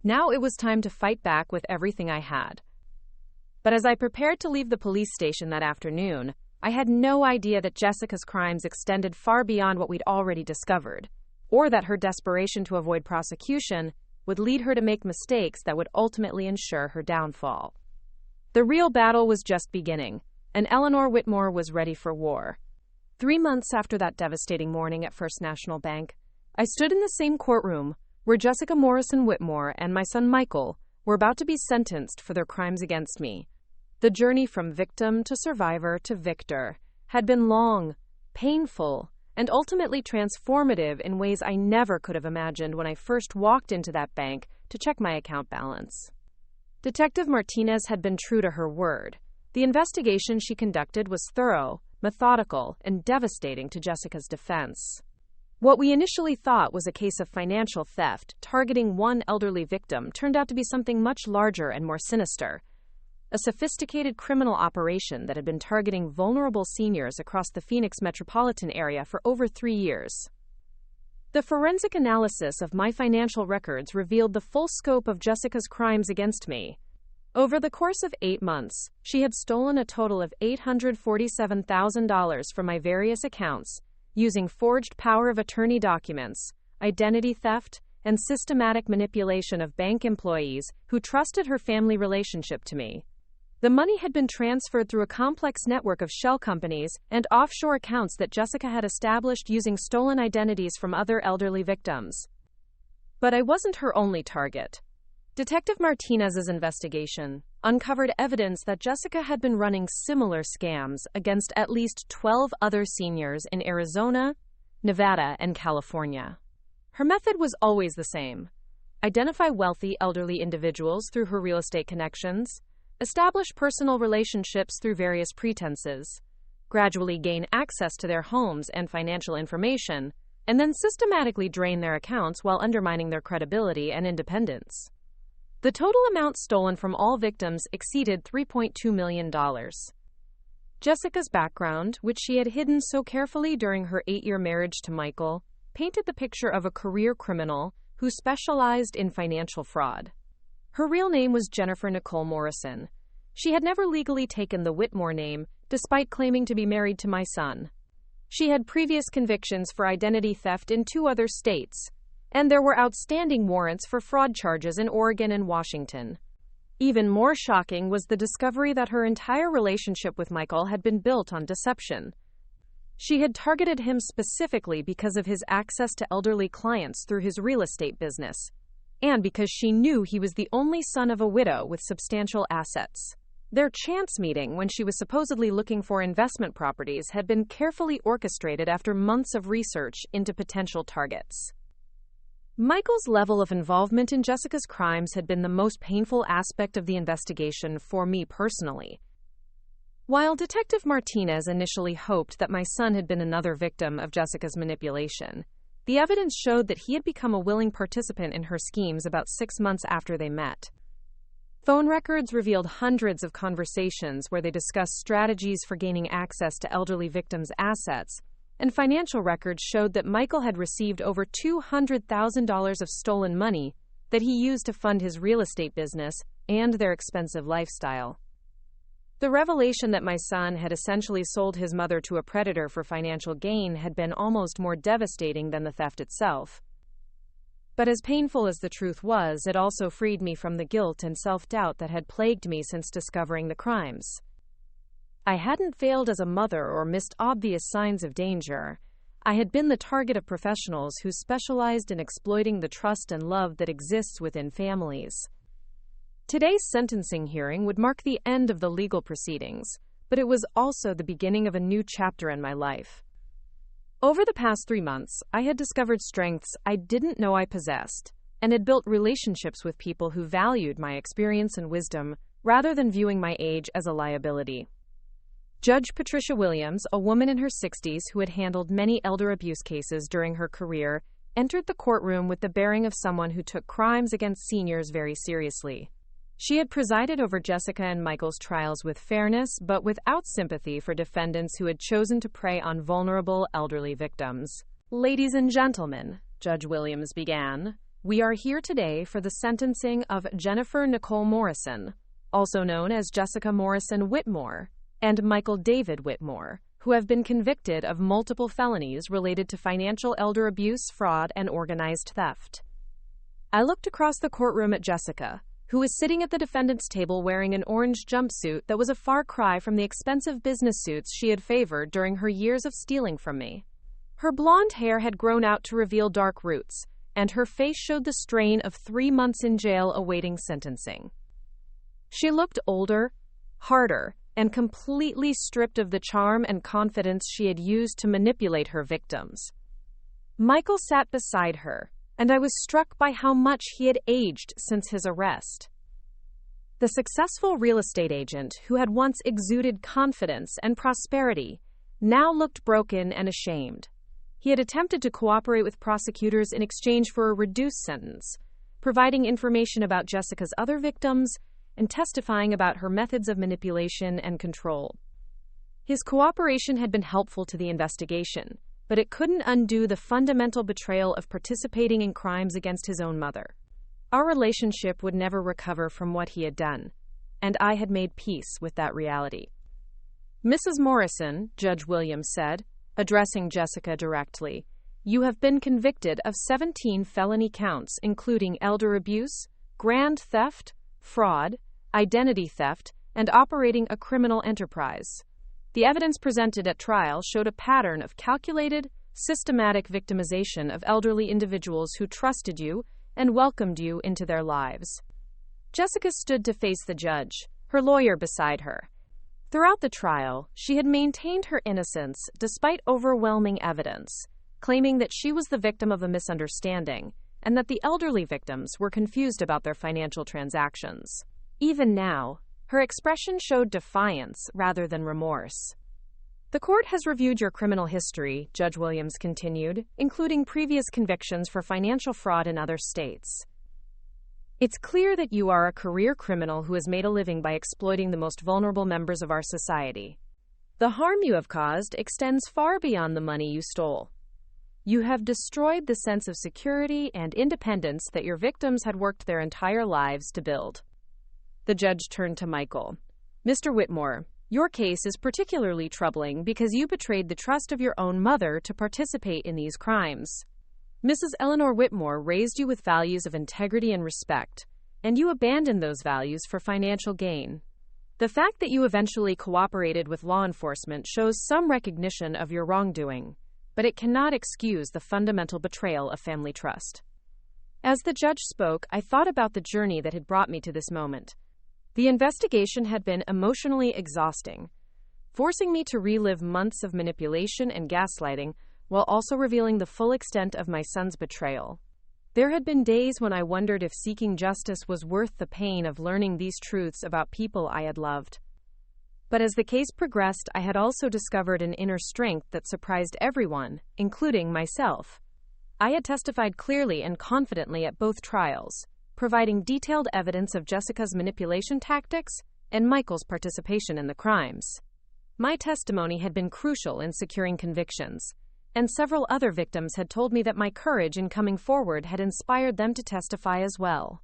[SPEAKER 1] Now it was time to fight back with everything I had. But as I prepared to leave the police station that afternoon, I had no idea that Jessica's crimes extended far beyond what we'd already discovered, or that her desperation to avoid prosecution would lead her to make mistakes that would ultimately ensure her downfall. The real battle was just beginning, and Eleanor Whitmore was ready for war. 3 months after that devastating morning at First National Bank, I stood in the same courtroom where Jessica Morrison Whitmore and my son Michael were about to be sentenced for their crimes against me. The journey from victim to survivor to victor had been long, painful, and ultimately transformative in ways I never could have imagined when I first walked into that bank to check my account balance. Detective Martinez had been true to her word. The investigation she conducted was thorough, methodical, and devastating to Jessica's defense. What we initially thought was a case of financial theft targeting one elderly victim turned out to be something much larger and more sinister. A sophisticated criminal operation that had been targeting vulnerable seniors across the Phoenix metropolitan area for over 3 years. The forensic analysis of my financial records revealed the full scope of Jessica's crimes against me. Over the course of 8 months, she had stolen a total of $847,000 from my various accounts, using forged power of attorney documents, identity theft, and systematic manipulation of bank employees who trusted her family relationship to me. The money had been transferred through a complex network of shell companies and offshore accounts that Jessica had established using stolen identities from other elderly victims. But I wasn't her only target. Detective Martinez's investigation uncovered evidence that Jessica had been running similar scams against at least 12 other seniors in Arizona, Nevada, and California. Her method was always the same: identify wealthy elderly individuals through her real estate connections, establish personal relationships through various pretenses, gradually gain access to their homes and financial information, and then systematically drain their accounts while undermining their credibility and independence. The total amount stolen from all victims exceeded $3.2 million. Jessica's background, which she had hidden so carefully during her 8-year marriage to Michael, painted the picture of a career criminal who specialized in financial fraud. Her real name was Jennifer Nicole Morrison. She had never legally taken the Whitmore name, despite claiming to be married to my son. She had previous convictions for identity theft in 2 other states, and there were outstanding warrants for fraud charges in Oregon and Washington. Even more shocking was the discovery that her entire relationship with Michael had been built on deception. She had targeted him specifically because of his access to elderly clients through his real estate business, and because she knew he was the only son of a widow with substantial assets. Their chance meeting, when she was supposedly looking for investment properties, had been carefully orchestrated after months of research into potential targets. Michael's level of involvement in Jessica's crimes had been the most painful aspect of the investigation for me personally. While Detective Martinez initially hoped that my son had been another victim of Jessica's manipulation, the evidence showed that he had become a willing participant in her schemes about 6 months after they met. Phone records revealed hundreds of conversations where they discussed strategies for gaining access to elderly victims' assets, and financial records showed that Michael had received over $200,000 of stolen money that he used to fund his real estate business and their expensive lifestyle. The revelation that my son had essentially sold his mother to a predator for financial gain had been almost more devastating than the theft itself. But as painful as the truth was, it also freed me from the guilt and self-doubt that had plagued me since discovering the crimes. I hadn't failed as a mother or missed obvious signs of danger. I had been the target of professionals who specialized in exploiting the trust and love that exists within families. Today's sentencing hearing would mark the end of the legal proceedings, but it was also the beginning of a new chapter in my life. Over the past 3 months, I had discovered strengths I didn't know I possessed, and had built relationships with people who valued my experience and wisdom rather than viewing my age as a liability. Judge Patricia Williams, a woman in her 60s who had handled many elder abuse cases during her career, entered the courtroom with the bearing of someone who took crimes against seniors very seriously. She had presided over Jessica and Michael's trials with fairness, but without sympathy for defendants who had chosen to prey on vulnerable elderly victims. "Ladies and gentlemen," Judge Williams began, "we are here today for the sentencing of Jennifer Nicole Morrison, also known as Jessica Morrison Whitmore, and Michael David Whitmore, who have been convicted of multiple felonies related to financial elder abuse, fraud, and organized theft." I looked across the courtroom at Jessica, who was sitting at the defendant's table wearing an orange jumpsuit that was a far cry from the expensive business suits she had favored during her years of stealing from me. Her blonde hair had grown out to reveal dark roots, and her face showed the strain of 3 months in jail awaiting sentencing. She looked older, harder, and completely stripped of the charm and confidence she had used to manipulate her victims. Michael sat beside her, and I was struck by how much he had aged since his arrest. The successful real estate agent who had once exuded confidence and prosperity now looked broken and ashamed. He had attempted to cooperate with prosecutors in exchange for a reduced sentence, providing information about Jessica's other victims and testifying about her methods of manipulation and control. His cooperation had been helpful to the investigation, but it couldn't undo the fundamental betrayal of participating in crimes against his own mother. Our relationship would never recover from what he had done, and I had made peace with that reality. "Mrs. Morrison," Judge Williams said, addressing Jessica directly, "you have been convicted of 17 felony counts, including elder abuse, grand theft, fraud, identity theft, and operating a criminal enterprise. The evidence presented at trial showed a pattern of calculated, systematic victimization of elderly individuals who trusted you and welcomed you into their lives." Jessica stood to face the judge, her lawyer beside her. Throughout the trial, she had maintained her innocence despite overwhelming evidence, claiming that she was the victim of a misunderstanding and that the elderly victims were confused about their financial transactions. Even now, her expression showed defiance rather than remorse. "The court has reviewed your criminal history," Judge Williams continued, "including previous convictions for financial fraud in other states. It's clear that you are a career criminal who has made a living by exploiting the most vulnerable members of our society. The harm you have caused extends far beyond the money you stole. You have destroyed the sense of security and independence that your victims had worked their entire lives to build." The judge turned to Michael. "Mr. Whitmore, your case is particularly troubling because you betrayed the trust of your own mother to participate in these crimes. Mrs. Eleanor Whitmore raised you with values of integrity and respect, and you abandoned those values for financial gain. The fact that you eventually cooperated with law enforcement shows some recognition of your wrongdoing, but it cannot excuse the fundamental betrayal of family trust." As the judge spoke, I thought about the journey that had brought me to this moment. The investigation had been emotionally exhausting, forcing me to relive months of manipulation and gaslighting while also revealing the full extent of my son's betrayal. There had been days when I wondered if seeking justice was worth the pain of learning these truths about people I had loved. But as the case progressed, I had also discovered an inner strength that surprised everyone, including myself. I had testified clearly and confidently at both trials, providing detailed evidence of Jessica's manipulation tactics and Michael's participation in the crimes. My testimony had been crucial in securing convictions, and several other victims had told me that my courage in coming forward had inspired them to testify as well.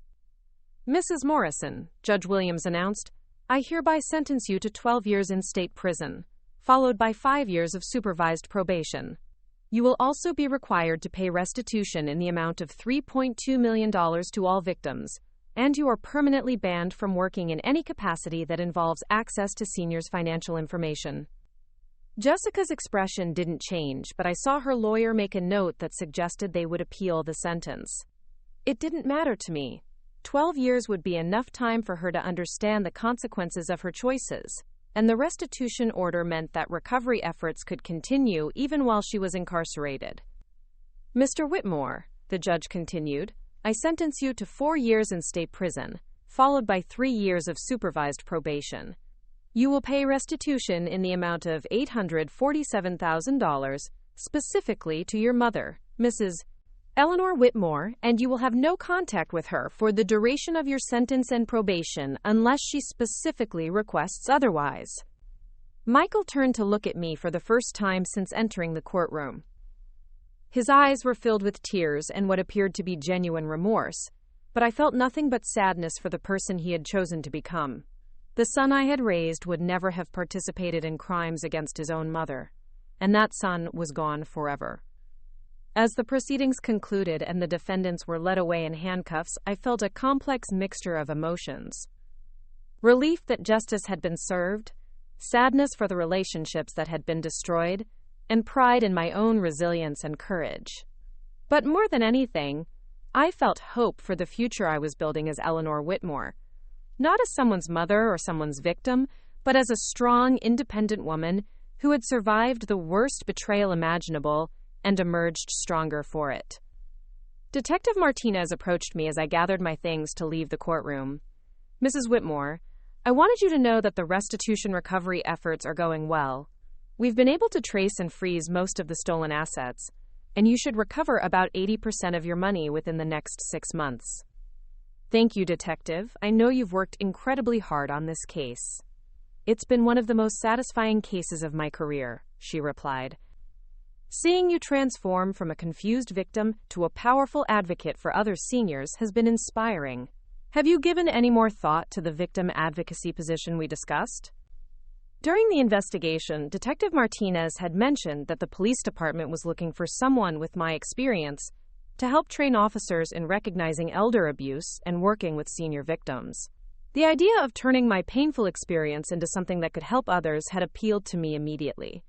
[SPEAKER 1] "Mrs. Morrison," Judge Williams announced, "I hereby sentence you to 12 years in state prison, followed by 5 years of supervised probation. You will also be required to pay restitution in the amount of $3.2 million to all victims, and you are permanently banned from working in any capacity that involves access to seniors' financial information." Jessica's expression didn't change, but I saw her lawyer make a note that suggested they would appeal the sentence. It didn't matter to me. 12 years would be enough time for her to understand the consequences of her choices, and the restitution order meant that recovery efforts could continue even while she was incarcerated. "Mr. Whitmore," the judge continued, "I sentence you to 4 years in state prison, followed by 3 years of supervised probation. You will pay restitution in the amount of $847,000, specifically to your mother, Mrs. Eleanor Whitmore, and you will have no contact with her for the duration of your sentence and probation unless she specifically requests otherwise. Michael turned to look at me for the first time since entering the courtroom. His eyes were filled with tears and what appeared to be genuine remorse, but I felt nothing but sadness for the person he had chosen to become. The son I had raised would never have participated in crimes against his own mother, and that son was gone forever. As the proceedings concluded and the defendants were led away in handcuffs, I felt a complex mixture of emotions. Relief that justice had been served, sadness for the relationships that had been destroyed, and pride in my own resilience and courage. But more than anything, I felt hope for the future I was building as Eleanor Whitmore, not as someone's mother or someone's victim, but as a strong, independent woman who had survived the worst betrayal imaginable and emerged stronger for it. Detective Martinez approached me as I gathered my things to leave the courtroom. Mrs. Whitmore, I wanted you to know that the restitution recovery efforts are going well. We've been able to trace and freeze most of the stolen assets, and you should recover about 80% of your money within the next 6 months. Thank you, Detective. I know you've worked incredibly hard on this case. It's been one of the most satisfying cases of my career, she replied. Seeing you transform from a confused victim to a powerful advocate for other seniors has been inspiring. Have you given any more thought to the victim advocacy position we discussed? During the investigation, Detective Martinez had mentioned that the police department was looking for someone with my experience to help train officers in recognizing elder abuse and working with senior victims. The idea of turning my painful experience into something that could help others had appealed to me immediately.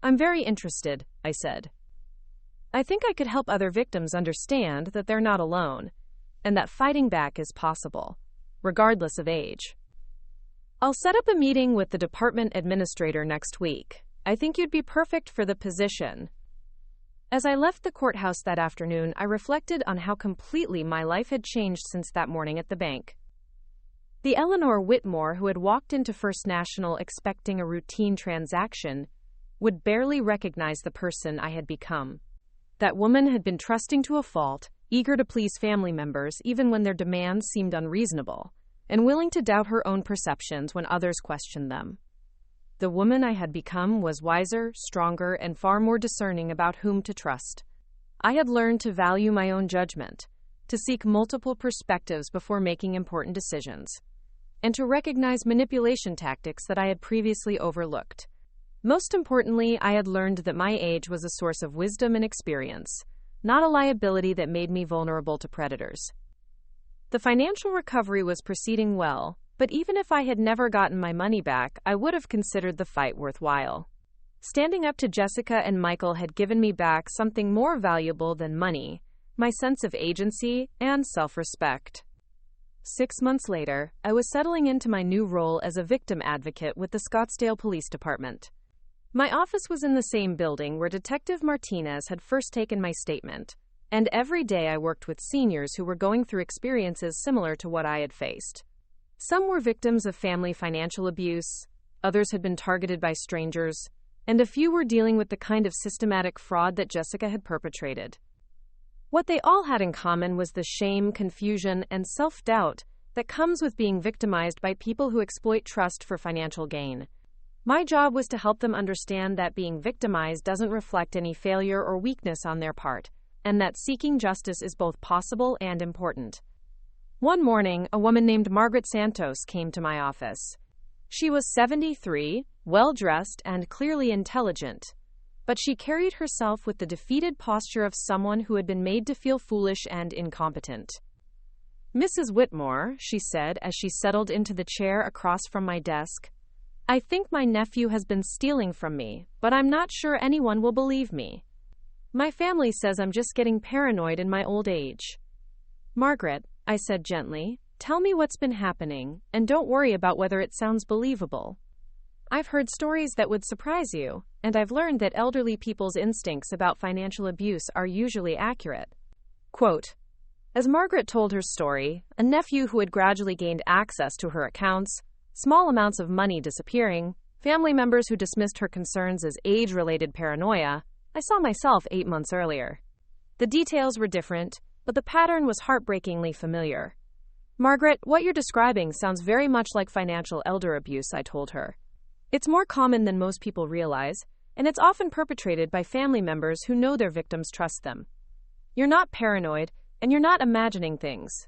[SPEAKER 1] I'm very interested, I said. I think I could help other victims understand that they're not alone, and that fighting back is possible, regardless of age. I'll set up a meeting with the department administrator next week. I think you'd be perfect for the position. As I left the courthouse that afternoon, I reflected on how completely my life had changed since that morning at the bank. The Eleanor Whitmore who had walked into First National expecting a routine transaction would barely recognize the person I had become. That woman had been trusting to a fault, eager to please family members even when their demands seemed unreasonable, and willing to doubt her own perceptions when others questioned them. The woman I had become was wiser, stronger, and far more discerning about whom to trust. I had learned to value my own judgment, to seek multiple perspectives before making important decisions, and to recognize manipulation tactics that I had previously overlooked. Most importantly, I had learned that my age was a source of wisdom and experience, not a liability that made me vulnerable to predators. The financial recovery was proceeding well, but even if I had never gotten my money back, I would have considered the fight worthwhile. Standing up to Jessica and Michael had given me back something more valuable than money, my sense of agency and self-respect. 6 months later, I was settling into my new role as a victim advocate with the Scottsdale Police Department. My office was in the same building where Detective Martinez had first taken my statement, and every day I worked with seniors who were going through experiences similar to what I had faced. Some were victims of family financial abuse, others had been targeted by strangers, and a few were dealing with the kind of systematic fraud that Jessica had perpetrated. What they all had in common was the shame, confusion, and self-doubt that comes with being victimized by people who exploit trust for financial gain. My job was to help them understand that being victimized doesn't reflect any failure or weakness on their part, and that seeking justice is both possible and important. One morning, a woman named Margaret Santos came to my office. She was 73, well-dressed, and clearly intelligent, but she carried herself with the defeated posture of someone who had been made to feel foolish and incompetent. Mrs. Whitmore, she said as she settled into the chair across from my desk, I think my nephew has been stealing from me, but I'm not sure anyone will believe me. My family says I'm just getting paranoid in my old age. Margaret, I said gently, tell me what's been happening, and don't worry about whether it sounds believable. I've heard stories that would surprise you, and I've learned that elderly people's instincts about financial abuse are usually accurate. Quote, as Margaret told her story, a nephew who had gradually gained access to her accounts, Small amounts of money disappearing, family members who dismissed her concerns as age-related paranoia. I saw myself 8 months earlier. The details were different, but the pattern was heartbreakingly familiar. Margaret, what you're describing sounds very much like financial elder abuse, I told her. It's more common than most people realize, and it's often perpetrated by family members who know their victims trust them. You're not paranoid, and you're not imagining things.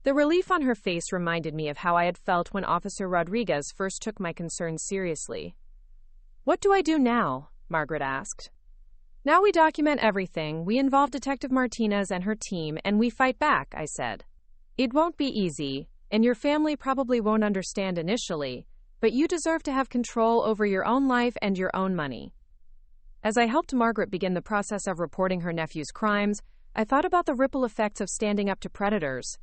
[SPEAKER 1] The relief on her face reminded me of how I had felt when Officer Rodriguez first took my concerns seriously. What do I do now? Margaret asked. Now we document everything. We involve Detective Martinez and her team, and we fight back, I said. It won't be easy, and your family probably won't understand initially, but you deserve to have control over your own life and your own money. As I helped Margaret begin the process of reporting her nephew's crimes, I thought about the ripple effects of standing up to predators.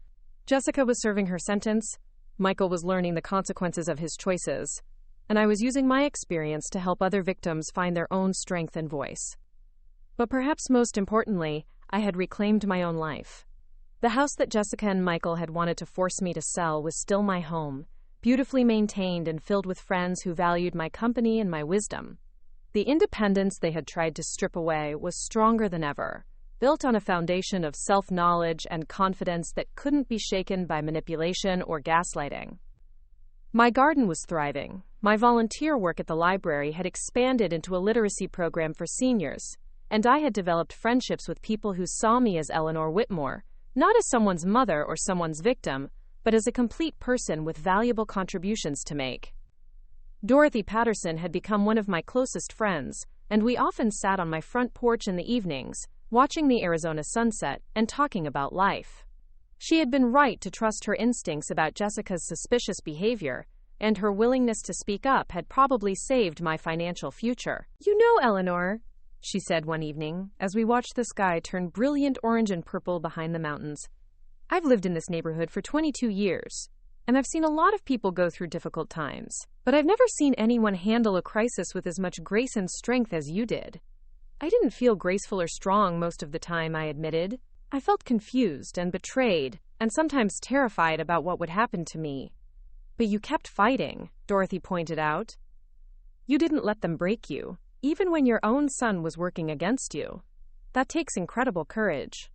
[SPEAKER 1] Jessica was serving her sentence, Michael was learning the consequences of his choices, and I was using my experience to help other victims find their own strength and voice. But perhaps most importantly, I had reclaimed my own life. The house that Jessica and Michael had wanted to force me to sell was still my home, beautifully maintained and filled with friends who valued my company and my wisdom. The independence they had tried to strip away was stronger than ever, built on a foundation of self-knowledge and confidence that couldn't be shaken by manipulation or gaslighting. My garden was thriving. My volunteer work at the library had expanded into a literacy program for seniors, and I had developed friendships with people who saw me as Eleanor Whitmore, not as someone's mother or someone's victim, but as a complete person with valuable contributions to make. Dorothy Patterson had become one of my closest friends, and we often sat on my front porch in the evenings, watching the Arizona sunset and talking about life. She had been right to trust her instincts about Jessica's suspicious behavior, and her willingness to speak up had probably saved my financial future. You know, Eleanor, she said one evening, as we watched the sky turn brilliant orange and purple behind the mountains. I've lived in this neighborhood for 22 years, and I've seen a lot of people go through difficult times, but I've never seen anyone handle a crisis with as much grace and strength as you did. I didn't feel graceful or strong most of the time, I admitted. I felt confused and betrayed, and sometimes terrified about what would happen to me. But you kept fighting, Dorothy pointed out. You didn't let them break you, even when your own son was working against you. That takes incredible courage.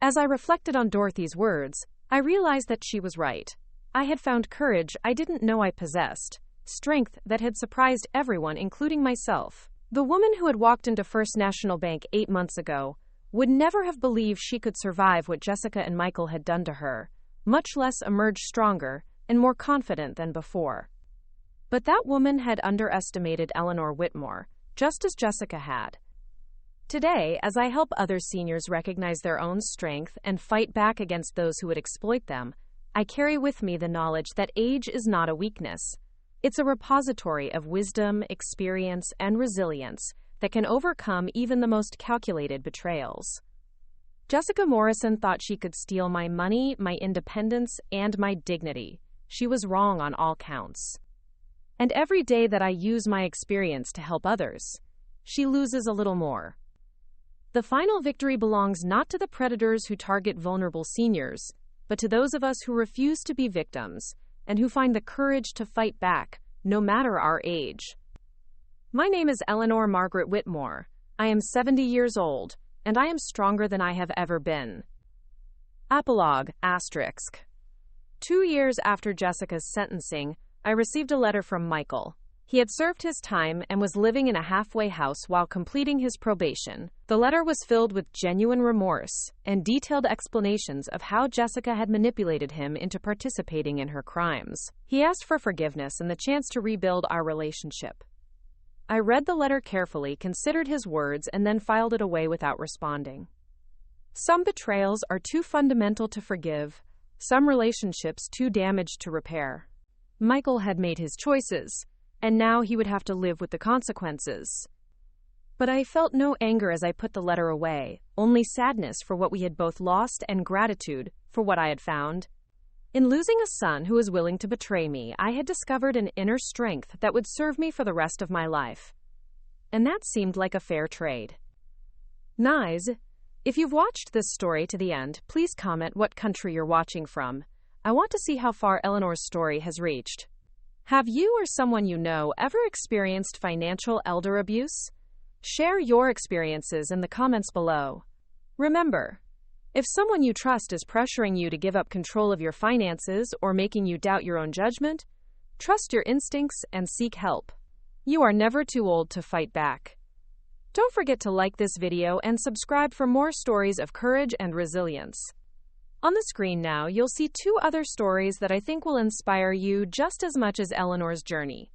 [SPEAKER 1] As I reflected on Dorothy's words, I realized that she was right. I had found courage I didn't know I possessed, strength that had surprised everyone, including myself. The woman who had walked into First National Bank 8 months ago would never have believed she could survive what Jessica and Michael had done to her, much less emerge stronger and more confident than before. But that woman had underestimated Eleanor Whitmore, just as Jessica had. Today, as I help other seniors recognize their own strength and fight back against those who would exploit them, I carry with me the knowledge that age is not a weakness. It's a repository of wisdom, experience, and resilience that can overcome even the most calculated betrayals. Jessica Morrison thought she could steal my money, my independence, and my dignity. She was wrong on all counts. And every day that I use my experience to help others, she loses a little more. The final victory belongs not to the predators who target vulnerable seniors, but to those of us who refuse to be victims and who find the courage to fight back, no matter our age. My name is Eleanor Margaret Whitmore. I am 70 years old, and I am stronger than I have ever been. Epilogue, asterisk. 2 years after Jessica's sentencing, I received a letter from Michael. He had served his time and was living in a halfway house while completing his probation. The letter was filled with genuine remorse and detailed explanations of how Jessica had manipulated him into participating in her crimes. He asked for forgiveness and the chance to rebuild our relationship. I read the letter carefully, considered his words, and then filed it away without responding. Some betrayals are too fundamental to forgive, some relationships too damaged to repair. Michael had made his choices, and now he would have to live with the consequences. But I felt no anger as I put the letter away, only sadness for what we had both lost and gratitude for what I had found. In losing a son who was willing to betray me, I had discovered an inner strength that would serve me for the rest of my life. And that seemed like a fair trade. Nice. If you've watched this story to the end, please comment what country you're watching from. I want to see how far Eleanor's story has reached. Have you or someone you know ever experienced financial elder abuse? Share your experiences in the comments below. Remember, if someone you trust is pressuring you to give up control of your finances or making you doubt your own judgment, trust your instincts and seek help. You are never too old to fight back. Don't forget to like this video and subscribe for more stories of courage and resilience. On the screen now, you'll see 2 other stories that I think will inspire you just as much as Eleanor's journey.